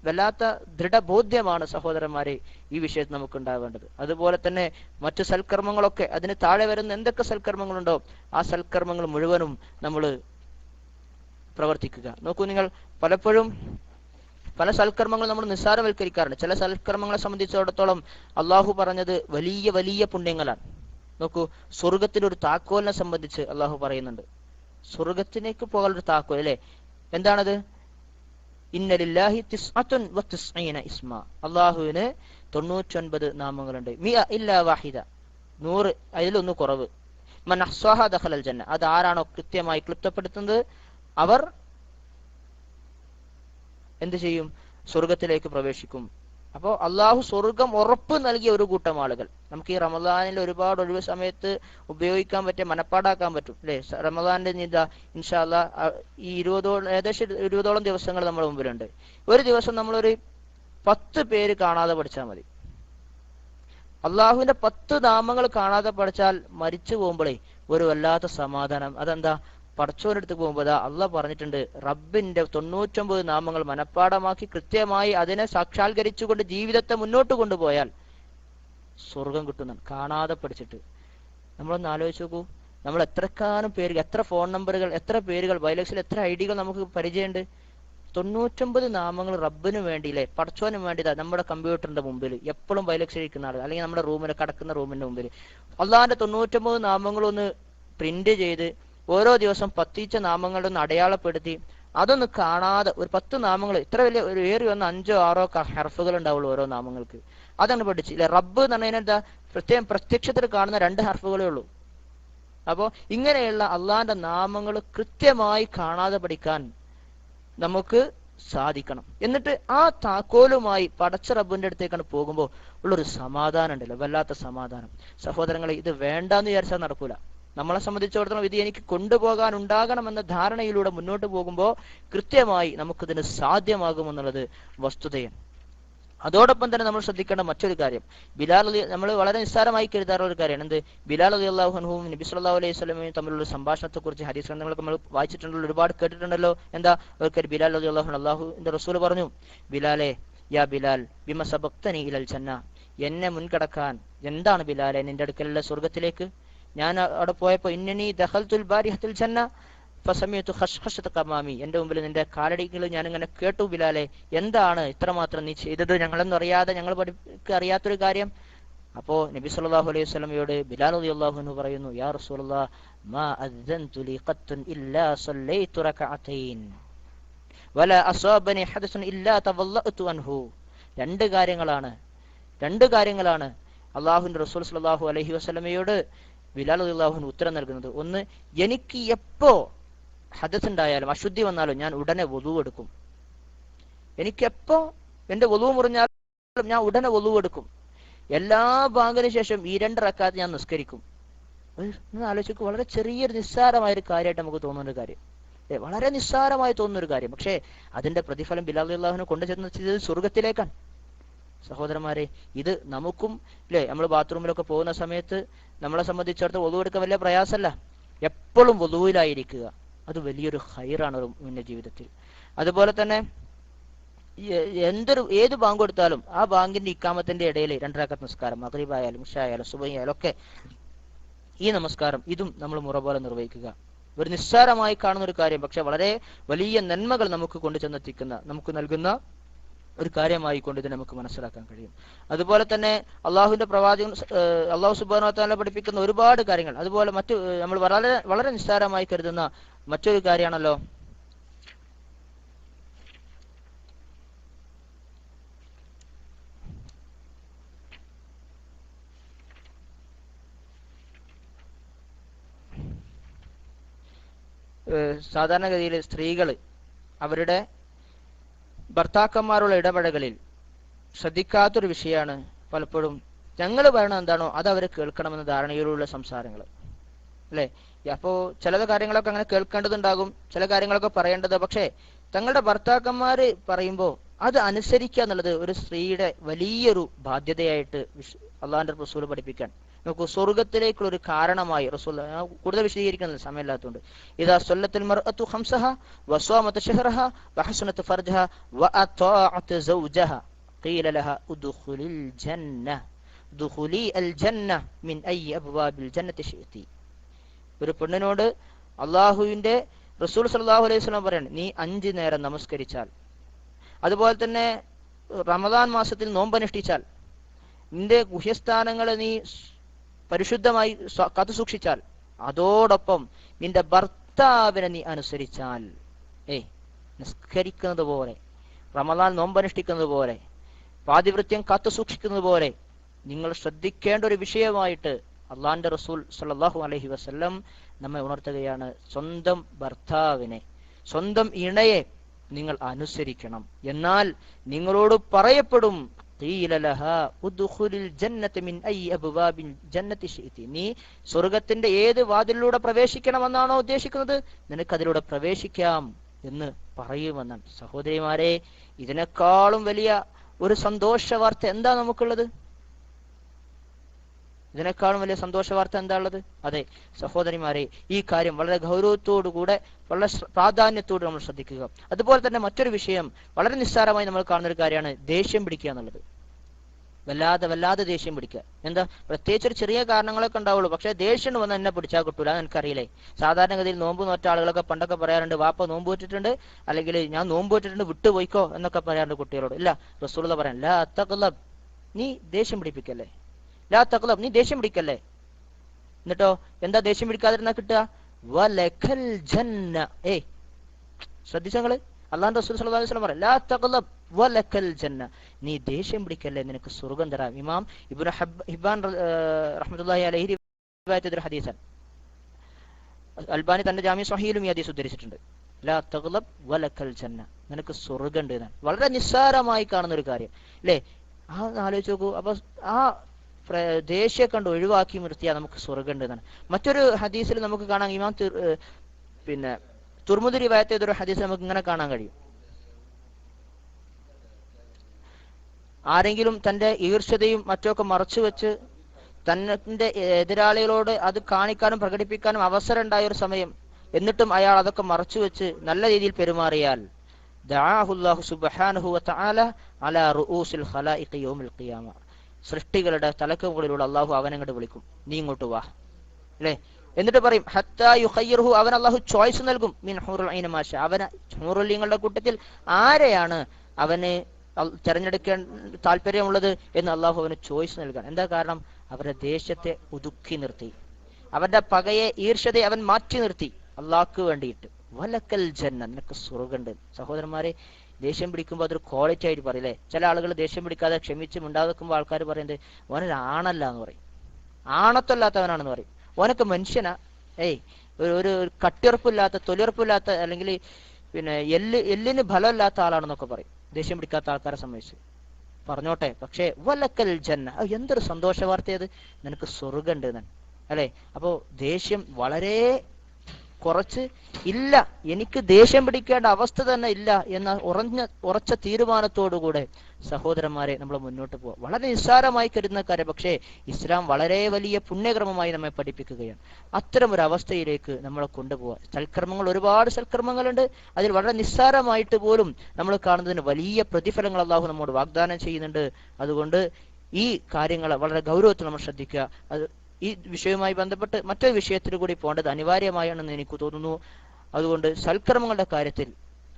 വല്ലാത്ത ദൃഢബോധ്യമാണ് സഹോദരന്മാരെ ഈ വിഷയത്തിൽ നമുക്ക് ഉണ്ടാവേണ്ടത്. അതുപോലെ തന്നെ മറ്റു സൽക്കർമ്മങ്ങളൊക്കെ, അതിന് താഴെ വരുന്ന എന്തൊക്കെ സൽക്കർമ്മങ്ങളുണ്ടോ ആ സൽക്കർമ്മങ്ങൾ മുഴുവനും നമ്മൾ പ്രവർത്തിക്കുക. നോക്കൂ, നിങ്ങൾ പലപ്പോഴും പല സൽക്കർമ്മങ്ങൾ നമ്മൾ നിസ്സാരവൽക്കരിക്കാറുണ്ട്. ചില സൽക്കർമ്മങ്ങളെ സംബന്ധിച്ചിടത്തോളം അള്ളാഹു പറഞ്ഞത് വലിയ വലിയ പുണ്യങ്ങളാണ്. നോക്കൂ, സ്വർഗത്തിലൊരു താക്കോലിനെ സംബന്ധിച്ച് അള്ളാഹു പറയുന്നുണ്ട്. സ്വർഗത്തിലേക്ക് പോകാനൊരു താക്കോൽ, അല്ലെ? എന്താണത്? ഇന്ന ലില്ലാഹി തിസ്അത്തുൻ വതിസ്ഈന ഇസ്മ. അള്ളാഹുവിന് 99 നാമങ്ങളുണ്ട്. മിഅ ഇല്ലാ വാഹിദ, 100 അതിലൊന്ന് കുറവ്. മൻ അഹ്സാഹ ദഖലൽ ജന്ന. അത് ആരാണോ കൃത്യമായി ക്ലിപ്തപ്പെടുത്തുന്നത് അവർ എന്ത് ചെയ്യും? സ്വർഗത്തിലേക്ക് പ്രവേശിക്കും. അപ്പോൾ അള്ളാഹു സ്വർഗം ഉറപ്പ് നൽകിയ ഒരു കൂട്ടം ആളുകൾ നമുക്ക് ഈ റമദാനിൽ ഒരുപാട് ഒഴിവ് സമയത്ത് ഉപയോഗിക്കാൻ പറ്റിയ, മനപ്പാടാക്കാൻ പറ്റും, അല്ലെ? റമദാന്റെ ഇൻഷാ അല്ലാഹ് ഈ ഏകദേശം 20ഓളം ദിവസങ്ങൾ നമ്മുടെ മുമ്പിലുണ്ട്. ഒരു ദിവസം നമ്മളൊരു 10 പേര് കാണാതെ പഠിച്ചാൽ മതി. അള്ളാഹുവിന്റെ 10 നാമങ്ങൾ കാണാതെ പഠിച്ചാൽ മരിച്ചു പോകുമ്പോഴേ ഒരു വല്ലാത്ത സമാധാനം. അതെന്താ? പടച്ചോനടുത്ത് പോകുമ്പോൾ അള്ളാഹ് പറഞ്ഞിട്ടുണ്ട്, റബ്ബിന്റെ 99 നാമങ്ങൾ മനഃപ്പാടമാക്കി കൃത്യമായി അതിനെ സാക്ഷാത്കരിച്ചുകൊണ്ട് ജീവിതത്തെ മുന്നോട്ട് കൊണ്ടുപോയാൽ സ്വർഗം കിട്ടുന്ന കാണാതെ പഠിച്ചിട്ട്. നമ്മളൊന്ന് ആലോചിച്ച് നോക്കൂ, നമ്മൾ എത്രക്കാനും പേര്, എത്ര ഫോൺ നമ്പറുകൾ, എത്ര പേരുകൾ, ബയോലക്സിൽ എത്ര ഐഡികൾ നമുക്ക് പരിചയമുണ്ട്. 99 നാമങ്ങൾ റബ്ബിന് വേണ്ടിയില്ലേ, പടച്ചോനും വേണ്ടിയതാ. നമ്മുടെ കമ്പ്യൂട്ടറിന്റെ മുമ്പിൽ എപ്പോഴും ബയോലക്സ് ഇരിക്കുന്ന ആൾ, അല്ലെങ്കിൽ നമ്മുടെ റൂമിൽ കിടക്കുന്ന റൂമിന്റെ മുമ്പിൽ അള്ളാഹിന്റെ 99 നാമങ്ങളൊന്ന് പ്രിന്റ് ചെയ്ത് ഓരോ ദിവസം 10 നാമങ്ങളുടെ ഒന്ന് അടയാളപ്പെടുത്തി അതൊന്ന് കാണാതെ ഒരു 10 നാമങ്ങൾ, ഇത്ര വലിയ ഒരു ഏറി വന്ന് 5ഓ 6ഓ ഹർഫുകൾ ഉണ്ടാവുള്ളൂ ഓരോ നാമങ്ങൾക്ക്. അതാണ് പഠിച്ചില്ല. റബ്ബ് എന്ന് പറഞ്ഞാൽ എന്താ? പ്രത്യക്ഷത്തിൽ കാണുന്ന 2 ഹർഫുകളേ ഉള്ളൂ. അപ്പോ ഇങ്ങനെയുള്ള അള്ളാഹിന്റെ നാമങ്ങൾ കൃത്യമായി കാണാതെ പഠിക്കാൻ നമുക്ക് സാധിക്കണം. എന്നിട്ട് ആ താക്കോലുമായി പടച്ച റബ്ബിന്റെ അടുത്തേക്കാണ് പോകുമ്പോൾ ഉള്ളൊരു സമാധാനം ഉണ്ടല്ലോ, വല്ലാത്ത സമാധാനം. സഹോദരങ്ങളെ, ഇത് വേണ്ടാന്ന് വിചാരിച്ചാൽ നടക്കൂല. നമ്മളെ സംബന്ധിച്ചിടത്തോളം ഇത് എനിക്ക് കൊണ്ടുപോകാൻ ഉണ്ടാകണമെന്ന ധാരണയിലൂടെ മുന്നോട്ട് പോകുമ്പോൾ കൃത്യമായി നമുക്കിതിന് സാധ്യമാകുമെന്നുള്ളത് വസ്തുതയാണ്. അതോടൊപ്പം തന്നെ നമ്മൾ ശ്രദ്ധിക്കേണ്ട മറ്റൊരു കാര്യം, ബിലാൽ നമ്മൾ വളരെ നിസ്സാരമായി കരുതാറുള്ള ഒരു കാര്യമാണ്. എന്ത്? ബിലാൽ റളിയല്ലാഹു അൻഹുവും നബി സല്ലല്ലാഹു അലൈഹി വസല്ലമയും തമ്മിലുള്ള സംഭാഷണത്തെ കുറിച്ച് ഹദീസ് ഗ്രന്ഥങ്ങളൊക്കെ നമ്മൾ വായിച്ചിട്ടുണ്ടല്ലോ, ഒരുപാട് കേട്ടിട്ടുണ്ടല്ലോ. എന്താ? ഒരിക്കൽ ബിലാൽ റളിയല്ലാഹു അൻഹു അല്ലാഹുവിന്റെ റസൂൽ പറഞ്ഞു, ബിലാലെ, യാ ബിലാൽ ബിമ സബഖ്തനി ഇലൽ ജന്ന, എന്നെ മുൻകടക്കാൻ എന്താണ് ബിലാലെ നിന്റെ അടുക്കലുള്ള സ്വർഗത്തിലേക്ക്? ഞാൻ അവിടെ പോയപ്പോ ഇന്നനി ദഖൽതുൽ ബാരിഹത്തുൽ ജന്ന ഫസമിഅതു ഖശ്ഖശത ഖമാമി, എന്റെ മുമ്പിൽ നിന്റെ കാലടികൾ ഞാൻ ഇങ്ങനെ കേട്ടു ബിലാലെ, എന്താണ് ഇത്രമാത്രം നീ ചെയ്തത്? ഞങ്ങളൊന്നും അറിയാതെ, ഞങ്ങൾ അറിയാത്തൊരു കാര്യം. അപ്പോ നബി സല്ലല്ലാഹു അലൈഹി വസല്ലമയോട് ബിലാൽ റളിയല്ലാഹു അൻഹു പറയുന്നു, യാ റസൂലല്ലാഹ് മാ അദ്ദൻതു ലി ഖത്തുൻ ഇല്ലാ സല്ലൈതു റകഅതൈൻ വലാ അസാബനി ഹദസുൻ ഇല്ലാ തവല്ലഅതു അൻഹു. 2 കാര്യങ്ങളാണ് അല്ലാഹുവിന്റെ റസൂൽ സല്ലല്ലാഹു അലൈഹി വസല്ലമയോട് ബിലാൽ റളിയല്ലാഹു അൻഹു ഉത്തരം നൽകുന്നത്. ഒന്ന്, എനിക്ക് എപ്പോ ഹദസ് ഉണ്ടായാലും അശുദ്ധി വന്നാലും ഞാൻ ഉടനെ വുളു എടുക്കും. എനിക്കെപ്പോ എന്റെ വുളു മുറിഞ്ഞാലും ഞാൻ ഉടനെ വുളു എടുക്കും. എല്ലാ ബാങ്കിന് ശേഷം ഈ 2 റക്അത്ത് ഞാൻ നിസ്കരിക്കും. ഒന്ന് ആലോചിക്കും, വളരെ ചെറിയൊരു നിസ്സാരമായൊരു കാര്യമായിട്ട് നമുക്ക് തോന്നുന്ന ഒരു കാര്യം, വളരെ നിസ്സാരമായി തോന്നുന്ന ഒരു കാര്യം. പക്ഷേ അതിന്റെ പ്രതിഫലം ബിലാൽ റളിയല്ലാഹുവിനെ കൊണ്ടുചെന്നത് സ്വർഗത്തിലേക്കാണ്. സഹോദരന്മാരെ, ഇത് നമുക്കും അല്ലേ, നമ്മൾ ബാത്റൂമിലൊക്കെ പോകുന്ന സമയത്ത് നമ്മളെ സംബന്ധിച്ചിടത്തോളം വുളു എടുക്കാൻ വലിയ പ്രയാസമല്ല. എപ്പോഴും വുളുവിലായിരിക്കുക, അത് വലിയൊരു ഖൈറാണ് ഒരു മുന്ന ജീവിതത്തിൽ. അതുപോലെ തന്നെ ഏത് ബാങ്ക് കൊടുത്താലും ആ ബാങ്കിന്റെ ഇക്കാമത്തിന്റെ ഇടയിൽ 2 റക്അത്ത് നിസ്കാരം, മഗ്രിബ് ആയാലും ഇശാ ആയാലും സുബഹി ആയാലും ഒക്കെ ഈ നമസ്കാരം ഇതും നമ്മൾ മുറ പോലെ നിർവഹിക്കുക. ഒരു നിസ്സാരമായി കാണുന്ന ഒരു കാര്യം, പക്ഷെ വളരെ വലിയ നന്മകൾ നമുക്ക് കൊണ്ടുചെന്നെത്തിക്കുന്ന, നമുക്ക് നൽകുന്ന ഒരു കാര്യമായി കൊണ്ട് ഇത് നമുക്ക് മനസ്സിലാക്കാൻ കഴിയും. അതുപോലെ തന്നെ അള്ളാഹുവിന്റെ പ്രവാചകൻ അള്ളാഹു സുബ്ഹാനഹു വ തആല പഠിപ്പിക്കുന്ന ഒരുപാട് കാര്യങ്ങൾ, അതുപോലെ മറ്റു നമ്മൾ വളരെ വളരെ നിസ്സാരമായി കരുതുന്ന മറ്റൊരു കാര്യമാണല്ലോ സാധാരണഗതിയിൽ സ്ത്രീകൾ അവരുടെ ഭർത്താക്കന്മാരുള്ള ഇടപെടലുകളിൽ ശ്രദ്ധിക്കാത്തൊരു വിഷയമാണ് പലപ്പോഴും ഞങ്ങൾ പറയണത് എന്താണോ അത് അവർ കേൾക്കണമെന്ന ധാരണയിലുള്ള സംസാരങ്ങൾ, അല്ലേ? അപ്പോൾ ചില കാര്യങ്ങളൊക്കെ അങ്ങനെ കേൾക്കേണ്ടതുണ്ടാകും, ചില കാര്യങ്ങളൊക്കെ പറയേണ്ടത്. പക്ഷേ തങ്ങളുടെ ഭർത്താക്കന്മാര് പറയുമ്പോൾ അത് അനുസരിക്കുക എന്നുള്ളത് ഒരു സ്ത്രീയുടെ വലിയൊരു ബാധ്യതയായിട്ട് അള്ളാഹുവിന്റെ റസൂൽ പഠിപ്പിക്കാൻ നമുക്ക് സ്വർഗത്തിലേക്കുള്ള ഒരു കാരണമായി റസൂൽ, കൂടുതൽ വിശദീകരിക്കുന്നത് സമയമില്ലാത്തതുകൊണ്ട്, ഇദാ സല്ലത്തുൽ മർഅതു ഖംസഹ വസ്വാമത് ശഹ്റഹ വഹസനത് ഫർജഹ വഅതാഅത് സൗജഹ ഖീല ലഹ ഉദ്ഖുലിൽ ജന്ന ദുഖുലി അൽ ജന്ന മിൻ അയ്യി അബ്വാബിൽ ജന്നതി ശിഅതി. ഒരു പെണ്ണിനോട് അള്ളാഹുവിന്റെ റസൂൽ സല്ലല്ലാഹു അലൈഹി വസല്ലം പറയാണ്, നീ 5 നേരം നമസ്കരിച്ചാൽ, അതുപോലെ തന്നെ റമദാൻ മാസത്തിൽ നോമ്പനുഷ്ഠിച്ചാൽ, നിന്റെ ഗുഹ്യസ്ഥാനങ്ങളെ നീ പരിശുദ്ധമായി കാത്തു സൂക്ഷിച്ചാൽ, അതോടൊപ്പം നിന്റെ ഭർത്താവിനെ നീ അനുസരിച്ചാൽ, നിസ്കരിക്കുന്നത് പോലെ, റമദാൻ നോമ്പനുഷ്ഠിക്കുന്നത് പോലെ, പാതിവൃത്യം കാത്തു സൂക്ഷിക്കുന്നത് പോലെ നിങ്ങൾ ശ്രദ്ധിക്കേണ്ട ഒരു വിഷയമായിട്ട് അള്ളാഹുവിന്റെ റസൂൽ സല്ലല്ലാഹു അലൈഹി വസല്ലം നമ്മെ ഉണർത്തുകയാണ്. സ്വന്തം ഭർത്താവിനെ, സ്വന്തം ഇണയെ നിങ്ങൾ അനുസരിക്കണം. എന്നാൽ നിങ്ങളോട് പറയപ്പെടും, നീ സ്വർഗത്തിന്റെ ഏത് വാതിലിലൂടെ പ്രവേശിക്കണമെന്നാണോ ഉദ്ദേശിക്കുന്നത്, നിനക്കതിലൂടെ പ്രവേശിക്കാം എന്ന് പറയുമെന്നാണ്. സഹോദരിമാരെ, ഇതിനേക്കാളും വലിയ ഒരു സന്തോഷ വാർത്ത എന്താ നമുക്കുള്ളത്? ഇതിനേക്കാളും വലിയ സന്തോഷ വാർത്ത എന്താ ഉള്ളത്? അതെ സഹോദരിമാരെ, ഈ കാര്യം വളരെ ഗൗരവത്തോടുകൂടെ, വളരെ പ്രാധാന്യത്തോട് നമ്മൾ ശ്രദ്ധിക്കുക. അതുപോലെ തന്നെ മറ്റൊരു വിഷയം വളരെ നിസ്സാരമായി നമ്മൾ കാണുന്ന ഒരു കാര്യമാണ് ദേഷ്യം പിടിക്കുക എന്നുള്ളത്. വല്ലാതെ ദേഷ്യം പിടിക്കുക. എന്താ, പ്രത്യേകിച്ച് ഒരു ചെറിയ കാരണങ്ങളൊക്കെ ഉണ്ടാവുള്ളൂ, പക്ഷെ ദേഷ്യം വന്ന് എന്നെ പിടിച്ചാൽ കിട്ടൂല, എനിക്കറിയില്ലേ. സാധാരണഗതിയിൽ നോമ്പ് നോറ്റ ആളുകളൊക്കെ പണ്ടൊക്കെ പറയാറുണ്ട്, വാപ്പ നോമ്പ് വെച്ചിട്ടുണ്ട്, അല്ലെങ്കിൽ ഞാൻ നോമ്പ് വെച്ചിട്ടുണ്ട് വിട്ടുപോയിക്കോ എന്നൊക്കെ പറയാറുണ്ട് കുട്ടികളോട്. ഇല്ല, റസൂലുള്ളാഹി പറയാൻ, ലാ തഖ്ലബ്, നീ ദേഷ്യം പിടിപ്പിക്കല്ലേ, ലാ തഖ്ലബ്, നീ ദേഷ്യം പിടിക്കല്ലേ. എന്നിട്ടോ എന്താ ദേഷ്യം പിടിക്കാതിരുന്നാ കിട്ടുക? വലക്കൽ ജന്ന. ശ്രദ്ധിച്ച നിങ്ങള്, അല്ലാഹു റസൂൽ സല്ലല്ലാഹു അലൈഹി വസല്ലം പറയും, ലാ തഖ്ലബ് വലക്കൽ ജന്ന, നീ ദേഷ്യം പിടിക്കല്ലേ, നിനക്ക് സ്വർഗ്ഗം തരാം. ഇമാം ഇബ്നു ഹിബ്ബാൻ റഹ്മത്തുള്ളാഹി അലൈഹി റിവായത്ത് ചെയ്ത ഹദീസാണ്. അൽബാനി തന്റെ ജാമിഉ സ്വഹീഹിലും ഈ ഹദീസ് ഉദ്ധരിച്ചിട്ടുണ്ട്. ലാ തഖ്ലബ് വലക്കൽ ജന്ന, നിനക്ക് സ്വർഗ്ഗം ഉണ്ട് എന്നാണ്. വളരെ നിസ്സാരമായി കാണുന്ന ഒരു കാര്യം അല്ലേ? ആലോചിച്ച് നോക്കൂ. അപ്പൊ ആ ദേഷ്യം കണ്ട് ഒഴിവാക്കി നിർത്തിയാൽ നമുക്ക് സ്വർഗ്ഗം ഉണ്ട് എന്നാണ്. മറ്റൊരു ഹദീസിൽ നമുക്ക് കാണാം, ഇമാം തുർമുദി റിവായത്ത് ചെയ്തൊരു ഹദീസ് നമുക്ക് ഇങ്ങനെ കാണാൻ കഴിയും. ആരെങ്കിലും തന്റെ ഈർഷ്യതയും മറ്റൊക്കെ മറച്ചു വെച്ച് തന്റെ എതിരാളികളോട് അത് കാണിക്കാനും പ്രകടിപ്പിക്കാനും അവസരം ഉണ്ടായ ഒരു സമയം, എന്നിട്ടും അയാൾ അതൊക്കെ മറച്ചു വെച്ച് നല്ല രീതിയിൽ പെരുമാറിയാൽ, ദഅാഹുല്ലാഹു സുബ്ഹാനഹു വ തആല അലാ റൂസിൽ ഖലായിഖി യൗമിൽ ഖിയാമ, സൃഷ്ടികളുടെ തലക്ക് മുകളിലൂടെ അള്ളാഹു അവനങ്ങോട്ട് വിളിക്കും, നീ ഇങ്ങോട്ട് വാ, അല്ലേ? എന്നിട്ട് പറയും, ഹത്താ യുഖയ്യിറുഹു, അവൻ അള്ളാഹു ചോയ്സ് നൽകും, മിൻ ഹൂറുൽ ഐന മാഷ, അവന് ഹൂറുൽ ഐനുകളുടെ കൂട്ടത്തിൽ ആരെയാണ് അവന് തെരഞ്ഞെടുക്കാൻ താല്പര്യമുള്ളത് എന്ന് അള്ളാഹു അവന് ചോയ്സ് നൽകാൻ. എന്താ കാരണം? അവരുടെ ദേഷ്യത്തെ ഒതുക്കി നിർത്തി, അവരുടെ പകയെ ഈർഷ്യതയെ അവൻ മാറ്റി നിർത്തി അള്ളാഹ്ക്ക് വേണ്ടിയിട്ട്. വലക്കൽ ജന്ന, നിനക്ക് സ്വർഗ്ഗമുണ്ട്. സഹോദരന്മാരെ, ദേഷ്യം പിടിക്കുമ്പോൾ അതൊരു ക്വാളിറ്റി ആയിട്ട് പറയില്ലേ? ചില ആളുകൾ ദേഷ്യം പിടിക്കാതെ ക്ഷമിച്ച് മിണ്ടാതെക്കുമ്പോൾ ആൾക്കാർ പറയുന്നത് ഓനൊരു ആണല്ല എന്ന് പറയും, ആണത്തല്ലാത്തവനാണെന്ന് പറയും, ഓനൊക്കെ മനുഷ്യനാ. ഒരു കട്ടിയുറപ്പില്ലാത്ത, തൊലിയുറപ്പില്ലാത്ത, അല്ലെങ്കിൽ പിന്നെ എല്ലിന് ബലമില്ലാത്ത ആളാണെന്നൊക്കെ പറയും ദേഷ്യം പിടിക്കാത്ത ആൾക്കാരെ സംബന്ധിച്ച്. പറഞ്ഞോട്ടെ, പക്ഷേ വലക്കൽ ജന്ന, എന്തൊരു സന്തോഷ വാർത്തയത്, നിനക്ക് സ്വർഗമുണ്ട് എന്നാണ് അല്ലെ. അപ്പോ ദേഷ്യം വളരെ കുറച്ച്, ഇല്ല എനിക്ക് ദേഷ്യം പിടിക്കേണ്ട അവസ്ഥ തന്നെ ഇല്ല എന്ന ഉറച്ച തീരുമാനത്തോടുകൂടെ സഹോദരന്മാരെ നമ്മൾ മുന്നോട്ട് പോവുക. വളരെ നിസ്സാരമായി കരുതുന്ന കാര്യം, പക്ഷേ ഇസ്ലാം വളരെ വലിയ പുണ്യക്രമമായി നമ്മെ പഠിപ്പിക്കുകയാണ്. അത്തരം ഒരു അവസ്ഥയിലേക്ക് നമ്മളെ കൊണ്ടുപോവുക. സൽക്കർമ്മങ്ങൾ, ഒരുപാട് സൽക്കർമ്മങ്ങളുണ്ട്, അതിൽ വളരെ നിസ്സാരമായിട്ട് പോലും നമ്മൾ കാണുന്നതിന് വലിയ പ്രതിഫലങ്ങൾ അള്ളാഹു നമ്മോട് വാഗ്ദാനം ചെയ്യുന്നുണ്ട്. അതുകൊണ്ട് ഈ കാര്യങ്ങൾ വളരെ ഗൗരവത്തിൽ നമ്മൾ ശ്രദ്ധിക്കുക. അത് ഈ വിഷയവുമായി ബന്ധപ്പെട്ട് മറ്റൊരു വിഷയത്തിൽ കൂടി പോകേണ്ടത് അനിവാര്യമായാണെന്ന് എനിക്ക് തോന്നുന്നു. അതുകൊണ്ട് സൽക്കർമ്മങ്ങളുടെ കാര്യത്തിൽ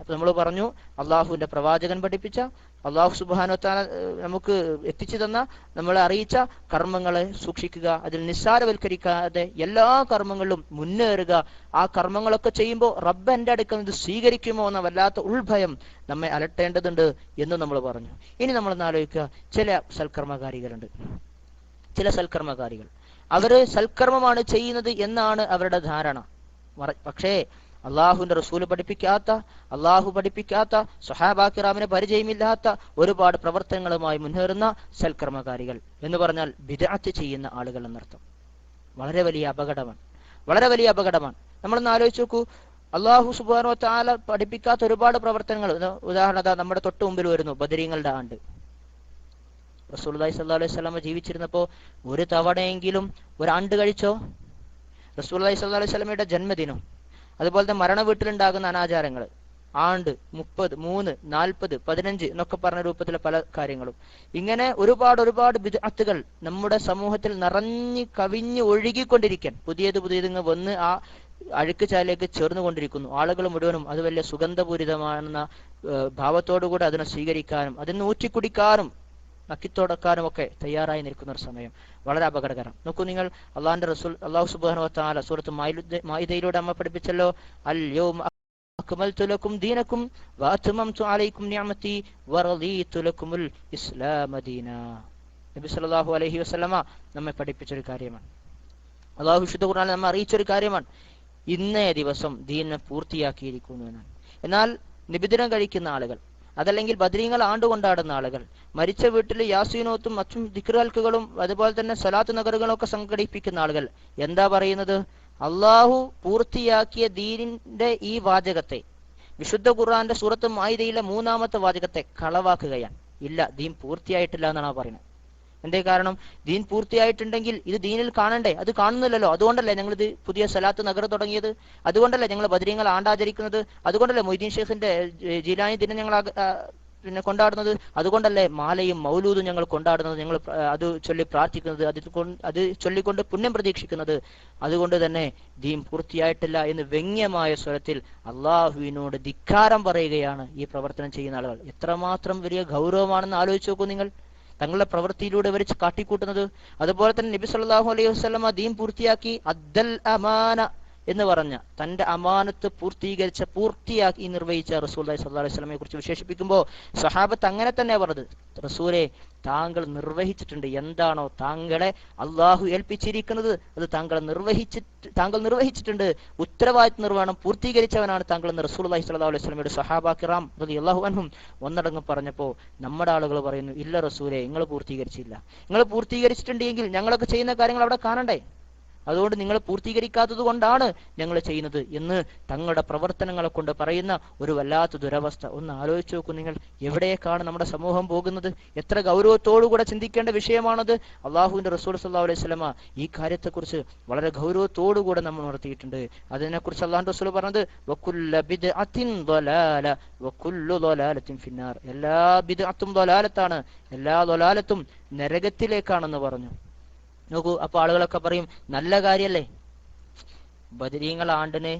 അപ്പൊ നമ്മൾ പറഞ്ഞു, അള്ളാഹുവിന്റെ പ്രവാചകൻ പഠിപ്പിച്ച, അള്ളാഹു സുബ്ഹാനഹു വ തആല നമുക്ക് എത്തിച്ചു തന്ന, നമ്മളെ അറിയിച്ച കർമ്മങ്ങളെ സൂക്ഷിക്കുക. അതിൽ നിസ്സാരവൽക്കരിക്കാതെ എല്ലാ കർമ്മങ്ങളിലും മുന്നേറുക. ആ കർമ്മങ്ങളൊക്കെ ചെയ്യുമ്പോൾ റബ്ബ് എൻ്റെ അടുക്കൽ ഇത് സ്വീകരിക്കുമോ എന്ന വല്ലാത്ത ഉൾഭയം നമ്മെ അലട്ടേണ്ടതുണ്ട് എന്ന് നമ്മൾ പറഞ്ഞു. ഇനി നമ്മളൊന്ന് ആലോചിക്കുക, ചില സൽക്കർമ്മകാരികളുണ്ട്. ചില സൽക്കർമ്മകാരികൾ അവര് സൽക്കർമ്മമാണ് ചെയ്യുന്നത് എന്നാണ് അവരുടെ ധാരണ. പക്ഷേ അള്ളാഹുവിന്റെ റസൂല് പഠിപ്പിക്കാത്ത, അള്ളാഹു പഠിപ്പിക്കാത്ത, സ്വഹാബാക്കിറാമിന് പരിചയമില്ലാത്ത ഒരുപാട് പ്രവർത്തനങ്ങളുമായി മുന്നേറുന്ന സൽക്കർമ്മകാരികൾ എന്ന് പറഞ്ഞാൽ ബിദ്അത്ത് ചെയ്യുന്ന ആളുകൾ എന്നർത്ഥം. വളരെ വലിയ അപകടമാണ്, വളരെ വലിയ അപകടമാണ്. നമ്മളൊന്ന് ആലോചിച്ച് നോക്കൂ, അള്ളാഹു സുബ്ഹാനഹു വ തആല പഠിപ്പിക്കാത്ത ഒരുപാട് പ്രവർത്തനങ്ങൾ. ഉദാഹരണം നമ്മുടെ തൊട്ട് മുമ്പിൽ വരുന്നു ബദരീങ്ങളുടെ ആണ്ട്. റസൂലുള്ളാഹി സ്വല്ലല്ലാഹു അലൈഹി വസല്ലം ജീവിച്ചിരുന്നപ്പോൾ ഒരു തവണയെങ്കിലും ഒരു ആണ്ട് കഴിച്ചോ? റസൂലുള്ളാഹി സ്വല്ലല്ലാഹു അലൈഹി വസല്ലമയുടെ ജന്മദിനം, അതുപോലെ തന്നെ മരണ വീട്ടിലുണ്ടാകുന്ന അനാചാരങ്ങൾ, ആണ്ട് 30, 3, 40, 15 എന്നൊക്കെ പറഞ്ഞ രൂപത്തിലെ പല കാര്യങ്ങളും, ഇങ്ങനെ ഒരുപാട് ബിദ്അത്തുകൾ നമ്മുടെ സമൂഹത്തിൽ നിറഞ്ഞു കവിഞ്ഞ് ഒഴുകിക്കൊണ്ടിരിക്കാൻ, പുതിയത് ഇങ്ങ് വന്ന് ആ അഴുക്ക് ചാലിലേക്ക് ചേർന്നുകൊണ്ടിരിക്കുന്നു. ആളുകൾ മുഴുവനും അത് വലിയ സുഗന്ധപൂരിതമാണെന്ന ഭാവത്തോടുകൂടി അതിനെ സ്വീകരിക്കാനും അതിന് ഊറ്റിക്കുടിക്കാനും നക്കിത്തോടക്കാനും ഒക്കെ തയ്യാറായി നിൽക്കുന്ന ഒരു സമയം. വളരെ അപകടകരം. നോക്കൂ നിങ്ങൾ, അള്ളാഹിന്റെ റസൂൽ അല്ലാഹു സുബ്ഹാനഹു വ തആല സൂറത്ത് മാഇദയിലൂടെ അമ്മ പഠിപ്പിച്ചല്ലോ, അൽ യൗമ അക്മൽതു ലക്കും ദീനക്കും വഅത്മംതു അലൈക്കും നിഅമതി വറദീതു ലക്കുമുൽ ഇസ്ലാമ ദീനാ. നബി സല്ലല്ലാഹു അലൈഹി വസല്ലമ നമ്മെ പഠിപ്പിച്ചൊരു കാര്യമാണ്. അള്ളാഹു വിശുദ്ധ ഖുർആനിൽ നമ്മെ അറിയിച്ചൊരു കാര്യമാണ്. ഇന്നേ ദിവസം ദീനിനെ പൂർത്തിയാക്കിയിരിക്കുന്നു എന്നാണ്. എന്നാൽ നിബിദിനം കഴിക്കുന്ന ആളുകൾ, അതല്ലെങ്കിൽ ബദ്രീങ്ങൾ ആണ്ടുകൊണ്ടാടുന്ന ആളുകൾ, മരിച്ച വീട്ടിൽ യാസീനോത്തും മറ്റും ദിക്റുകൾക്കുകളും അതുപോലെ തന്നെ സലാത്ത് നഗറുകളും ഒക്കെ സംഘടിപ്പിക്കുന്ന ആളുകൾ എന്താ പറയുന്നത്? അള്ളാഹു പൂർത്തിയാക്കിയ ദീനിന്റെ ഈ വാചകത്തെ, വിശുദ്ധ ഖുർആന്റെ സൂറത്ത് മാഇദയിലെ 3-ാമത്തെ വാചകത്തെ കളവാക്കുകയാണ്. ഇല്ല, ദീൻ പൂർത്തിയായിട്ടില്ല എന്നാണ് പറയുന്നത്. എന്തേ കാരണം? ദീൻ പൂർത്തിയായിട്ടുണ്ടെങ്കിൽ ഇത് ദീനിൽ കാണണ്ടേ? അത് കാണുന്നില്ലല്ലോ. അതുകൊണ്ടല്ലേ ഞങ്ങൾ ഇത് പുതിയ സലാത്ത് നഗർ തുടങ്ങിയത്, അതുകൊണ്ടല്ലേ ഞങ്ങൾ ബദരീങ്ങൾ ആണ്ടാചരിക്കുന്നത്, അതുകൊണ്ടല്ലേ മൊയ്തീൻ ഷെയ്ഖിന്റെ ജീലാനി ദിനം ഞങ്ങൾ പിന്നെ കൊണ്ടാടുന്നത്, അതുകൊണ്ടല്ലേ മാലയും മൗലൂദും ഞങ്ങൾ കൊണ്ടാടുന്നത്, ഞങ്ങൾ അത് ചൊല്ലി പ്രാർത്ഥിക്കുന്നത്, അത് ചൊല്ലിക്കൊണ്ട് പുണ്യം പ്രതീക്ഷിക്കുന്നത്. അതുകൊണ്ട് തന്നെ ദീൻ പൂർത്തിയായിട്ടില്ല എന്ന് വ്യംഗ്യമായ സ്വരത്തിൽ അള്ളാഹുവിനോട് ധിക്കാരം പറയുകയാണ് ഈ പ്രവർത്തനം ചെയ്യുന്ന ആളുകൾ. എത്രമാത്രം വലിയ ഗൗരവമാണെന്ന് ആലോചിച്ച് നോക്കൂ നിങ്ങൾ, തങ്ങളുടെ പ്രവൃത്തിയിലൂടെ ഇവർ കാട്ടിക്കൂട്ടുന്നത്. അതുപോലെ തന്നെ നബി സല്ലല്ലാഹു അലൈഹി വസല്ലമ ദീൻ പൂർത്തിയാക്കി, അദ്ദൽ അമാന എന്ന് പറഞ്ഞ തന്റെ അമാനത്ത് പൂർത്തിയാക്കി നിർവഹിച്ച റസൂലുള്ളാഹി സ്വല്ലല്ലാഹു അലൈഹി വസല്ലമയെ കുറിച്ച് വിശേഷിപ്പിക്കുമ്പോൾ സഹാബത്ത് അങ്ങനെ തന്നെ പറഞ്ഞത്, റസൂലെ താങ്കൾ നിർവഹിച്ചിട്ടുണ്ട്, എന്താണോ താങ്കളെ അള്ളാഹു ഏൽപ്പിച്ചിരിക്കുന്നത് അത് താങ്കൾ നിർവഹിച്ചിട്ടുണ്ട്, ഉത്തരവാദിത്വ നിർവഹണം പൂർത്തീകരിച്ചവനാണ് താങ്കൾ എന്ന് റസൂലുള്ളാഹി സ്വല്ലല്ലാഹു അലൈഹി വസല്ലമയുടെ സ്വഹാബ കിറാം റളിയല്ലാഹു അൻഹും ഒന്നടങ്കം പറഞ്ഞപ്പോൾ നമ്മുടെ ആളുകൾ പറയുന്നു, ഇല്ല റസൂലെ, നിങ്ങൾ പൂർത്തീകരിച്ചില്ല. നിങ്ങൾ പൂർത്തീകരിച്ചിട്ടുണ്ടെങ്കിൽ ഞങ്ങളൊക്കെ ചെയ്യുന്ന കാര്യങ്ങൾ അവിടെ കാണണ്ടേ? അതുകൊണ്ട് നിങ്ങൾ പൂർത്തീകരിക്കാത്തത് കൊണ്ടാണ് ഞങ്ങൾ ചെയ്യുന്നത് എന്ന് തങ്ങളുടെ പ്രവർത്തനങ്ങളെ കൊണ്ട് പറയുന്ന ഒരു വല്ലാത്ത ദുരവസ്ഥ. ഒന്ന് ആലോചിച്ച് നോക്കൂ നിങ്ങൾ, എവിടേക്കാണ് നമ്മുടെ സമൂഹം പോകുന്നത്? എത്ര ഗൗരവത്തോടുകൂടെ ചിന്തിക്കേണ്ട വിഷയമാണത്. അള്ളാഹുവിന്റെ റസൂൽ സല്ലല്ലാഹു അലൈഹി വസല്ലമ ഈ കാര്യത്തെക്കുറിച്ച് വളരെ ഗൗരവത്തോടുകൂടെ നമ്മൾ ഉണർത്തിയിട്ടുണ്ട്. അതിനെക്കുറിച്ച് അള്ളാഹു റസൂൽ പറഞ്ഞത് വകുല്ല ബിദ്അത്തിൻ ളലാല വകുല്ലു ളലാലത്തിൻ ഫിന്നാർ, എല്ലാ ബിദ്അത്തും ളലാലത്താണ്, എല്ലാ ളലാലത്തും നരകത്തിലേക്കാണെന്ന് പറഞ്ഞു. നോക്കൂ, അപ്പൊ ആളുകളൊക്കെ പറയും നല്ല കാര്യല്ലേ, ബദരീങ്ങൾ ആണ്ടിന്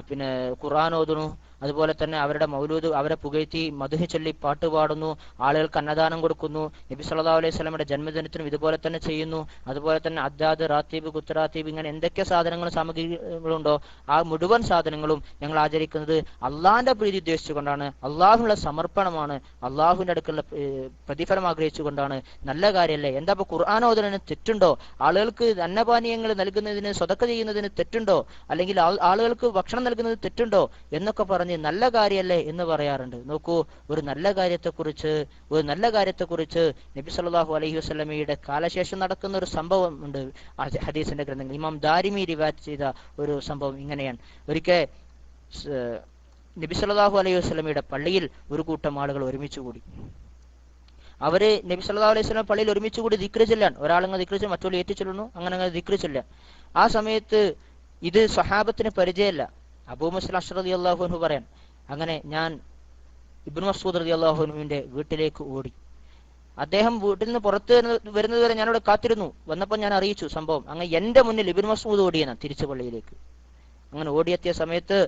പിന്നെ ഖുർആൻ ഓതുന്നു, അതുപോലെ തന്നെ അവരുടെ മൗലൂദ് അവരെ പുകഴ്ത്തി മദ്ഹ് ചൊല്ലി പാട്ട് പാടുന്നു, ആളുകൾക്ക് അന്നദാനം കൊടുക്കുന്നു. നബി സല്ലല്ലാഹു അലൈഹി വസല്ലമയുടെ ജന്മദിനത്തിനും ഇതുപോലെ തന്നെ ചെയ്യുന്നു. അതുപോലെ തന്നെ അദ്ദാദ്, റാത്തീബ്, കുത്റാത്തീബ് ഇങ്ങനെ എന്തൊക്കെ സാധനങ്ങളും സാമഗ്രികളുണ്ടോ ആ മുഴുവൻ സാധനങ്ങളും ഞങ്ങൾ ആചരിക്കുന്നത് അള്ളാഹിന്റെ പ്രീതി ഉദ്ദേശിച്ചുകൊണ്ടാണ്, അള്ളാഹുവിനുള്ള സമർപ്പണമാണ്, അള്ളാഹുവിന്റെ അടുക്കുള്ള പ്രതിഫലം ആഗ്രഹിച്ചുകൊണ്ടാണ്. നല്ല കാര്യമല്ലേ? എന്താ ഇപ്പൊ ഖുർആൻ ഓതുന്നതിന് തെറ്റുണ്ടോ? ആളുകൾക്ക് അന്നപാനീയങ്ങൾ നൽകുന്നതിന് സ്വതക്ക ചെയ്യുന്നതിന് തെറ്റുണ്ടോ? അല്ലെങ്കിൽ ആളുകൾക്ക് ഭക്ഷണം നൽകുന്നത് തെറ്റുണ്ടോ എന്നൊക്കെ പറഞ്ഞ് നല്ല കാര്യമല്ലേ എന്ന് പറയാറുണ്ട്. നോക്കൂ, ഒരു നല്ല കാര്യത്തെക്കുറിച്ച് നബി സല്ലല്ലാഹു അലൈഹി വസല്ലമയുടെ കാലശേഷം നടക്കുന്ന ഒരു സംഭവം ഉണ്ട് ഹദീസിന്റെ ഗ്രന്ഥങ്ങൾ. ഇമാം ദാരിമി റിവായത്ത് ചെയ്ത ഒരു സംഭവം ഇങ്ങനെയാണ്. ഒരിക്കൽ നബി സല്ലല്ലാഹു അലൈഹി വസല്ലമയുടെ പള്ളിയിൽ ഒരു കൂട്ടം ആളുകൾ ഒരുമിച്ച് കൂടി. അവര് നബി സല്ലല്ലാഹു അലൈഹി വസല്ലം പള്ളിയിൽ ഒരുമിച്ച് കൂടി ദിക്ർ ചൊല്ലാൻ, ഒരാളങ്ങ് ദിക്ർ ചൊല്ലും, മറ്റൊരു ഏറ്റു ചൊല്ലുന്നു, അങ്ങനെ ദിക്ർ ചൊല്ലാൻ. ആ സമയത്ത് ഇത് സ്വഹാബത്തിന് പരിചയമല്ല. അബൂ മുസ്ലിം അശ്അരി റളിയല്ലാഹു അൻഹു പറയാൻ, അങ്ങനെ ഞാൻ ഇബ്നു മസ്ഊദ് റളിയല്ലാഹു അൻഹുവിന്റെ വീട്ടിലേക്ക് ഓടി. അദ്ദേഹം വീട്ടിൽ നിന്ന് പുറത്ത് വരുന്നത് വരെ ഞാനവിടെ കാത്തിരുന്നു. വന്നപ്പോൾ ഞാൻ അറിയിച്ചു സംഭവം. അങ്ങനെ എന്റെ മുന്നിൽ ഇബ്നു മസ്ഊദ് ഓടിയാണ് തിരിച്ചു പള്ളിയിലേക്ക്. അങ്ങനെ ഓടിയെത്തിയ സമയത്ത്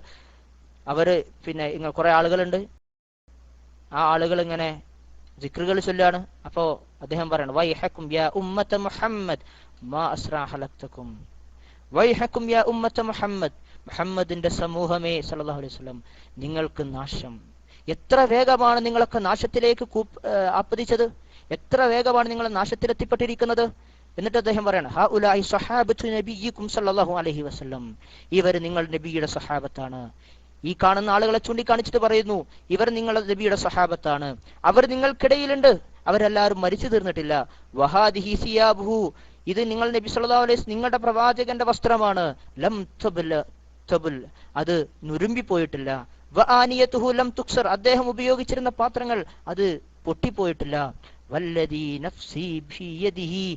അവര് പിന്നെ കുറെ ആളുകളുണ്ട്. ആ ആളുകൾ ഇങ്ങനെ ദിക്റുകൾ ചൊല്ലാണ്. അപ്പോ അദ്ദേഹം പറയണം, വൈഹക്കും യാ ഉമ്മത മുഹമ്മദ് മാ അസ്റാ ഹലക്തകും, വൈഹക്കും യാ ഉമ്മത മുഹമ്മദ്, മുഹമ്മദിന്റെ സമൂഹമേ സല്ലല്ലാഹു അലൈഹി വസല്ലം, നിങ്ങൾക്ക് നാശം. എത്ര വേഗമാണ് നിങ്ങളൊക്കെ നാശത്തിലേക്ക് ആപ്പതിച്ചത്, എത്ര വേഗമാണ് നിങ്ങൾ നാശത്തിലെത്തിപ്പെട്ടിരിക്കുന്നത്. എന്നിട്ട് അദ്ദേഹം പറയണം, ഹഉലാഇ സ്വഹാബത്തു നബിയിക്കും സല്ലല്ലാഹു അലൈഹി വസല്ലം, ഇവർ നിങ്ങൾ നബിയുടെ സ്വഹാബത്താണ്. ഈ കാണുന്ന ആളുകളെ ചൂണ്ടിക്കാണിച്ചിട്ട് പറയുന്നു, ഇവർ നിങ്ങളുടെ നബിയുടെ സ്വഹാബത്താണ്, അവർ നിങ്ങൾക്കിടയിലുണ്ട്, അവരെല്ലാവരും മരിച്ചു തീർന്നിട്ടില്ല. വഹാദിഹി സിയാബുഹു, ഇത് നിങ്ങൾ നബി സല്ലല്ലാഹു അലൈഹി നിങ്ങളുടെ പ്രവാചകന്റെ വസ്ത്രമാണ്. ലം തബുൽ, അത് നുരുമ്പിപ്പോയിട്ടില്ല. വആനിയതുഹു ലം തുക്സർ, അദ്ദേഹം ഉപയോഗിച്ചിരുന്ന പാത്രങ്ങൾ അത് പൊട്ടിപ്പോയിട്ടില്ല. വല്ലദീ നഫ്സി ബിയദിഹി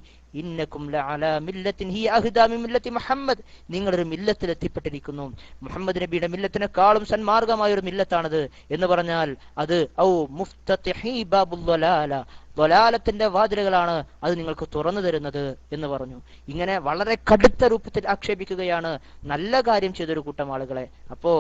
ഇന്നകും ലഅലാ മില്ലത്തിൻ ഹിയ അഹ്ദാ മിൻ മില്ലത്തി മുഹമ്മദ്, നിങ്ങളൊരു മില്ലത്തിൽ എത്തിപ്പെട്ടിരിക്കുന്നു, മുഹമ്മദ് നബിയുടെ മില്ലത്തിനേക്കാളും സന്മാർഗമായ ഒരു മില്ലത്താണത് എന്ന് പറഞ്ഞാൽ അത് ഔ മുഫ്തതിഹി ബാബുൽ ളലാല, ളലാലത്തിന്റെ വാതിലുകളാണ് അത് നിങ്ങൾക്ക് തുറന്നു തരുന്നത് എന്ന് പറഞ്ഞു. ഇങ്ങനെ വളരെ കടുത്ത രൂപത്തിൽ ആക്ഷേപിക്കുകയാണ് നല്ല കാര്യം ചെയ്തൊരു കൂട്ടം ആളുകളെ. അപ്പോ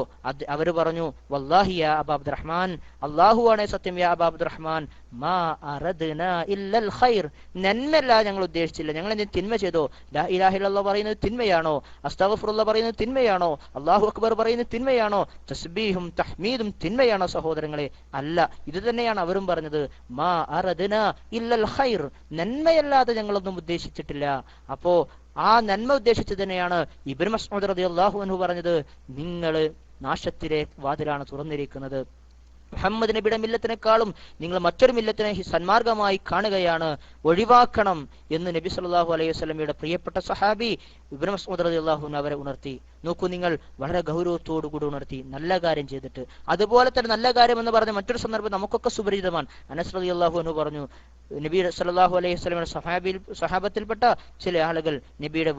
അവര് പറഞ്ഞു, വല്ലാഹി യാ അബാ അബ്ദുറഹ്മാൻ, അല്ലാഹുവാണേ സത്യം, യാ അബാ അബ്ദുറഹ്മാൻ, മാ അറദ്നാ ഇല്ലൽ ഖൈർ, നന്മയല്ല ഞങ്ങൾ ഉദ്ദേശിച്ചില്ല, ഞങ്ങൾ എന്തെങ്കിലും തിന്മ ചെയ്തോ? ലാ ഇലാഹ ഇല്ലല്ലാഹ് പറയുന്നത് തിന്മയാണോ? അസ്തഗ്ഫിറുല്ലാഹ് പറയുന്നത് തിന്മയാണോ? അല്ലാഹു അക്ബർ പറയുന്നത് തിന്മയാണോ? തസ്ബീഹും തഹ്മീദും തിന്മയാണോ? സഹോദരങ്ങളെ, അല്ല. ഇത് തന്നെയാണ് അവരും പറഞ്ഞത്, മാ അറദ്നാ ഇല്ലൽ ഖൈർ, നന്മയല്ലാതെ ഞങ്ങളൊന്നും ഉദ്ദേശിച്ചിട്ടില്ല. അപ്പോ ആ നന്മ ഉദ്ദേശിച്ചു തന്നെയാണ് ഇബ്നു മസ്ഊദ് റളിയല്ലാഹു അൻഹു പറഞ്ഞത്, നിങ്ങൾ നാശത്തിലെ വാതിലാണ് തുറന്നിരിക്കുന്നത്, മുഹമ്മദ് നബിയുടെ മില്ലത്തിനേക്കാളും നിങ്ങൾ മറ്റൊരു മില്ലത്തിനെ സന്മാർഗമായി കാണുകയാണ്, ഒഴിവാക്കണം എന്ന് നബി സല്ലല്ലാഹു അലൈഹി വസല്ലമയുടെ പ്രിയപ്പെട്ട സഹാബി ഇബ്നു മസ്ഊദ് റളിയല്ലാഹു അൻഹു അവരെ ഉണർത്തി. നോക്കൂ, നിങ്ങൾ വളരെ ഗൗരവത്തോടു കൂടി ഉണർത്തി, നല്ല കാര്യം ചെയ്തിട്ട്. അതുപോലെ തന്നെ നല്ല കാര്യം എന്ന് പറഞ്ഞ മറ്റൊരു സന്ദർഭം നമുക്കൊക്കെ സുപരിചിതമാണ്. അനസ് റളിയല്ലാഹു അൻഹു പറഞ്ഞു, നബി സല്ലല്ലാഹു അലൈഹി വസല്ലമയുടെ സഹാബത്തിൽപ്പെട്ട ചില ആളുകൾ നബിയുടെ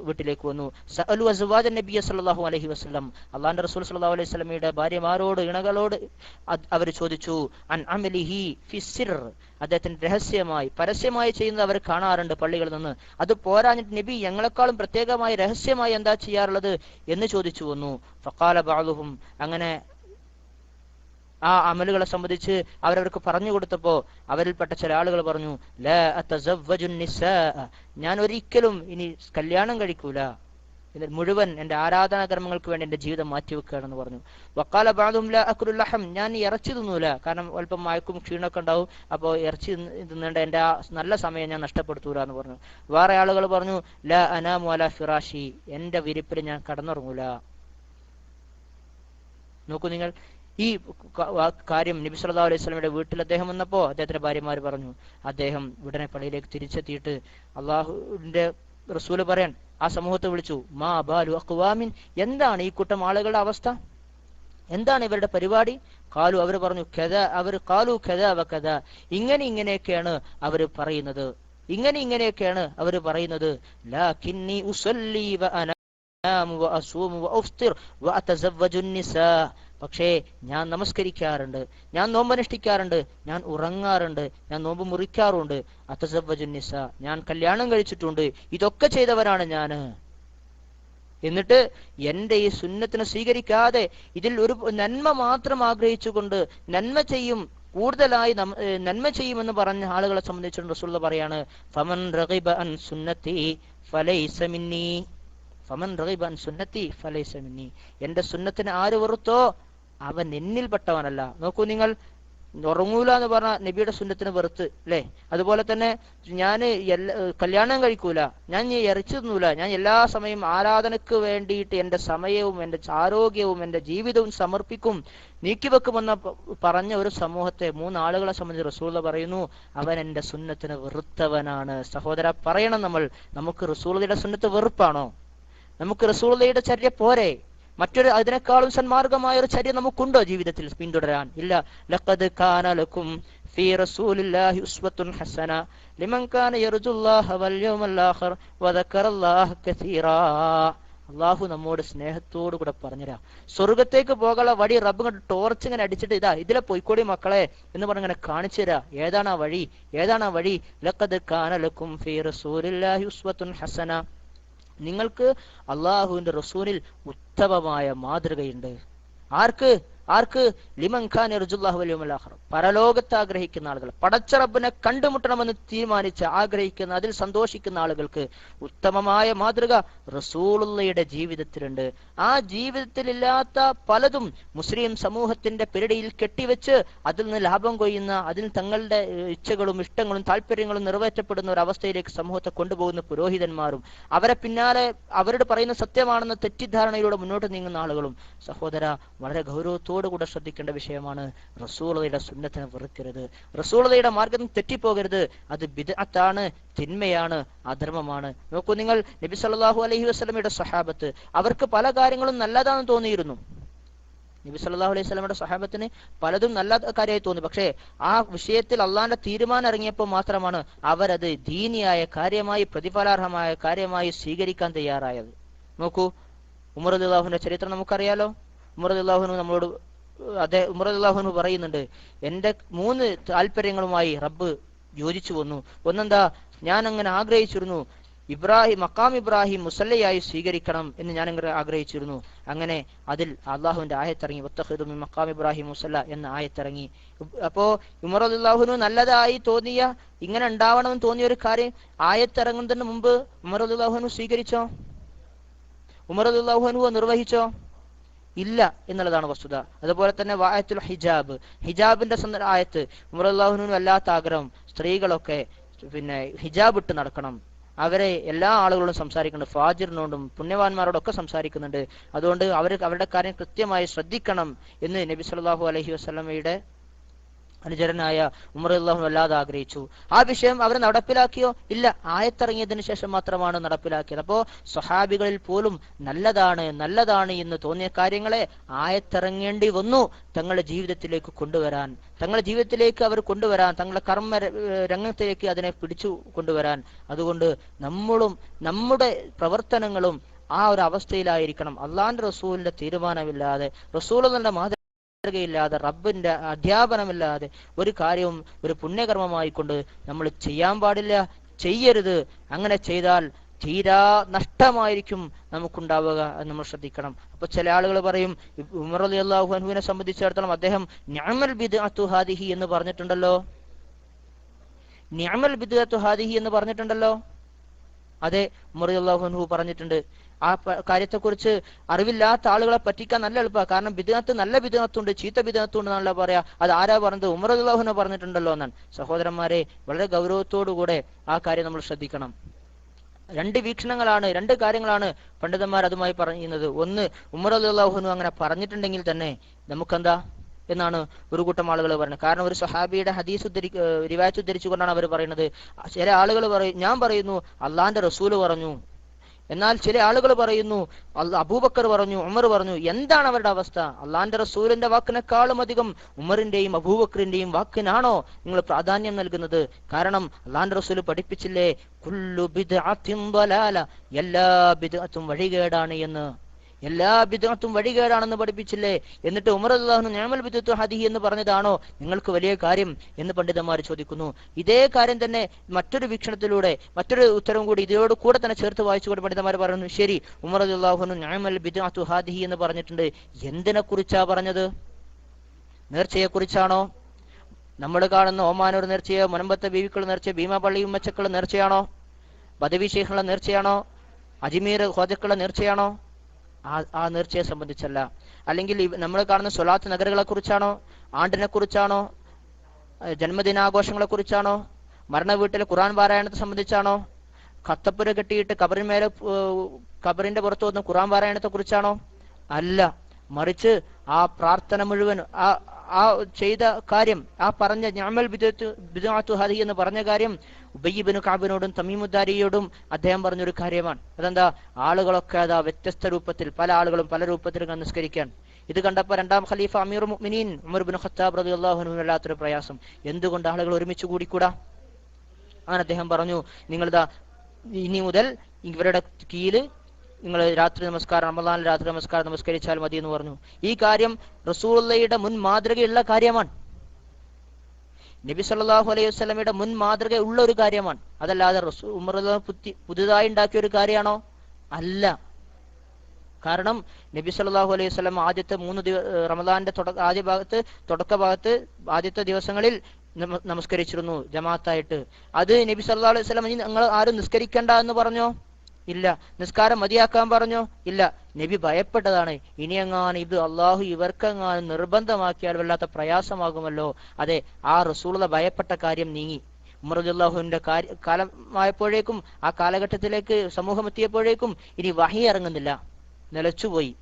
വീട്ടിലേക്ക് വന്നു. സഅലു അസ്വാജൻ നബി സല്ലല്ലാഹു അലൈഹി വസല്ലം, അല്ലാഹുവിന്റെ റസൂൽ സല്ലല്ലാഹു അലൈഹി വസല്ലമയുടെ ഭാര്യമാരോട്, ഇണകളോട് അവർ ചോദിച്ചു, അൻ അമലിഹി ഫി സിർ, അദ്ദേഹത്തിന് രഹസ്യമായി പരസ്യമായി ചെയ്യുന്നത് അവർ കാണാറുണ്ട് പള്ളികളിൽ നിന്ന്, അത് പോരാഞ്ഞിട്ട് നബി ഞങ്ങളെക്കാളും പ്രത്യേകമായി രഹസ്യമായി എന്താ ചെയ്യാറുള്ളത് എന്ന് ചോദിച്ചു വന്നു. ഫഖാല ബഅദുഹും, അങ്ങനെ ആ അമലുകളെ സംബന്ധിച്ച് അവരവർക്ക് പറഞ്ഞു കൊടുത്തപ്പോ അവരിൽപ്പെട്ട ചില ആളുകൾ പറഞ്ഞു, ലാ അതസവ്വജുൻ നിസാ, ഞാൻ ഒരിക്കലും ഇനി കല്യാണം കഴിക്കൂല, മുഴുവൻ എന്റെ ആരാധനാ കർമ്മങ്ങൾക്ക് വേണ്ടി എന്റെ ജീവിതം മാറ്റിവെക്കുകയാണെന്ന് പറഞ്ഞു. വഖാല ബഅദുഹും ലാ അകുലു ലഹം, ഞാൻ ഇറച്ചി തിന്നൂല, കാരണം അല്പം മയക്കും ക്ഷീണമൊക്കെ ഉണ്ടാവും, അപ്പോൾ ഇറച്ചി തിന്നേണ്ട എന്റെ ആ നല്ല സമയം ഞാൻ നഷ്ടപ്പെടുത്തൂല എന്ന് പറഞ്ഞു. വേറെ ആളുകൾ പറഞ്ഞു, ലാ അനാമു അലാ ഫിറാഷി, എന്റെ വിരിപ്പിൽ ഞാൻ കടന്നുറങ്ങൂല. നോക്കൂ നിങ്ങൾ, ഈ കാര്യം നബി സല്ലല്ലാഹു അലൈഹി വസല്ലമയുടെ വീട്ടിൽ അദ്ദേഹം വന്നപ്പോ അദ്ദേഹത്തിന്റെ ഭാര്യമാർ പറഞ്ഞു, അദ്ദേഹം ഉടനെ പള്ളിയിലേക്ക് തിരിച്ചെത്തിയിട്ട് അള്ളാഹുവിന്റെ റസൂല് പറയാൻ ആ സമൂഹത്തെ വിളിച്ചു, മാ ബാലു അഖ്വാമിൻ, എന്താണ് ഈ കൂട്ടം ആളുകളുടെ അവസ്ഥ, എന്താണ് ഇവരുടെ പരിപാടി? കാലു, അവർ പറഞ്ഞു, കാലു കദ വ കദ, ഇങ്ങനെയൊക്കെയാണ് അവർ പറയുന്നത്, ഇങ്ങനെയൊക്കെയാണ് അവർ പറയുന്നത്. ലാകിന്നി ഉസല്ലി വ അനാമു വ അസൂമു വ ഉഫ്തിർ വ അതസവ്വജു നിസാ, പക്ഷേ ഞാൻ നമസ്കരിക്കാറുണ്ട്, ഞാൻ നോമ്പനുഷ്ഠിക്കാറുണ്ട്, ഞാൻ ഉറങ്ങാറുണ്ട്, ഞാൻ നോമ്പ് മുറിക്കാറുണ്ട്. അതസവ്വജു നിസാ, ഞാൻ കല്യാണം കഴിച്ചിട്ടുണ്ട്, ഇതൊക്കെ ചെയ്തവരാണ് ഞാൻ. എന്നിട്ട് എന്റെ ഈ സുന്നത്തിനെ സ്വീകരിക്കാതെ ഇതിൽ ഒരു നന്മ മാത്രം ആഗ്രഹിച്ചുകൊണ്ട് നന്മ ചെയ്യും, കൂടുതലായി നന്മ ചെയ്യുമെന്ന് പറഞ്ഞ ആളുകളെ സംബന്ധിച്ചുകൊണ്ട് റസൂലുള്ളാഹി പറയാണ്, ഫമൻ റഗിബ അൻ സുന്നത്തി ഫലൈസ മിന്നി, ഫമൻ റഗിബ അൻ സുന്നത്തി ഫലൈസ മിന്നി, എന്റെ സുന്നത്തിനെ ആര് വെറുത്തോ അവൻ എന്നിൽപ്പെട്ടവനല്ല. നോക്കൂ നിങ്ങൾ, ഉറങ്ങൂല എന്ന് പറഞ്ഞ നബിയുടെ സുന്നത്തിന് വെറുത്ത് അല്ലേ? അതുപോലെ തന്നെ ഞാൻ കല്യാണം കഴിക്കൂല, ഞാൻ ഇറച്ചി തിന്നൂല, ഞാൻ എല്ലാ സമയം ആരാധനക്ക് വേണ്ടിയിട്ട് എന്റെ സമയവും എന്റെ ആരോഗ്യവും എന്റെ ജീവിതവും സമർപ്പിക്കും, നീക്കിവെക്കുമെന്ന് പറഞ്ഞ ഒരു സമൂഹത്തെ, 3 ആളുകളെ സംബന്ധിച്ച് റസൂലുള്ളാഹി പറയുന്നു, അവൻ എന്റെ സുന്നത്തിന് വെറുത്തവനാണ്. സഹോദര, പറയണം നമ്മൾ, നമുക്ക് റസൂലുള്ളാഹിയുടെ സുന്നത്ത് വെറുപ്പാണോ? നമുക്ക് റസൂലുള്ളാഹിയുടെ ചര്യ പോരെ? മറ്റൊരു അതിനേക്കാളും സന്മാർഗമായ ഒരു ചര്യ നമുക്കുണ്ടോ ജീവിതത്തിൽ പിന്തുടരാൻ? ഇല്ല. ലഖദ് കാന ലക്കും ഫീ റസൂലില്ലാഹി ഉസ്വത്തുൻ ഹസന ലിമൻ കാന യർജുല്ലാഹ വൽ യൗമൽ ആഖിർ വദക്കറല്ലാഹ കസീറാ. അല്ലാഹു നമ്മോട് സ്നേഹത്തോടു കൂടെ പറഞ്ഞുതരാ, സ്വർഗത്തേക്ക് പോകാനുള്ള വഴി റബ്ബ് ഇങ്ങോട്ട് ടോർച്ച് ഇങ്ങനെ അടിച്ചിട്ട് ഇതാ ഇതിലെ പോയിക്കോടി മക്കളെ എന്ന് പറഞ്ഞ് ഇങ്ങനെ കാണിച്ചു തരാ. ഏതാണ് ആ വഴി? ഏതാണ് ആ വഴി? ലഖദ് കാന ലക്കും ഫീ റസൂലില്ലാഹി ഉസ്വത്തുൻ ഹസന, നിങ്ങൾക്ക് അള്ളാഹുവിന്റെ റസൂലിൽ ഉത്തമമായ മാതൃകയുണ്ട്. ആർക്ക്? ആർക്ക്? ലിമൻ ഖാൻ യർജുല്ലാഹു വൽ യൗമൽ ആഖിർ, പരലോകത്ത് ആഗ്രഹിക്കുന്ന ആളുകൾ, പടച്ച റബ്ബിനെ കണ്ടുമുട്ടണമെന്ന് തീരുമാനിച്ച് ആഗ്രഹിക്കുന്ന, അതിൽ സന്തോഷിക്കുന്ന ആളുകൾക്ക് ഉത്തമമായ മാതൃക റസൂലുള്ളാഹിയുടെ ജീവിതത്തിലുണ്ട്. ആ ജീവിതത്തിലില്ലാത്ത പലതും മുസ്ലിം സമൂഹത്തിന്റെ പെരടിയിൽ കെട്ടിവെച്ച് അതിൽ നിന്ന് ലാഭം കൊയ്യുന്ന, അതിൽ തങ്ങളുടെ ഇച്ഛകളും ഇഷ്ടങ്ങളും താല്പര്യങ്ങളും നിറവേറ്റപ്പെടുന്ന ഒരു അവസ്ഥയിലേക്ക് സമൂഹത്തെ കൊണ്ടുപോകുന്ന പുരോഹിതന്മാരും അവരെ പിന്നാലെ അവരോട് പറയുന്ന സത്യമാണെന്ന തെറ്റിദ്ധാരണയിലൂടെ മുന്നോട്ട് നീങ്ങുന്ന ആളുകളും, സഹോദര, വളരെ ഗൗരവത്തോടുകൂടെ ശ്രദ്ധിക്കേണ്ട വിഷയമാണ്. റസൂലുള്ളാഹിയുടെ സുന്നത്തിനെ വെറുക്കരുത്, റസൂലുള്ളാഹിയുടെ മാർഗ്ഗം തെറ്റിപ്പോകരുത്. അത് ബിദ്അത്താണ്, തിന്മയാണ്, അധർമ്മമാണ്. നോക്കൂ നിങ്ങൾ, നബി സല്ലല്ലാഹു അലൈഹി വസല്ലമയുടെ സ്വഹാബത്ത്, അവർക്ക് പല കാര്യങ്ങളും നല്ലതാണെന്ന് തോന്നിയിരുന്നു. നബി സല്ലല്ലാഹു അലൈഹി വസല്ലമയുടെ സ്വഹാബത്തിന് പലതും നല്ല കാര്യമായി തോന്നി. പക്ഷേ ആ വിഷയത്തിൽ അള്ളാന്റെ തീരുമാനം ഇറങ്ങിയപ്പോൾ മാത്രമാണ് അവരത് ദീനിയായ കാര്യമായി, പ്രതിഫലാർഹമായ കാര്യമായി സ്വീകരിക്കാൻ തയ്യാറായത്. നോക്കൂ, ഉമർ റളിയല്ലാഹുവിന്റെ ചരിത്രം നമുക്കറിയാലോ. ഉമർ റളിയല്ലാഹു നമ്മളോട് ഉമർ റളിയല്ലാഹു പറയുന്നുണ്ട്, എന്റെ 3 താല്പര്യങ്ങളുമായി റബ്ബ് യോജിച്ചു വന്നു. ഒന്നെന്താ, ഞാൻ അങ്ങനെ ആഗ്രഹിച്ചിരുന്നു മക്കാം ഇബ്രാഹിം മുസല്ലയായി സ്വീകരിക്കണം എന്ന് ഞാൻ അങ്ങനെ ആഗ്രഹിച്ചിരുന്നു. അങ്ങനെ അതിൽ അള്ളാഹുവിന്റെ ആയത്തിറങ്ങി, വത്തഖിദു മിൻ മഖാം ഇബ്രാഹിം മുസല്ല എന്ന ആയത്തിറങ്ങി. അപ്പോ ഉമർ റളിയല്ലാഹു നല്ലതായി തോന്നിയ, ഇങ്ങനെ ഉണ്ടാവണമെന്ന് തോന്നിയ ഒരു കാര്യം ആയത്തിറങ്ങുന്നതിന് മുമ്പ് ഉമർ റളിയല്ലാഹു സ്വീകരിച്ചോ? ഉമർ റളിയല്ലാഹു നിർവഹിച്ചോ? ഇല്ല എന്നുള്ളതാണ് വസ്തുത. അതുപോലെ തന്നെ വായത്തുൽ ഹിജാബ്, ഹിജാബിന്റെ ആയത്ത്, ഉമർ റളിയല്ലാഹുവിന് വല്ലാത്ത ആഗ്രഹം, സ്ത്രീകളൊക്കെ ഹിജാബ് ഇട്ട് നടക്കണം, അവരെ എല്ലാ ആളുകളോടും സംസാരിക്കുന്നുണ്ട്, ഫാജിറിനോടും പുണ്യവാന്മാരോടൊക്കെ സംസാരിക്കുന്നുണ്ട്, അതുകൊണ്ട് അവരുടെ കാര്യം കൃത്യമായി ശ്രദ്ധിക്കണം എന്ന് നബി സല്ലല്ലാഹു അലൈഹി വസല്ലമയുടെ അനുചരനായ ഉമർ റളിയല്ലാഹു വല്ലാതെ ആഗ്രഹിച്ചു. ആ വിഷയം അവർ നടപ്പിലാക്കിയോ? ഇല്ല, ആയത്തിറങ്ങിയതിനു ശേഷം മാത്രമാണ് നടപ്പിലാക്കിയത്. അപ്പോ സ്വഹാബികളിൽ പോലും നല്ലതാണ് നല്ലതാണ് എന്ന് തോന്നിയ കാര്യങ്ങളെ ആയത്തിറങ്ങേണ്ടി വന്നു തങ്ങളുടെ ജീവിതത്തിലേക്ക് കൊണ്ടുവരാൻ, തങ്ങളുടെ ജീവിതത്തിലേക്ക് അവർ കൊണ്ടുവരാൻ, തങ്ങളുടെ കർമ്മ രംഗത്തിലേക്ക് അതിനെ പിടിച്ചു കൊണ്ടുവരാൻ. അതുകൊണ്ട് നമ്മളും നമ്മുടെ പ്രവർത്തനങ്ങളും ആ ഒരു അവസ്ഥയിലായിരിക്കണം. അള്ളാന്റെ റസൂലിന്റെ തീരുമാനമില്ലാതെ, റസൂലുള്ളാഹിന്റെ മാതൃകയില്ലാതെ, റബ്ബിന്റെ അധ്യാപനമില്ലാതെ ഒരു കാര്യവും ഒരു പുണ്യകർമ്മമായി കൊണ്ട് നമ്മൾ ചെയ്യാൻ പാടില്ല, ചെയ്യരുത്. അങ്ങനെ ചെയ്താൽ തീരാ നഷ്ടമായിരിക്കും നമുക്കുണ്ടാവുക എന്ന് നമ്മൾ ശ്രദ്ധിക്കണം. അപ്പൊ ചില ആളുകൾ പറയും, ഉമർ റളിയല്ലാഹു അൻഹുവിനെ സംബന്ധിച്ചിടത്തോളം അദ്ദേഹം നിഅമൽ ബിദ്അത്തു ഹാദിഹി എന്ന് പറഞ്ഞിട്ടുണ്ടല്ലോ, നിഅമൽ ബിദ്അത്തു ഹാദിഹി എന്ന് പറഞ്ഞിട്ടുണ്ടല്ലോ. അതെ, ഉമർ റളിയല്ലാഹു അൻഹു പറഞ്ഞിട്ടുണ്ട്. ആ കാര്യത്തെക്കുറിച്ച് അറിവില്ലാത്ത ആളുകളെ പറ്റിക്കാൻ നല്ല എളുപ്പമാണ്. കാരണം ബിദ്അത്ത് നല്ല ബിദ്അത്തുണ്ട്, ചീത്ത ബിദ്അത്തുണ്ട് എന്നാണല്ലോ പറയാ. അത് ആരാ പറഞ്ഞത്? ഉമർ റളിയല്ലാഹു അൻഹു പറഞ്ഞിട്ടുണ്ടല്ലോ എന്നാണ്. സഹോദരന്മാരെ, വളരെ ഗൗരവത്തോടുകൂടെ ആ കാര്യം നമ്മൾ ശ്രദ്ധിക്കണം. 2 വീക്ഷണങ്ങളാണ്, 2 കാര്യങ്ങളാണ് പണ്ഡിതന്മാർ അതുമായി പറയുന്നത്. ഒന്ന്, ഉമർ റളിയല്ലാഹു അൻഹു അങ്ങനെ പറഞ്ഞിട്ടുണ്ടെങ്കിൽ തന്നെ നമുക്കെന്താ എന്നാണ് ഒരു കൂട്ടം ആളുകൾ പറയുന്നത്. കാരണം ഒരു സ്വഹാബിയുടെ ഹദീസ് റിവായത്ത് ഉദ്ധരിച്ചുകൊണ്ടാണ് അവർ പറയുന്നത്. ചില ആളുകൾ പറയും, ഞാൻ പറയുന്നു അള്ളാന്റെ റസൂല് പറഞ്ഞു, എന്നാൽ ചില ആളുകൾ പറയുന്നു അബൂബക്കർ പറഞ്ഞു, ഉമർ പറഞ്ഞു. എന്താണ് അവരുടെ അവസ്ഥ? അള്ളാന്റെ റസൂലിന്റെ വാക്കിനേക്കാളും അധികം ഉമറിന്റെയും അബൂബക്കറിന്റെയും വാക്കിനാണോ നിങ്ങൾ പ്രാധാന്യം നൽകുന്നത്? കാരണം അള്ളാന്റെ റസൂല് പഠിപ്പിച്ചില്ലേ, കുല്ലു ബിദ്അത്തിൻ ദലാല, എല്ലാ ബിദ്അത്തും വഴികേടാണ് എന്ന്. എല്ലാ ബിദ്അത്തും വഴികേടാണെന്ന് പഠിപ്പിച്ചില്ലേ? എന്നിട്ട് ഉമർ റളിയല്ലാഹു അൻഹു നിഅമൽ ബിദ്അത്തു ഹാദിഹി എന്ന് പറഞ്ഞതാണോ നിങ്ങൾക്ക് വലിയ കാര്യം എന്ന് പണ്ഡിതന്മാർ ചോദിക്കുന്നു. ഇതേ കാര്യം തന്നെ മറ്റൊരു വീക്ഷണത്തിലൂടെ മറ്റൊരു ഉത്തരവും കൂടി ഇതിനോട് കൂടെ തന്നെ ചേർത്ത് വായിച്ചുകൊണ്ട് പണ്ഡിതന്മാർ പറയുന്നു, ശരി, ഉമർ റളിയല്ലാഹു അൻഹു നിഅമൽ ബിദ്അത്തു ഹാദിഹി എന്ന് പറഞ്ഞിട്ടുണ്ട്. എന്തിനെ കുറിച്ചാ പറഞ്ഞത്? നേർച്ചയെ കുറിച്ചാണോ? നമ്മൾ കാണുന്ന ഓമാനൂർ നേർച്ചയോ, മുനമ്പത്തെ ബീവിക്കുള്ള നേർച്ചയോ, ഭീമാ പള്ളി ഉമ്മച്ചക്കുള്ള നേർച്ചയാണോ? ബദവി ശൈഖുള്ള നേർച്ചയാണോ? അജ്മീർ ഖ്വാജക്കുള്ള നേർച്ചയാണോ? ആ നേർച്ചയെ സംബന്ധിച്ചല്ല. അല്ലെങ്കിൽ നമ്മൾ കാണുന്ന സ്വലാത്ത് നഗറുകളെ കുറിച്ചാണോ? ആണ്ടിനെ കുറിച്ചാണോ? ജന്മദിനാഘോഷങ്ങളെ കുറിച്ചാണോ? മരണ വീട്ടിലെ ഖുർആൻ പാരായണത്തെ സംബന്ധിച്ചാണോ? കത്തപ്പുര കെട്ടിയിട്ട് കബറിന്റെ പുറത്തു വന്ന ഖുർആൻ പാരായണത്തെ കുറിച്ചാണോ? അല്ല. മറിച്ച് ആ പ്രാർത്ഥന മുഴുവൻ, ആ ചെയ്ത കാര്യം, ആ പറഞ്ഞ നിഅമൽ ബിദ്അത്തു ഹാദിഹി എന്ന് പറഞ്ഞ കാര്യം ഉബയ്യ് ഇബ്നു കഅബിനോടും തമീമുദ്ദാരിയോടും അദ്ദേഹം പറഞ്ഞൊരു കാര്യമാണ്. അതെന്താ? ആളുകളൊക്കെ അതാ വ്യത്യസ്ത രൂപത്തിൽ, പല ആളുകളും പല രൂപത്തിൽ നിസ്കരിക്കാൻ. ഇത് കണ്ടപ്പോൾ രണ്ടാം ഖലീഫ അമീറുൽ മുഅ്മിനീൻ ഉമർ ഇബ്നു ഖത്താബ് റളിയല്ലാഹു അൻഹു വല്ലാത്തൊരു പ്രയാസം. എന്തുകൊണ്ട് ആളുകൾ ഒരുമിച്ച് കൂടിക്കൂടാ? അങ്ങനെ അദ്ദേഹം പറഞ്ഞു, നിങ്ങളിതാ ഇനി മുതൽ ഇവരുടെ കീഴില് നിങ്ങൾ രാത്രി നമസ്കാരം, റമദാനിൽ രാത്രി നമസ്കാരം നമസ്കരിച്ചാൽ മതി എന്ന് പറഞ്ഞു. ഈ കാര്യം റസൂലുള്ളാഹിയുടെ മുൻ മാതൃകയുള്ള കാര്യമാണ്. നബി സല്ലല്ലാഹു അലൈഹി വസല്ലമയുടെ മുൻ മാതൃക ഉള്ള ഒരു കാര്യമാണ്. അതല്ലാതെ ഉമർ പുതുതായി ഉണ്ടാക്കിയ ഒരു കാര്യമാണോ? അല്ല. കാരണം നബി സല്ലല്ലാഹു അലൈഹി വസല്ലം ആദ്യത്തെ 3 റമദാന്റെ തുടക്ക ഭാഗത്ത് ആദ്യത്തെ ദിവസങ്ങളിൽ നമസ്കരിച്ചിരുന്നു ജമാഅത്തായിട്ട്. അത് നബി സല്ലല്ലാഹു അലൈഹി വസല്ലം നിങ്ങൾ ആരും നിസ്കരിക്കണ്ട എന്ന് പറഞ്ഞോ? ഇല്ല. നിസ്കാരം മതിയാക്കാൻ പറഞ്ഞോ? ഇല്ല. നബി ഭയപ്പെട്ടതാണ്, ഇനിയെങ്ങാനും ഇത് അള്ളാഹു ഇവർക്കെങ്ങാനും നിർബന്ധമാക്കിയാൽ വല്ലാത്ത പ്രയാസമാകുമല്ലോ. അതെ, ആ റസൂലുള്ള ഭയപ്പെട്ട കാര്യം നീങ്ങി. ഉമർ റളിയല്ലാഹുവിന്റെ കാലമായപ്പോഴേക്കും, ആ കാലഘട്ടത്തിലേക്ക് സമൂഹം എത്തിയപ്പോഴേക്കും ഇനി വഹി ഇറങ്ങുന്നില്ല, നിലച്ചുപോയി.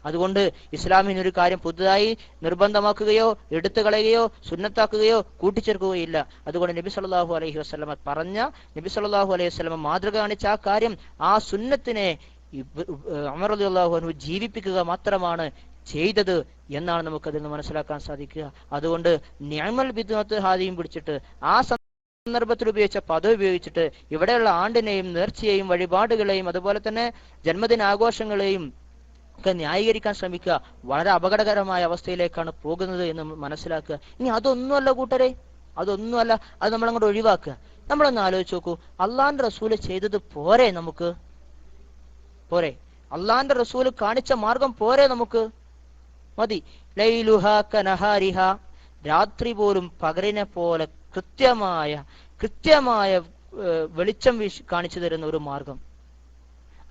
അതുകൊണ്ട് ഇസ്ലാമിനൊരു കാര്യം പുതുതായി നിർബന്ധമാക്കുകയോ എടുത്തു കളയുകയോ സുന്നത്താക്കുകയോ കൂട്ടിച്ചേർക്കുകയില്ല. അതുകൊണ്ട് നബി സല്ലല്ലാഹു അലൈഹി വസല്ലമ പറഞ്ഞ, നബി സല്ലല്ലാഹു അലൈഹി വസല്ലമ മാതൃക കാണിച്ച ആ കാര്യം, ആ സുന്നത്തിനെ ഉമർ റളിയല്ലാഹു അൻഹു ജീവിപ്പിക്കുക മാത്രമാണ് ചെയ്തത് എന്നാണ് നമുക്കതിൽ നിന്ന് മനസ്സിലാക്കാൻ സാധിക്കുക. അതുകൊണ്ട് നിഅമൽ ബിദ്അത്തു ഹാദിഹിയും പിടിച്ചിട്ട്, ആ സന്ദർഭത്തിൽ ഉപയോഗിച്ച പദം ഉപയോഗിച്ചിട്ട് ഇവിടെയുള്ള ആണ്ടിനെയും നേർച്ചയെയും വഴിപാടുകളെയും അതുപോലെ തന്നെ ജന്മദിനാഘോഷങ്ങളെയും ഒക്കെ ന്യായീകരിക്കാൻ ശ്രമിക്കുക, വളരെ അപകടകരമായ അവസ്ഥയിലേക്കാണ് പോകുന്നത് എന്ന് മനസ്സിലാക്കുക. ഇനി അതൊന്നുമല്ല കൂട്ടരെ, അതൊന്നുമല്ല, അത് നമ്മളങ്ങോട്ട് ഒഴിവാക്കുക. നമ്മളൊന്ന് ആലോചിച്ച് നോക്കൂ, അള്ളാന്റെ റസൂല് ചെയ്തത് പോരെ? നമുക്ക് പോരെ? അള്ളാന്റെ റസൂല് കാണിച്ച മാർഗം പോരെ? നമുക്ക് മതി. ലൈലുഹാ കനഹാരിഹ, രാത്രി പോലും പകലിനെ പോലെ കൃത്യമായ വെളിച്ചം കാണിച്ചു തരുന്ന ഒരു മാർഗം.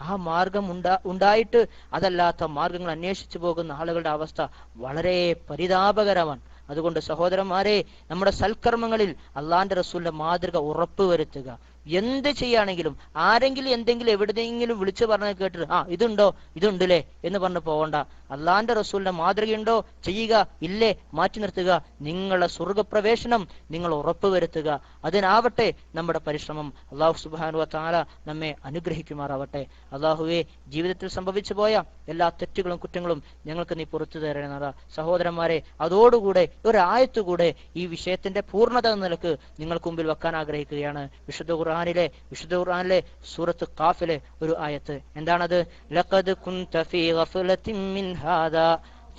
ആ മാർഗം ഉണ്ടായിട്ട് അതല്ലാത്ത മാർഗങ്ങൾ അന്വേഷിച്ചു പോകുന്ന ആളുകളുടെ അവസ്ഥ വളരെ പരിതാപകരമാണ്. അതുകൊണ്ട് സഹോദരന്മാരെ, നമ്മുടെ സൽക്കർമ്മങ്ങളിൽ അള്ളാന്റെ റസൂലിന്റെ മാതൃക ഉറപ്പുവരുത്തുക. എന്ത് ചെയ്യുകയാണെങ്കിലും ആരെങ്കിലും എന്തെങ്കിലും എവിടെയെങ്കിലും വിളിച്ചു പറഞ്ഞ് കേട്ടിട്ട് ഇതുണ്ടോ, ഇതുണ്ടല്ലേ എന്ന് പറഞ്ഞു പോകണ്ട. അള്ളാന്റെ റസൂലിന്റെ മാതൃകയുണ്ടോ, ചെയ്യുക, ഇല്ലേ മാറ്റി നിർത്തുക. നിങ്ങളുടെ സ്വർഗപ്രവേശനം നിങ്ങൾ ഉറപ്പുവരുത്തുക. അതിനാവട്ടെ നമ്മുടെ പരിശ്രമം. അള്ളാഹു സുബ്ഹാനഹു വ തആല നമ്മെ അനുഗ്രഹിക്കുമാറാവട്ടെ. അള്ളാഹുവെ, ജീവിതത്തിൽ സംഭവിച്ചു പോയ എല്ലാ തെറ്റുകളും കുറ്റങ്ങളും ഞങ്ങൾക്ക് നീ പുറത്തു തരണ സഹോദരന്മാരെ. അതോടുകൂടെ ഒരായത്തുകൂടെ ഈ വിഷയത്തിന്റെ പൂർണ്ണത എന്ന നിലക്ക് നിങ്ങൾക്ക് മുമ്പിൽ വെക്കാൻ ആഗ്രഹിക്കുകയാണ്. വിശുദ്ധ ഖുർആനിലെ സൂറത്ത് ഖാഫിലെ ഒരു ആയത്ത്. എന്താണത്? ലഖദ് കുൻത ഫീ ഗഫലത്തിൻ മിൻ ഹാദാ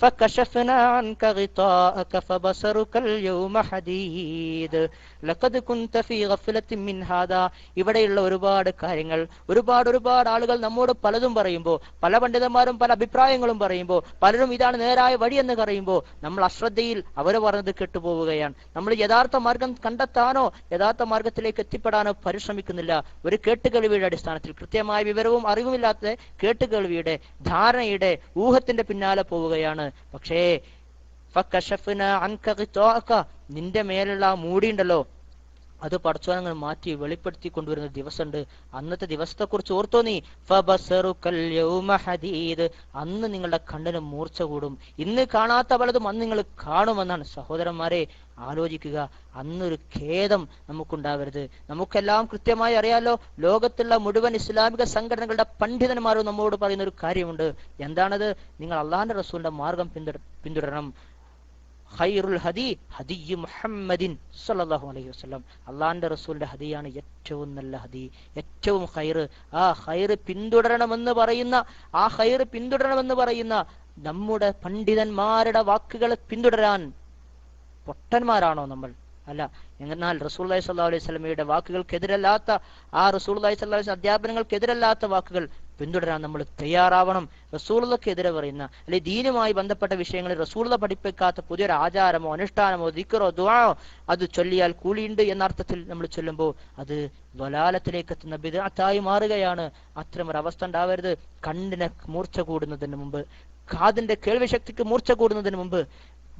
فكشفنا عنك غطاءك فبصرك اليوم حديد لقد كنت في غفلة من هذا. ഇവിടെയുള്ള ഒരുപാട് കാര്യങ്ങൾ, ഒരുപാട് ആളുകൾ നമ്മോട് പലതും പറയുമ്പോൾ, പല പണ്ഡിതന്മാരും പല അഭിപ്രായങ്ങളും പറയുമ്പോൾ, പലരും ഇതാണ് നേരായ വഴി എന്ന് പറയുമ്പോൾ നമ്മൾ അശ്രദ്ധയിൽ അവർ പറഞ്ഞത് കേട്ടുപോവുകയാണ്. നമ്മൾ യഥാർത്ഥ മാർഗം കണ്ടെത്താനോ യഥാർത്ഥ മാർഗത്തിലേക്ക് എത്തിപ്പെടാനോ പരിശ്രമിക്കുന്നില്ല. ഒരു കേട്ടുകേൾവിയുടെ അടിസ്ഥാനത്തിൽ, കൃത്യമായ വിവരവും അറിവുമില്ലാത്ത കേട്ടുകേൾവിയുടെ ധാരണയുടെ ഊഹത്തിന്റെ പിന്നാലെ പോവുകയാണ്. പക്ഷേ നിന്റെ മേലുള്ള ആ മൂടിയുണ്ടല്ലോ, അത് പടച്ചോനങ്ങൾ മാറ്റി വെളിപ്പെടുത്തി കൊണ്ടുവരുന്ന ദിവസമുണ്ട്. അന്നത്തെ ദിവസത്തെ കുറിച്ച് ഓർത്തോ നീ? ഫബസറുകൽ യൗമ ഹദീദ്, അന്ന് നിങ്ങളുടെ കണ്ണിന് മൂർച്ച കൂടും. ഇന്ന് കാണാത്ത പലതും അന്ന് നിങ്ങൾ കാണുമെന്നാണ്. സഹോദരന്മാരെ, ആലോചിക്കുക. അന്നൊരു ഖേദം നമുക്കുണ്ടാവരുത്. നമുക്കെല്ലാം കൃത്യമായി അറിയാലോ. ലോകത്തുള്ള മുഴുവൻ ഇസ്ലാമിക സംഘടനകളുടെ പണ്ഡിതന്മാരും നമ്മോട് പറയുന്ന ഒരു കാര്യമുണ്ട്. എന്താണത്? നിങ്ങൾ അള്ളാഹുവിന്റെ റസൂലിന്റെ മാർഗം പിന്തുടരണം. ഖൈറുൽ ഹദി ഹദി മുഹമ്മദിൻ സല്ലല്ലാഹു അലൈഹി വസല്ലം. അള്ളാന്റെ റസൂലിന്റെ ഹദിയാണ് ഏറ്റവും നല്ല ഹദി, ഏറ്റവും ഖൈറ്. ആ ഖൈറ് പിന്തുടരണമെന്ന് പറയുന്ന നമ്മുടെ പണ്ഡിതന്മാരുടെ വാക്കുകൾ പിന്തുടരാൻ പൊട്ടന്മാരാണോ നമ്മൾ? അല്ല. എന്നാൽ റസൂലുള്ളാഹി സ്വല്ലല്ലാഹു അലൈഹി വസല്ലമയുടെ വാക്കുകൾക്കെതിരല്ലാത്ത, ആ റസൂലുള്ളാഹി സ്വല്ലല്ലാഹു അലൈഹി വസല്ലം അധ്യാപനങ്ങൾക്കെതിരല്ലാത്ത വാക്കുകൾ പിന്തുടരാൻ നമ്മൾ തയ്യാറാവണം. റസൂലുള്ളാഹിക്കെതിരെ പറയുന്ന അല്ലെ ദീനുമായി ബന്ധപ്പെട്ട വിഷയങ്ങളിൽ റസൂലുള്ളാഹി പഠിപ്പിക്കാത്ത പുതിയൊരു ആചാരമോ അനുഷ്ഠാനമോ ദിക്റോ ദുആയോ അത് ചൊല്ലിയാൽ കൂലിയുണ്ട് എന്ന അർത്ഥത്തിൽ നമ്മൾ ചൊല്ലുമ്പോൾ അത് ളലാലത്തിലേക്ക് എത്തുന്ന ബിദ്അത്തായി മാറുകയാണ്. അത്തരമൊരവസ്ഥ ഉണ്ടാവരുത്. കണ്ണിന് മൂർച്ച കൂടുന്നതിന് മുമ്പ്, കാതിന്റെ കേൾവി ശക്തിക്ക് മൂർച്ച കൂടുന്നതിന് മുമ്പ്,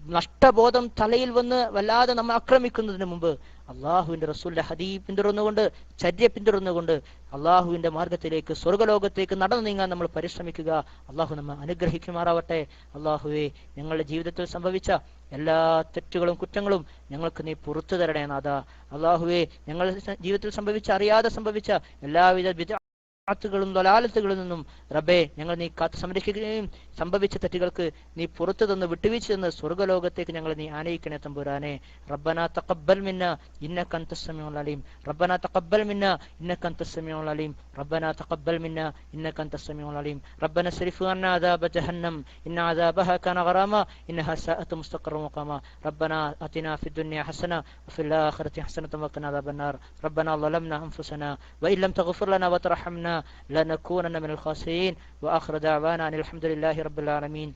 നഷ്ടബോധം തലയിൽ വന്ന് വല്ലാതെ നമ്മെ ആക്രമിക്കുന്നതിന് മുമ്പ് അള്ളാഹുവിന്റെ റസൂലിന്റെ ഹദീസ് പിന്തുടർന്നുകൊണ്ട്, ചര്യ പിന്തുടർന്നുകൊണ്ട് അള്ളാഹുവിന്റെ മാർഗത്തിലേക്ക്, സ്വർഗലോകത്തേക്ക് നടന്നു നീങ്ങാൻ നമ്മൾ പരിശ്രമിക്കുക. അള്ളാഹു നമ്മെ അനുഗ്രഹിക്കുമാറാവട്ടെ. അള്ളാഹുവെ, ഞങ്ങളുടെ ജീവിതത്തിൽ സംഭവിച്ച എല്ലാ തെറ്റുകളും കുറ്റങ്ങളും ഞങ്ങൾക്ക് നീ പുറത്തു തരണേ നാഥ. അള്ളാഹുവെ, ഞങ്ങളുടെ ജീവിതത്തിൽ സംഭവിച്ച, അറിയാതെ സംഭവിച്ച എല്ലാവിധ ും ളലാലത്തുകളിൽ നിന്നും റബ്ബേ ഞങ്ങൾ നീ കാത്ത് സംരക്ഷിക്കുകയും സംഭവിച്ച തെറ്റുകൾക്ക് നീ പുറത്തു തന്ന് വിട്ടുവീഴ്ച തന്ന് സ്വർഗ്ഗലോകത്തേക്ക് ഞങ്ങൾ നീ ആനയിക്കണേ തമ്പുരാനെ. റബ്ബനാ തഖബ്ബൽ മിന്നാ ഇന്നക അൻതസ് സമീഉൽ അലീം. റബ്ബനാ തഖബ്ബൽ മിന്നാ ഇന്നക അൻതസ് സമീഉൽ അലീം. റബ്ബനാ തഖബ്ബൽ മിന്നാ ഇന്നക അൻതസ് സമീഉൽ അലീം. റബ്ബനാ സ്രിഫ് അന്നാ അദാബ ജഹന്നം ഇന്ന അദാബഹാ കാന ഗറാമ ഇന്നഹാ സഅത് മുസ്തഖറ മുഖാമ. റബ്ബനാ അതിനാ ഫിദ് ദുനിയ ഹസന വഫിൽ ആഖിറതി ഹസനത വഖിനാ അദാബന്നാർ. റബ്ബനാ ളലംനാ അൻഫുസനാ വഇൻ ലം തഗ്ഫിർ ലനാ വതർഹംനാ لنكونن من الخاسرين. وآخر دعوانا أن الحمد لله رب العالمين.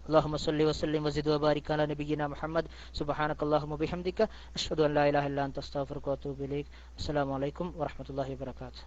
اللهم صل وسلم وزد وبارك على نبينا محمد. سبحانك اللهم وبحمدك أشهد أن لا إله إلا أنت أستغفرك وأتوب إليك. السلام عليكم ورحمة الله وبركاته.